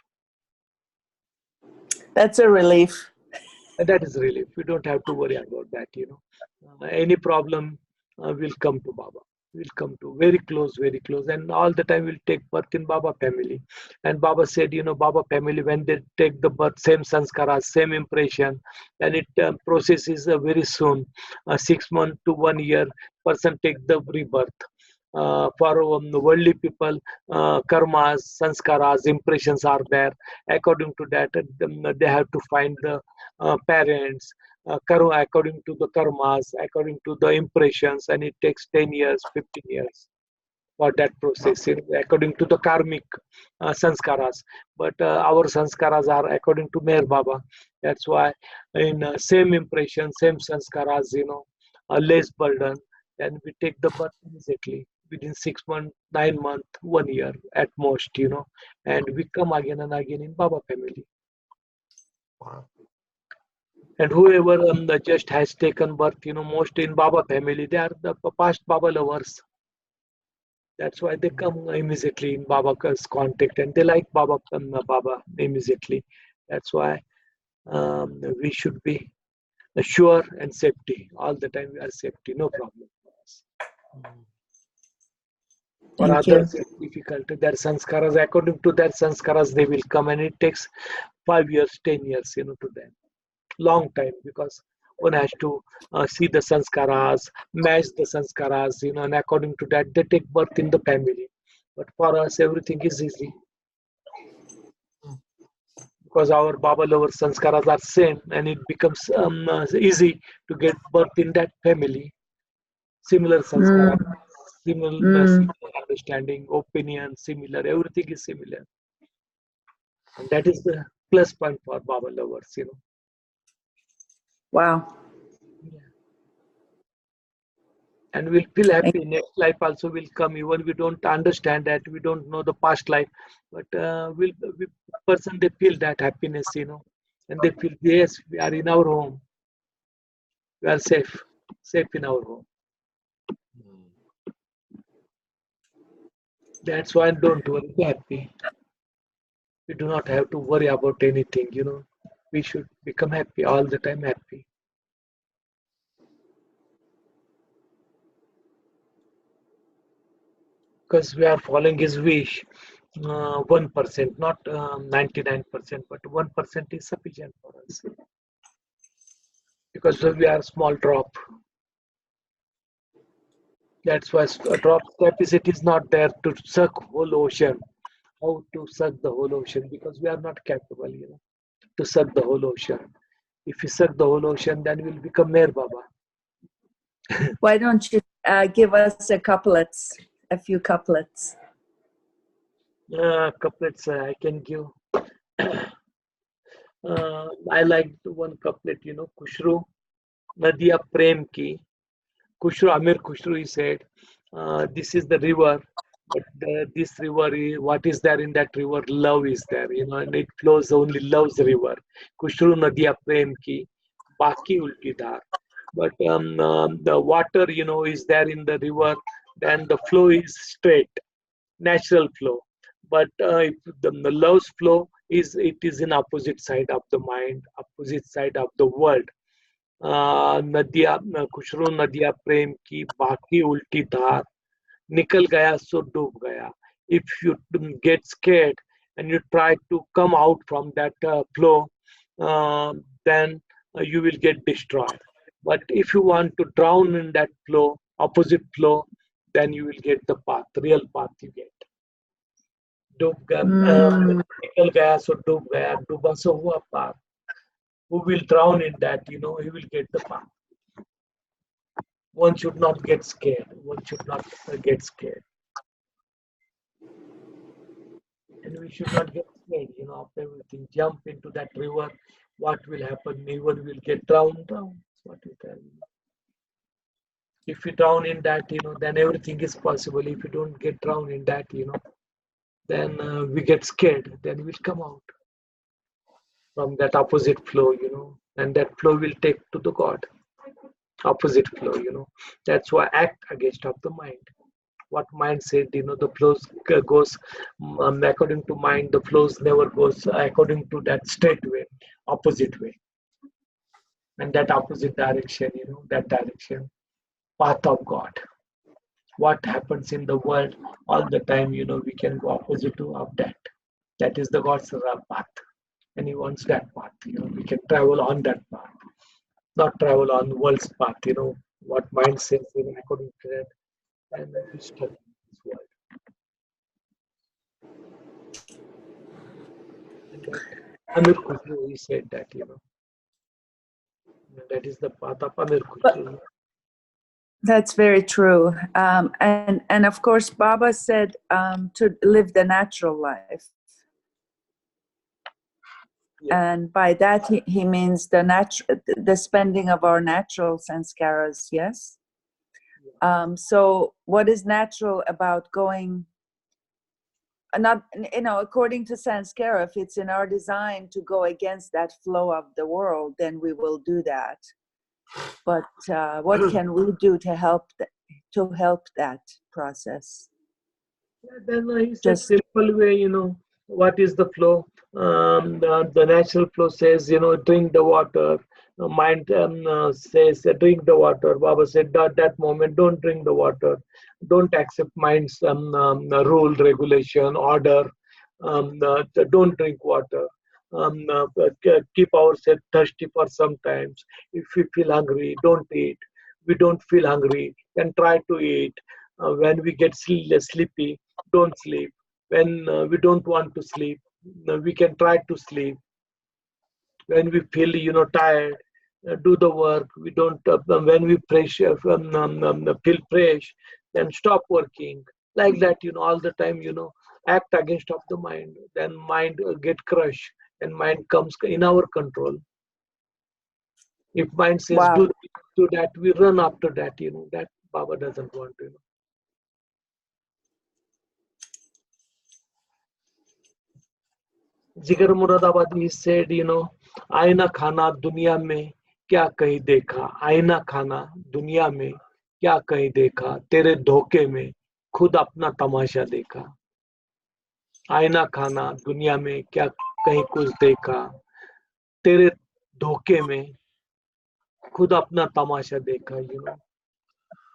That's a relief. And that is relief. We don't have to worry about that, any problem will come to Baba. We'll come to very close, and all the time we'll take birth in Baba family. And Baba said, Baba family, when they take the birth, same sanskaras, same impression, and it processes very soon, 6 months to 1 year, person take the rebirth. For the worldly people, karmas, sanskaras, impressions are there. According to that, they have to find the parents, according to the karmas, according to the impressions, and it takes 10 years, 15 years for that process, according to the karmic sanskaras. But our sanskaras are according to Meher Baba. That's why in same impression, same sanskaras, less burden, and we take the birth immediately within 6 months, 9 months, 1 year at most, and we come again and again in Baba family. Wow. And whoever just has taken birth, most in Baba family, they are the past Baba lovers. That's why they come immediately in Baba's contact, and they like Baba immediately. That's why we should be sure and safety. All the time we are safety, no problem. For Thank others, you. it's difficult. Their sanskaras, according to their sanskaras, they will come, and it takes 5 years, 10 years, to them. Long time, because one has to see the sanskaras, match the sanskaras, and according to that, they take birth in the family. But for us, everything is easy. Because our Baba lover sanskaras are same, and it becomes easy to get birth in that family. Similar sanskaras, similar understanding, opinion, similar, everything is similar. And that is the plus point for Baba lovers, Wow. And we'll feel happy. Next life also will come, even we don't understand that, we don't know the past life, but person, they feel that happiness, and they feel, yes, we are in our home, we are safe in our home. That's why don't worry, be happy. We do not have to worry about anything, we should become happy, all the time happy. Because we are following his wish. 1%, not 99%, but 1% is sufficient for us. Because we are small drop. That's why a drop capacity is not there to suck whole ocean. How to suck the whole ocean? Because we are not capable, to suck the whole ocean. If we suck the whole ocean, then we'll become Meher Baba. Why don't you give us a few couplets? Couplets I can give. I like one couplet, Kushru Nadia Prem Ki. Kushru, Amir Kushru, he said, this is the river, but this river, what is there in that river? Love is there, and it flows only love's river. Kushru Nadia Prem Ki, Baki Ulti Dhar. But the water, is there in the river, then the flow is straight, natural flow. But if the love's flow is in opposite side of the mind, opposite side of the world. नदिया खुशरू नदिया प्रेम की बाकी उल्टी धार निकल गया so डूब गया. If you get scared and you try to come out from that flow, then you will get destroyed. But if you want to drown in that flow, opposite flow, then you will get the path, real path you get. डूब गया, निकल गया so डूब गया, डूबा so हुआ पार. Who will drown in that, he will get the path. One should not get scared. One should not get scared. And we should not get scared, of everything. Jump into that river. What will happen? Even will get drowned. That's what we tell you. If you drown in that, then everything is possible. If you don't get drowned in that, then we get scared. Then we'll come out from that opposite flow, and that flow will take to the God. Opposite flow, That's why act against of the mind. What mind said, the flows goes according to mind. The flows never goes according to that straight way, opposite way. And that opposite direction, that direction, path of God. What happens in the world all the time, we can go opposite of that. That is the God's path. And he wants that path, we can travel on that path, not travel on the world's path, what mind says, according to that, and we study this world. And that, Amir Khusro, he said that, that is the path of Amir Khusro. That's very true. And of course, Baba said to live the natural life. Yeah. And by that, he means the spending of our natural sanskaras, yes? So what is natural about going, not, according to sanskara, if it's in our design to go against that flow of the world, then we will do that. But what can we do to help that process? Then he said simple way, what is the flow? The natural flow says, drink the water. Mind says, drink the water. Baba said, that moment, don't drink the water. Don't accept mind's rule, regulation, order. Don't drink water. Keep ourselves thirsty for some times. If we feel hungry, don't eat. We don't feel hungry, then try to eat. When we get sleepy, don't sleep. When we don't want to sleep, we can try to sleep. When we feel, tired, do the work. We don't. When we feel fresh, then stop working. Like that, all the time, act against of the mind. Then mind get crushed, and mind comes in our control. If mind says Wow. do that, we run after that. That Baba doesn't want to. जिगर मुरादाबादी said, आईना खाना दुनिया में क्या कहीं देखा, आईना खाना दुनिया में क्या कहीं देखा, तेरे धोखे में खुद अपना तमाशा देखा. आईना खाना दुनिया में क्या कहीं कुछ देखा, तेरे धोखे में खुद अपना तमाशा देखा.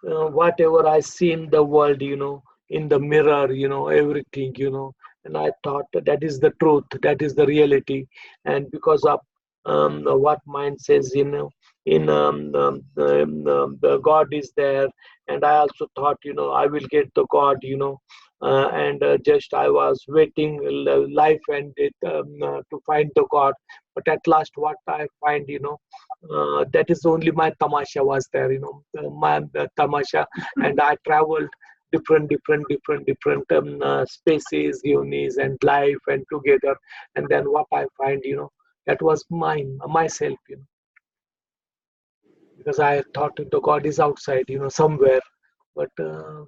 Whatever I see in the world, in the mirror, everything, and I thought that is the truth, that is the reality. And because of what mind says, in the God is there, and I also thought, I will get the God, and just I was waiting life and to find the God. But at last, what I find, that is only my tamasha was there, my tamasha, and I traveled different spaces, unis, and life, and together, and then what I find, that was myself, because I thought the God is outside, somewhere, but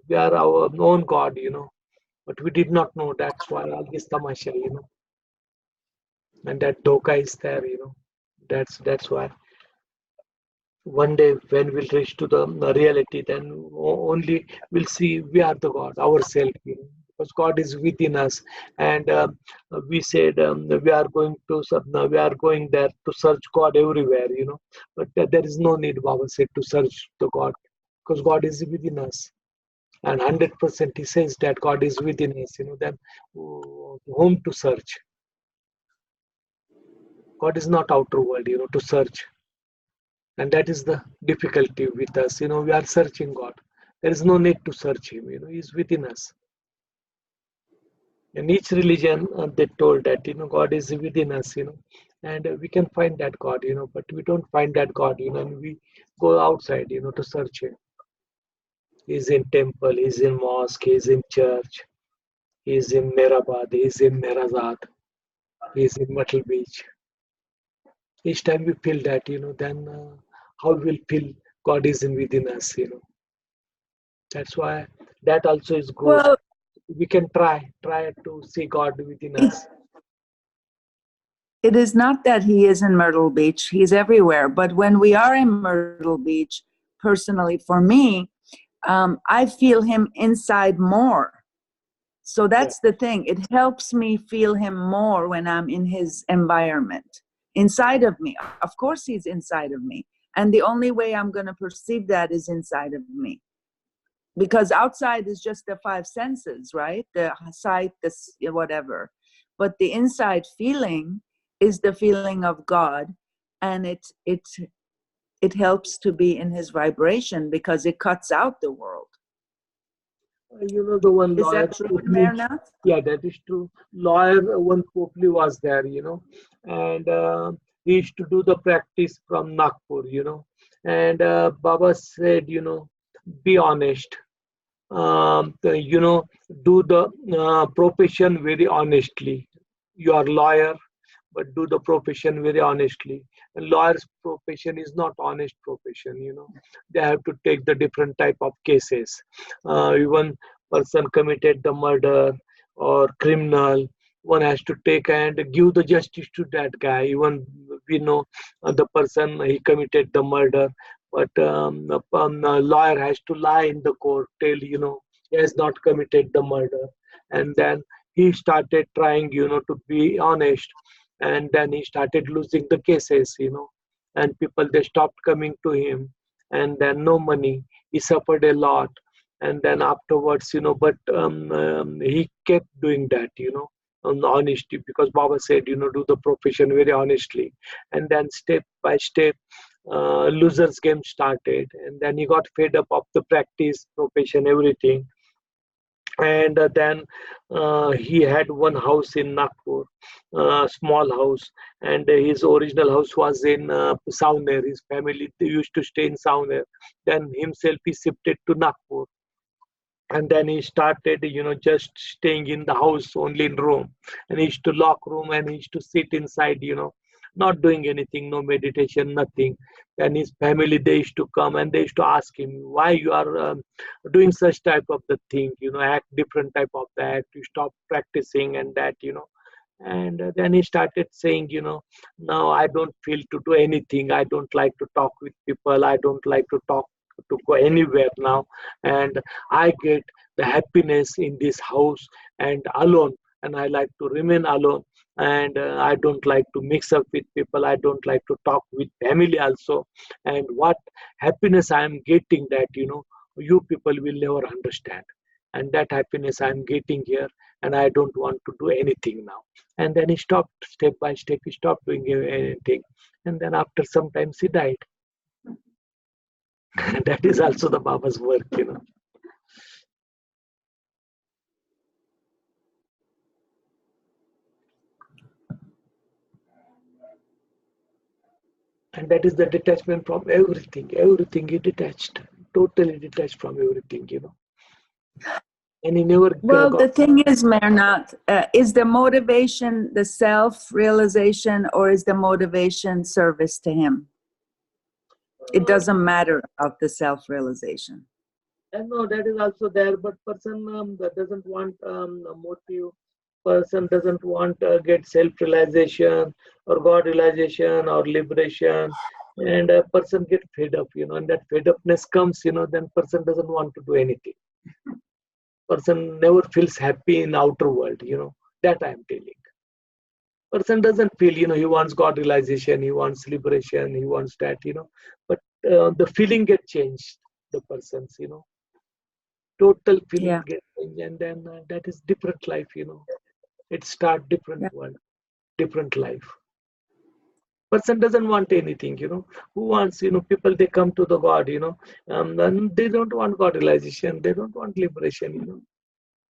we are our own God, but we did not know. That's why all this tamasha, and that dhoka is there, that's why. One day when we'll reach to the reality, then only we'll see we are the God, ourselves, because God is within us. And we said we are going there to search God everywhere, but there is no need, Baba said, to search the God, because God is within us. And 100% he says that God is within us, then whom to search? God is not outer world, to search. And that is the difficulty with us. We are searching God. There is no need to search him. He is within us. In each religion, they told that, God is within us, and we can find that God, but we don't find that God, and we go outside, to search him. He's in temple, he's in mosque, he's in church, he's in Mehrabad, he's in Mehrazad, he's in Myrtle Beach. Each time we feel that, then how we'll feel God is within us, That's why that also is good. Well, we can try to see God within us. it is not that he is in Myrtle Beach, he's everywhere. But when we are in Myrtle Beach, personally, for me, I feel him inside more. So that's the thing. It helps me feel him more when I'm in his environment, inside of me. Of course, he's inside of me. And the only way I'm going to perceive that is inside of me. Because outside is just the five senses, right? The sight, the whatever. But the inside feeling is the feeling of God. And it helps to be in his vibration because it cuts out the world. You know, the one Is lawyer. that true, Mehernath? Yeah, that is true. Lawyer, one Popli was there, you know, and he used to do the practice from Nagpur, you know. And Baba said, you know, be honest. You know, do the profession very honestly. You are lawyer, but do the profession very honestly. And lawyer's profession is not honest profession, you know. They have to take the different type of cases. Even person committed the murder or criminal, one has to take and give the justice to that guy. Even we know the person, he committed the murder, but the lawyer has to lie in the court, tell, you know, he has not committed the murder. And then he started trying, you know, to be honest, and then he started losing the cases, you know, and people, they stopped coming to him, and then no money, he suffered a lot. And then afterwards, you know, but he kept doing that, you know, on the honesty, because Baba said, you know, do the profession very honestly. And then step by step, losers game started, and then he got fed up of the practice, profession, everything. And then he had one house in Nagpur, small house, and his original house was in Savner. His family, they used to stay in Savner. Then himself he shifted to Nagpur, and then he started, you know, just staying in the house only in room, and he used to lock room, and he used to sit inside, you know, not doing anything, no meditation, nothing. And his family, they used to come and they used to ask him, why you are doing such type of the thing, you know, act different type of that, you stop practicing and that, you know. And then he started saying, you know, now I don't feel to do anything, I don't like to talk with people, I don't like to talk to go anywhere now, and I get the happiness in this house and alone, and I like to remain alone. And I don't like to mix up with people, I don't like to talk with family also. And what happiness I am getting, that, you know, you people will never understand. And that happiness I am getting here, and I don't want to do anything now. And then he stopped, step by step he stopped doing anything. And then after some time he died. That is also the Baba's work, you know. And that is the detachment from everything. Everything he detached, totally detached from everything, you know. And he never Well, got. the thing is, Mehernath, is the motivation the self-realization, or is the motivation service to him? It doesn't matter about the self-realization. And no, that is also there, but person that doesn't want a motive, person doesn't want get self-realization or God realization or liberation, and a person get fed up, you know, and that fed upness comes, you know, then person doesn't want to do anything. Person never feels happy in outer world, you know, that I am telling. Person doesn't feel, you know, he wants God realization, he wants liberation, he wants that, you know, but the feeling get changed, the person's, you know, total feeling get changed, and then that is different life, you know. It start different world, different life. Person doesn't want anything, you know. Who wants, you know, people, they come to the God, you know, and they don't want God realization, they don't want liberation, you know.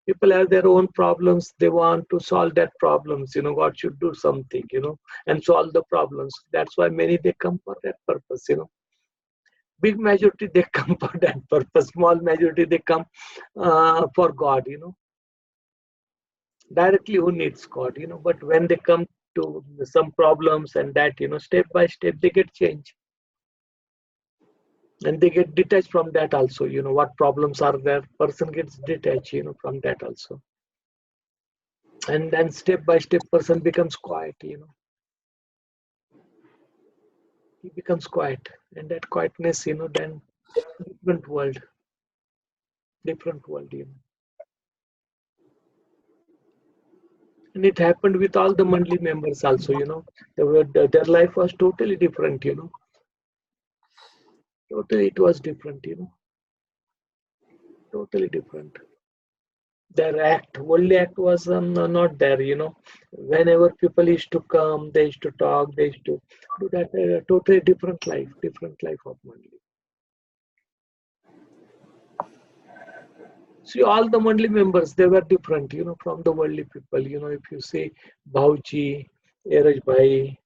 People have their own problems, they want to solve that problems, you know. God should do something, you know, and solve the problems. That's why many, they come for that purpose, you know. Big majority, they come for that purpose. Small majority, they come for God, you know. Directly, who needs God, you know. But when they come to some problems and that, you know, step by step, they get changed. And they get detached from that also, you know. What problems are there, person gets detached, you know, from that also. And then step by step, person becomes quiet, you know. He becomes quiet, and that quietness, you know, then different world. Different world, you know. And it happened with all the Mandali members also, you know. Their life was totally different, you know. Totally, it was different, you know. Totally different. Their act, worldly act was not there, you know. Whenever people used to come, they used to talk, they used to do that. Totally different life of Mandali. See, all the Mandali members, they were different, you know, from the worldly people. You know, if you say Bhauji, Eraj Bhai,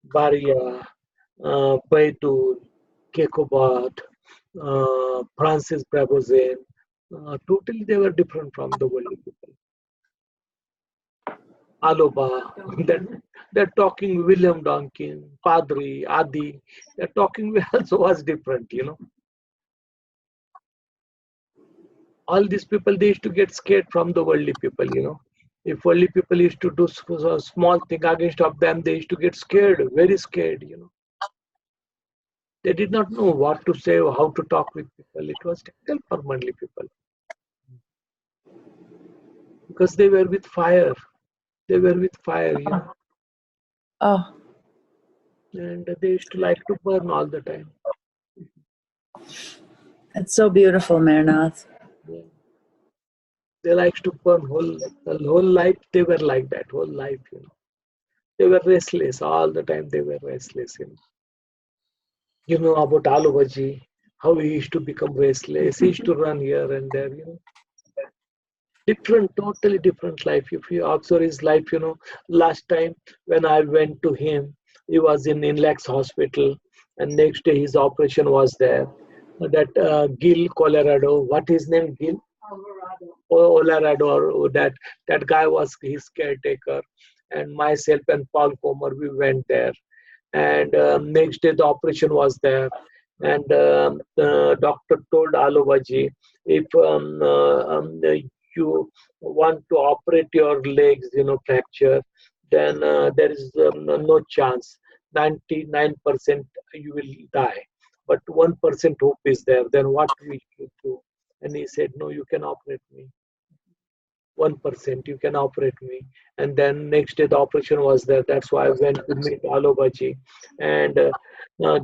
Baria, Baitul, Kekobat, Francis Prabhuzen, totally they were different from the worldly people. Aloba, that talking William Donkin, Padri, Adi, that talking also was different, you know. All these people, they used to get scared from the worldly people, you know. If worldly people used to do a small thing against of them, they used to get scared, very scared, you know. They did not know what to say or how to talk with people. It was difficult for Mandali people. Because they were with fire. They were with fire, you know. Oh, And they used to like to burn all the time. that's so beautiful, Mehernath. Yeah. They liked to burn the whole life. They were like that, whole life, you know. They were restless all the time. They were restless, you know. You know about Alu Bhaji, how he used to become restless. He used to run here and there, you know. Different, totally different life. If you observe his life, you know, last time when I went to him, he was in Inlex hospital, and next day his operation was there. That Gil Colorado, what is his name? Gil? Colorado, that guy was his caretaker, and myself and Paul Comer, we went there. And next day the operation was there, and the doctor told Alobaji, if you want to operate your legs, you know, fracture, then there is no chance. 99% you will die, but 1% hope is there. Then what we should do? And he said, no, you can operate me. 1% you can operate me. And then next day the operation was there. That's why I went to meet Alobaji. And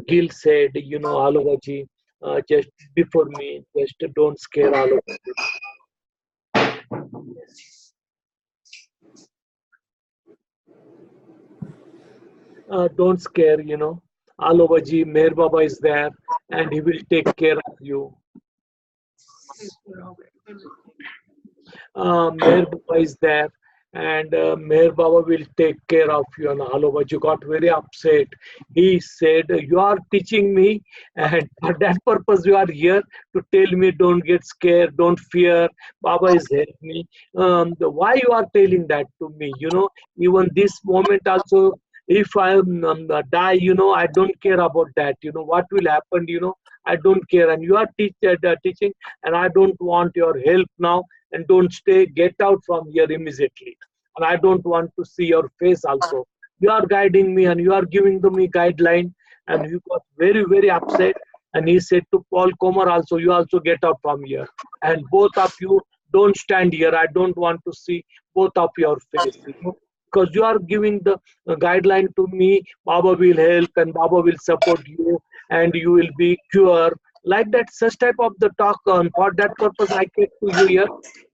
Gil said, you know, Alobaji, just before me, just don't scare Alobaji. Don't scare, you know. Alobaji, Meher Baba is there and he will take care of you. Meher Baba is there and Meher Baba will take care of you. And Alobaji got very upset. He said, you are teaching me, and for that purpose you are here to tell me don't get scared, don't fear. Baba is helping me. Why you are telling that to me? You know, even this moment also, if I die, you know, I don't care about that. You know, what will happen, you know, I don't care. And you are teaching, and I don't want your help now. And don't stay, get out from here immediately. And I don't want to see your face also. You are guiding me and you are giving to me guideline. And he got very, very upset. And he said to Paul Comer also, you also get out from here. And both of you don't stand here. I don't want to see both of your face. You know? Because you are giving the guideline to me, Baba will help and Baba will support you and you will be cured. Like that, such type of the talk on. For that purpose, I came to you here.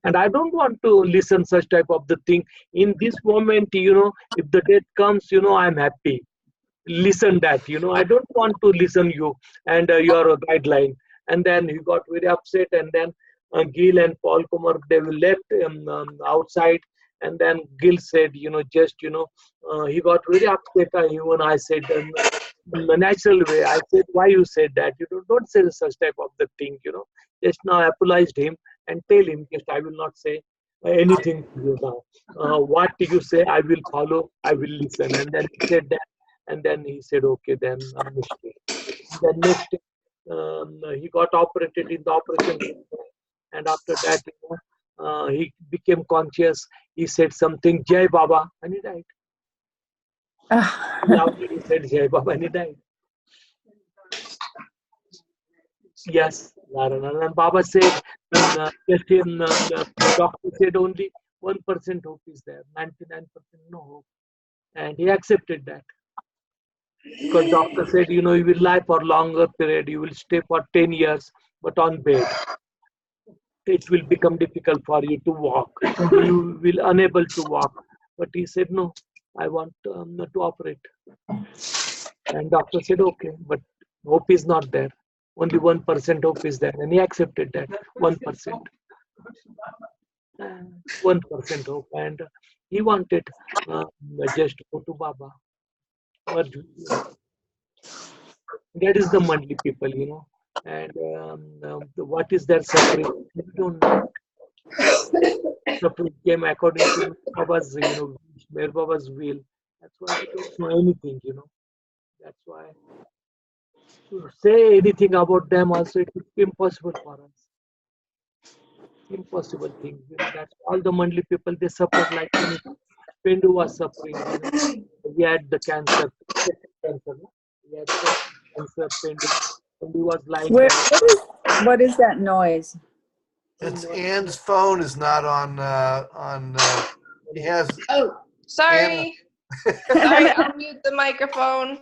And I don't want to listen such type of the thing. In this moment, you know, if the death comes, you know, I'm happy. Listen that, you know, I don't want to listen you and your guideline. And then he got very upset. And then Gil and Paul Kumar, they left outside. And then Gil said, you know, just, you know, he got very upset. Even I said, in the natural way, I said, why you said that? You don't say such type of the thing, you know. Just now apologized him and tell him, just I will not say anything to you now. What you say, I will follow, I will listen. And then he said that. And then he said, okay, then then next he got operated in the operation. And after that, you know, he became conscious. He said something, Jai Baba, and he died. Loudly he said Jai Baba, and he died. Yes, And Baba said, just in, the doctor said only 1% hope is there, 99% no hope. And he accepted that. Because doctor said, you know, you will lie for longer period, you will stay for 10 years, but on bed. It will become difficult for you to walk. You will unable to walk. But he said, no, I want to operate. And doctor said, okay, but hope is not there. Only 1% hope is there. And he accepted that, 1%. 1% hope. And he wanted just to go to Baba. That is the Mandali people, you know. And what is their suffering? We don't know. Suffering came according to Baba's, you know, Meher Baba's will. That's why we don't know anything, you know. That's why to say anything about them also it is impossible for us. Impossible thing. You know, that's all the Mandali people, they suffered like anything. Pendu was suffering, you know. He had the cancer. Cancer, no? He had cancer, Pendu. Pendu was lying Where, there. what is that noise? It's Ann's phone is not on. He has. Oh, sorry. Sorry, I'll mute the microphone.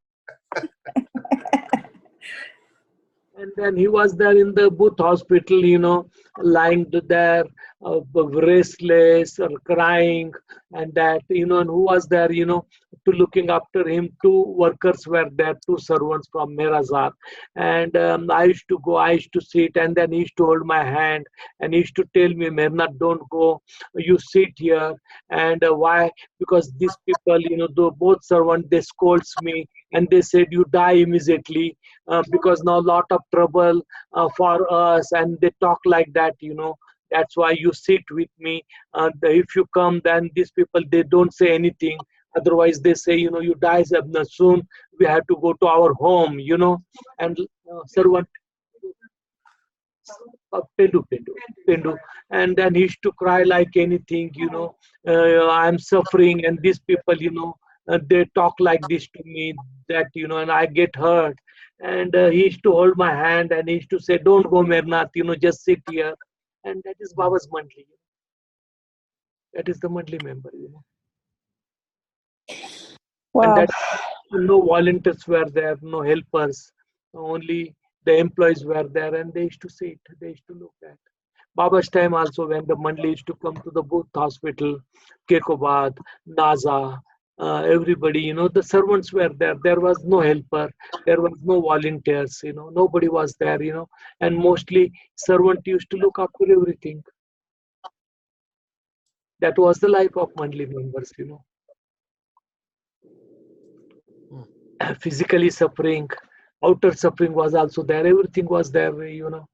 And then he was there in the Booth hospital, you know, lying there, restless or crying, and that, you know, and who was there, you know, to looking after him. 2 workers were there, 2 servants from Mehernath. And I used to go, I used to sit, and then he used to hold my hand, and he used to tell me, Mehernath, don't go, you sit here. And why? Because these people, you know, both servants, they scolds me, and they said, you die immediately. Because now a lot of trouble for us, and they talk like that, you know. That's why you sit with me. If you come, then these people, they don't say anything. Otherwise, they say, you know, you die soon. We have to go to our home, you know. And servant, Pendu. And then he used to cry like anything, you know. I'm suffering, and these people, you know, they talk like this to me, that, you know, and I get hurt. And he used to hold my hand, and he used to say, don't go, Mehernath, you know, just sit here. And that is Baba's Mandali. That is the Mandali member, you know. Wow. And that no volunteers were there, no helpers, only the employees were there, and they used to sit, they used to look at. Baba's time also, when the Mandali used to come to the Booth hospital, Kekobad, Naza, everybody, you know, the servants were there. There was no helper, there was no volunteers, you know, nobody was there, you know, and mostly servant used to look after everything. That was the life of Mandali members, you know. Physically suffering, outer suffering was also there. Everything was there, you know.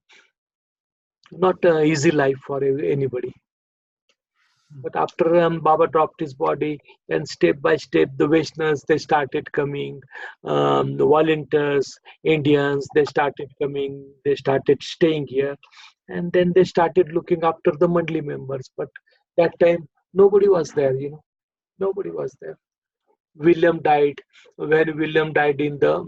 Not an easy life for anybody. But after Baba dropped his body, then step by step, the Vaishnavas, they started coming. The volunteers, Indians, they started coming. They started staying here. And then they started looking after the Mandali members. But that time, nobody was there, you know. Nobody was there. William died. When William died in the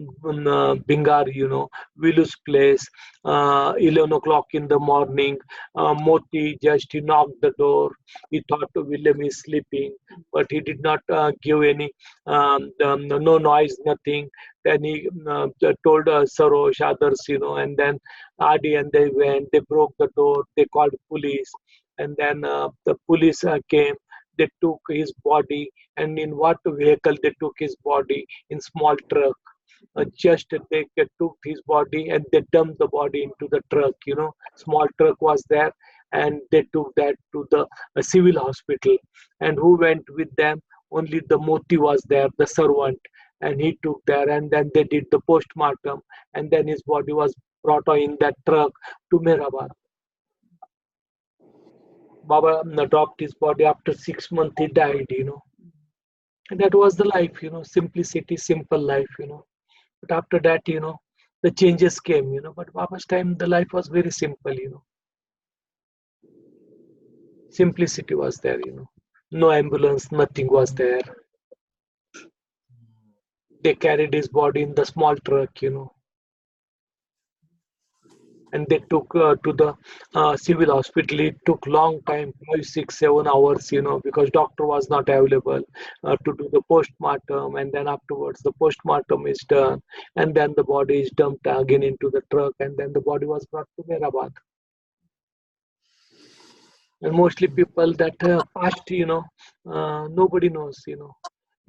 Bingar, you know, Vilu's place, 11 o'clock in the morning, Moti just he knocked the door. He thought William is sleeping, but he did not give any, no noise, nothing. Then he told Sarosh, others, you know, and then Adi, and they went, they broke the door, they called police, and then the police came. They took his body, and in what vehicle they took his body? In small truck. Just they took his body and they dumped the body into the truck, you know. Small truck was there, and they took that to the civil hospital. And who went with them? Only the Moti was there, the servant, and he took there, and then they did the postmortem, and then his body was brought in that truck to Meherabad. Baba dropped his body after 6 months. He died, you know. And that was the life, you know, simplicity, simple life, you know. But after that, you know, the changes came, you know. But Baba's time, the life was very simple, you know. Simplicity was there, you know. No ambulance, nothing was there. They carried his body in the small truck, you know. and they took to the civil hospital. It took long time, 5, 6, 7 hours, because doctor was not available to do the postmortem, and then afterwards the postmortem is done, and then the body is dumped again into the truck, and then the body was brought to Meherabad. And mostly people that passed, nobody knows,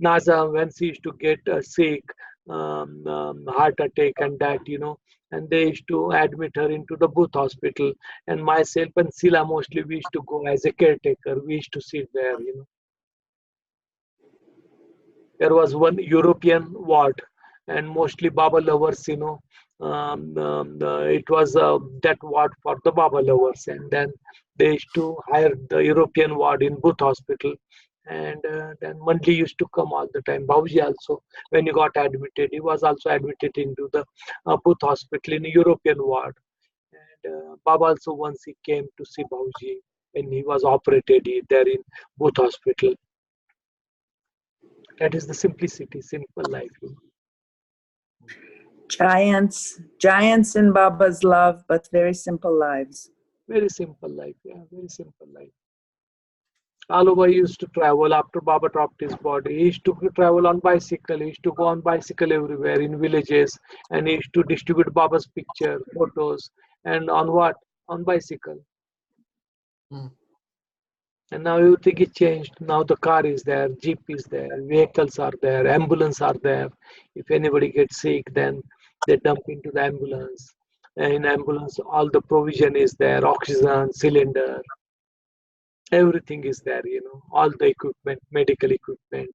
Naza, when she used to get sick, heart attack and that, and they used to admit her into the Booth hospital. And myself and Sila mostly we used to go as a caretaker. We used to sit there, There was one European ward, and mostly Baba lovers, it was that ward for the Baba lovers. And then they used to hire the European ward in Booth hospital. And then Mandali used to come all the time. Bhauji also, when he got admitted, he was also admitted into the Booth hospital in a European ward. And Baba also once he came to see Bhauji, and he was operated there in Booth hospital. That is the simplicity, simple life. Giants in Baba's love, but very simple lives. Very simple life, yeah, very simple life. All over he used to travel after Baba dropped his body. He used to travel on bicycle. He used to go on bicycle everywhere in villages, and he used to distribute Baba's picture, photos, and on what? On bicycle. And now everything is changed. Now the car is there, jeep is there, vehicles are there, ambulance are there. If anybody gets sick, then they dump into the ambulance. And in ambulance, all the provision is there, oxygen, cylinder, everything is there, all the equipment, medical equipment.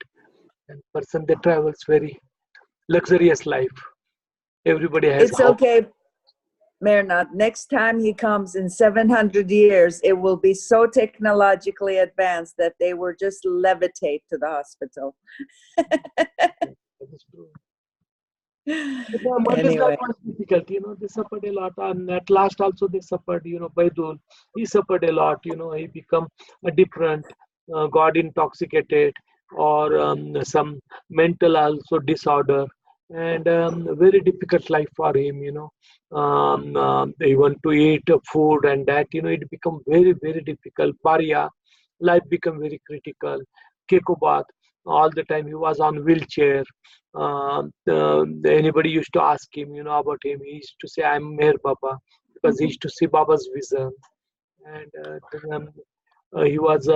And person that travels very luxurious life. Everybody has. It's okay, Mehernath. Next time he comes in 700 years, it will be so technologically advanced that they will just levitate to the hospital. Anyway. Was difficult, they suffered a lot, and at last also they suffered, Baidul, he suffered a lot, he become a different, got intoxicated, or some mental also disorder, and very difficult life for him, they want to eat food and that, it become very, very difficult. Paria, life become very critical. Kekobat, all the time he was on wheelchair. Anybody used to ask him, about him. He used to say, "I'm Meher Baba," because he used to see Baba's vision. And he was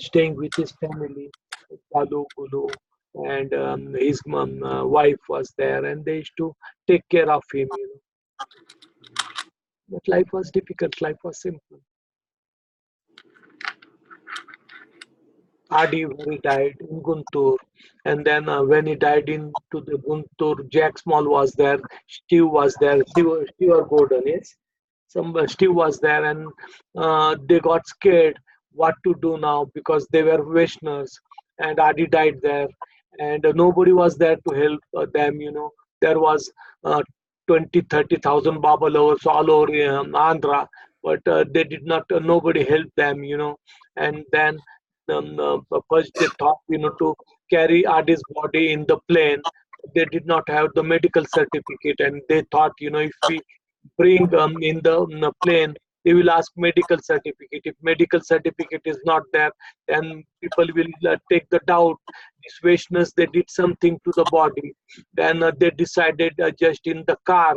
staying with his family, Kalu, Gulu, and his wife was there, and they used to take care of him. But life was difficult. Life was simple. Adi, when he died in Guntur, and then when he died into the Guntur, Jack Small was there, Steve was there, Steve Gordon, yes. Steve was there, and they got scared what to do now because they were Vaishnavas, and Adi died there, and nobody was there to help them. There was 20,000-30,000 Baba lovers all over Andhra, but they did not. Nobody helped them. And then. First they thought to carry Adi's body in the plane. They did not have the medical certificate, and they thought if we bring in the plane, they will ask medical certificate. If medical certificate is not there, then people will take the doubt. These Vaishnavas, they did something to the body. Then they decided just in the car,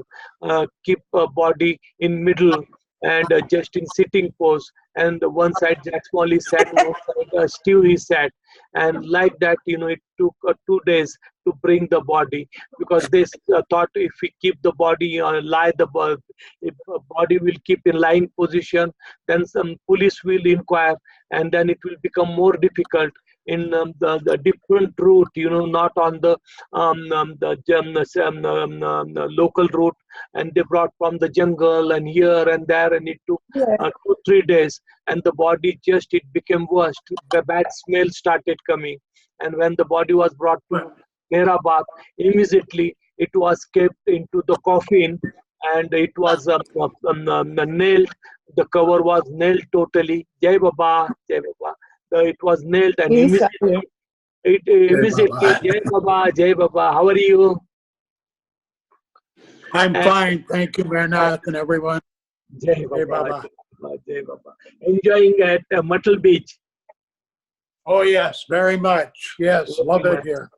keep a body in middle, and just in sitting pose, and one side Jack Smalley sat, one side Steve he sat, and like that, it took 2 days to bring the body, because they thought if we keep the body if body will keep in lying position, then some police will inquire, and then it will become more difficult in the different route, not on the local route, and they brought from the jungle and here and there, and it took 2-3 days, and the body just, it became worse. The bad smell started coming, and when the body was brought to Meherabad, immediately it was kept into the coffin, and it was nailed. The cover was nailed totally. Jai Baba, Jai Baba. It was nailed, and immediately, Jai Baba, Jai Baba. How are you? I'm fine, thank you, Mehernath, and everyone. Jai Hey, Baba, Baba. Jai Baba. Enjoying at Myrtle Beach. Oh, yes, very much. Yes, Very love it much. here.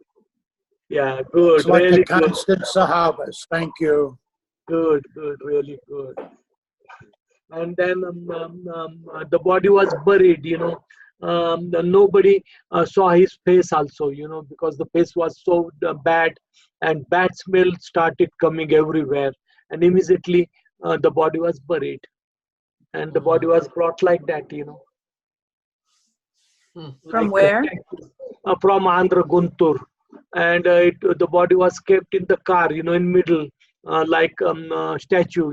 Yeah, It's good, like really the good. constant Sahabas. Thank you. Good, really good. And then the body was buried, nobody saw his face also, because the face was so bad, and bad smell started coming everywhere, and immediately the body was buried, and the body was brought like that, From like where? from Andhra Guntur, and the body was kept in the car, in middle, like statue,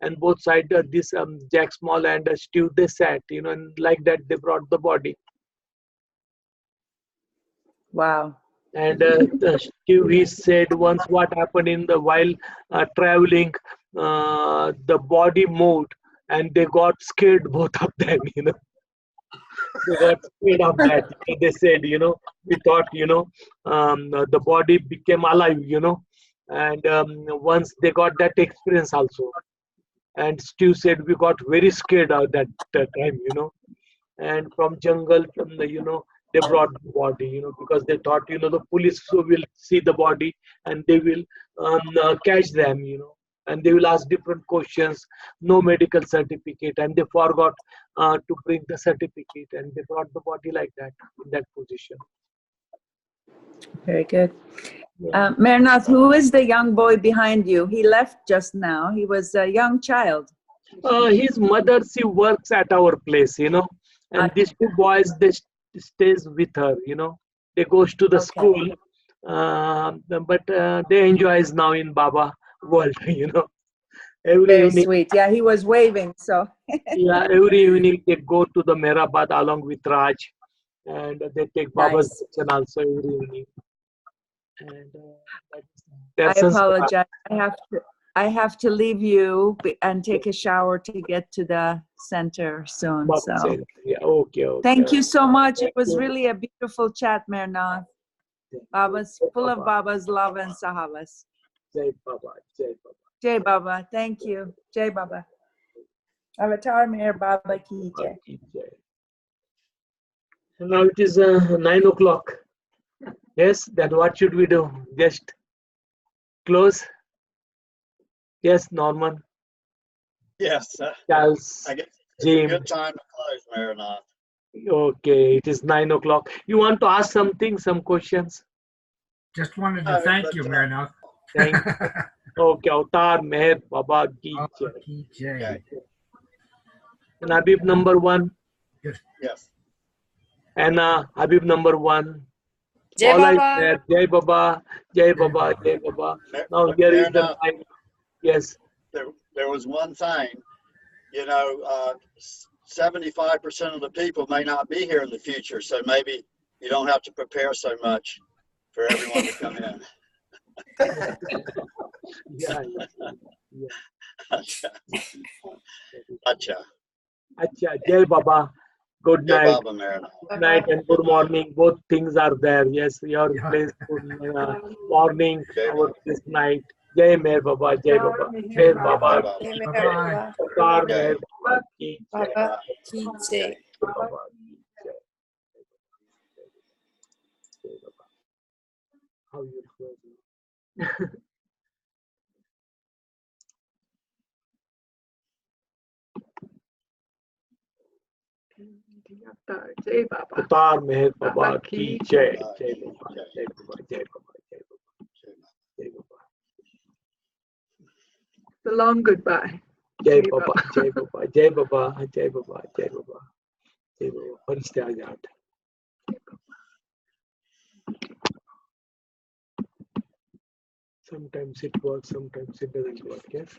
and both sides this Jack Small and Stu they sat, and like that they brought the body. Wow. And Stu, he said once what happened in the while traveling, the body moved, and they got scared both of them, They got scared of that. They said, we thought, the body became alive, and once they got that experience also. And Stu said we got very scared at that time, and from jungle, from the, they brought the body, because they thought, the police will see the body and they will catch them, and they will ask different questions, no medical certificate, and they forgot to bring the certificate, and they brought the body like that, in that position. Very good. Mehernath, who is the young boy behind you? He left just now. He was a young child. His mother, she works at our place, and these two boys, they stays with her, they goes to the school, but they enjoys now in Baba world, every Very evening. sweet. Yeah, he was waving, so. Yeah, every evening they go to the Meherabad along with Raj, and they take Baba's darshan also every evening. And I that's apologize. I have to leave you and take a shower to get to the center soon. Baba So said, yeah, okay. thank you so much. It was you. really a beautiful chat, Mehernath. Baba's full of Baba's love and sahavas. Jai Baba, Jai Baba. Jai Baba. Thank you. Jai Baba. Avatar Meher Baba ki jai. Now it is 9 o'clock. Yes, then what should we do? Just close? Yes, Norman. Yes. Charles. I guess it's Jim. a good time to close, Mehernath. Okay, it is 9 o'clock. You want to ask something, some questions? Just wanted to thank you, Mehernath. Thank you. Okay, Avatar Meher Baba ki jai. And Habib number 1. Yes. And Habib number 1. Jai All I Baba. said, Jai Baba, Jai Baba, Jai Baba. Now here is the time. Yes. There was one thing, 75% of the people may not be here in the future, so maybe you don't have to prepare so much for everyone to come in. Yeah. Acha. Acha, Jai Baba. Good Jai night. Baba, Mehernath. Good night and good morning. Both things are there. Yes, your place morning, our place night. Jai Meher Baba, Jai Baba. Jai Baba. Jai Meher Baba. Avatar Meher Baba ki jai. Baba ki jai. Baba ki jai. Jai Baba. How you feel? Jai Baba. Avatar Meher Baba ki jai. Jai Baba. Jai Baba. Jai Baba. Jai Baba. Jai Baba. The long goodbye. Jai Baba. Jai Baba. Jai Baba. Jai Baba. Jai Baba. Jai Baba. Farishte aa jaate. Sometimes it works, sometimes it doesn't work. Yes.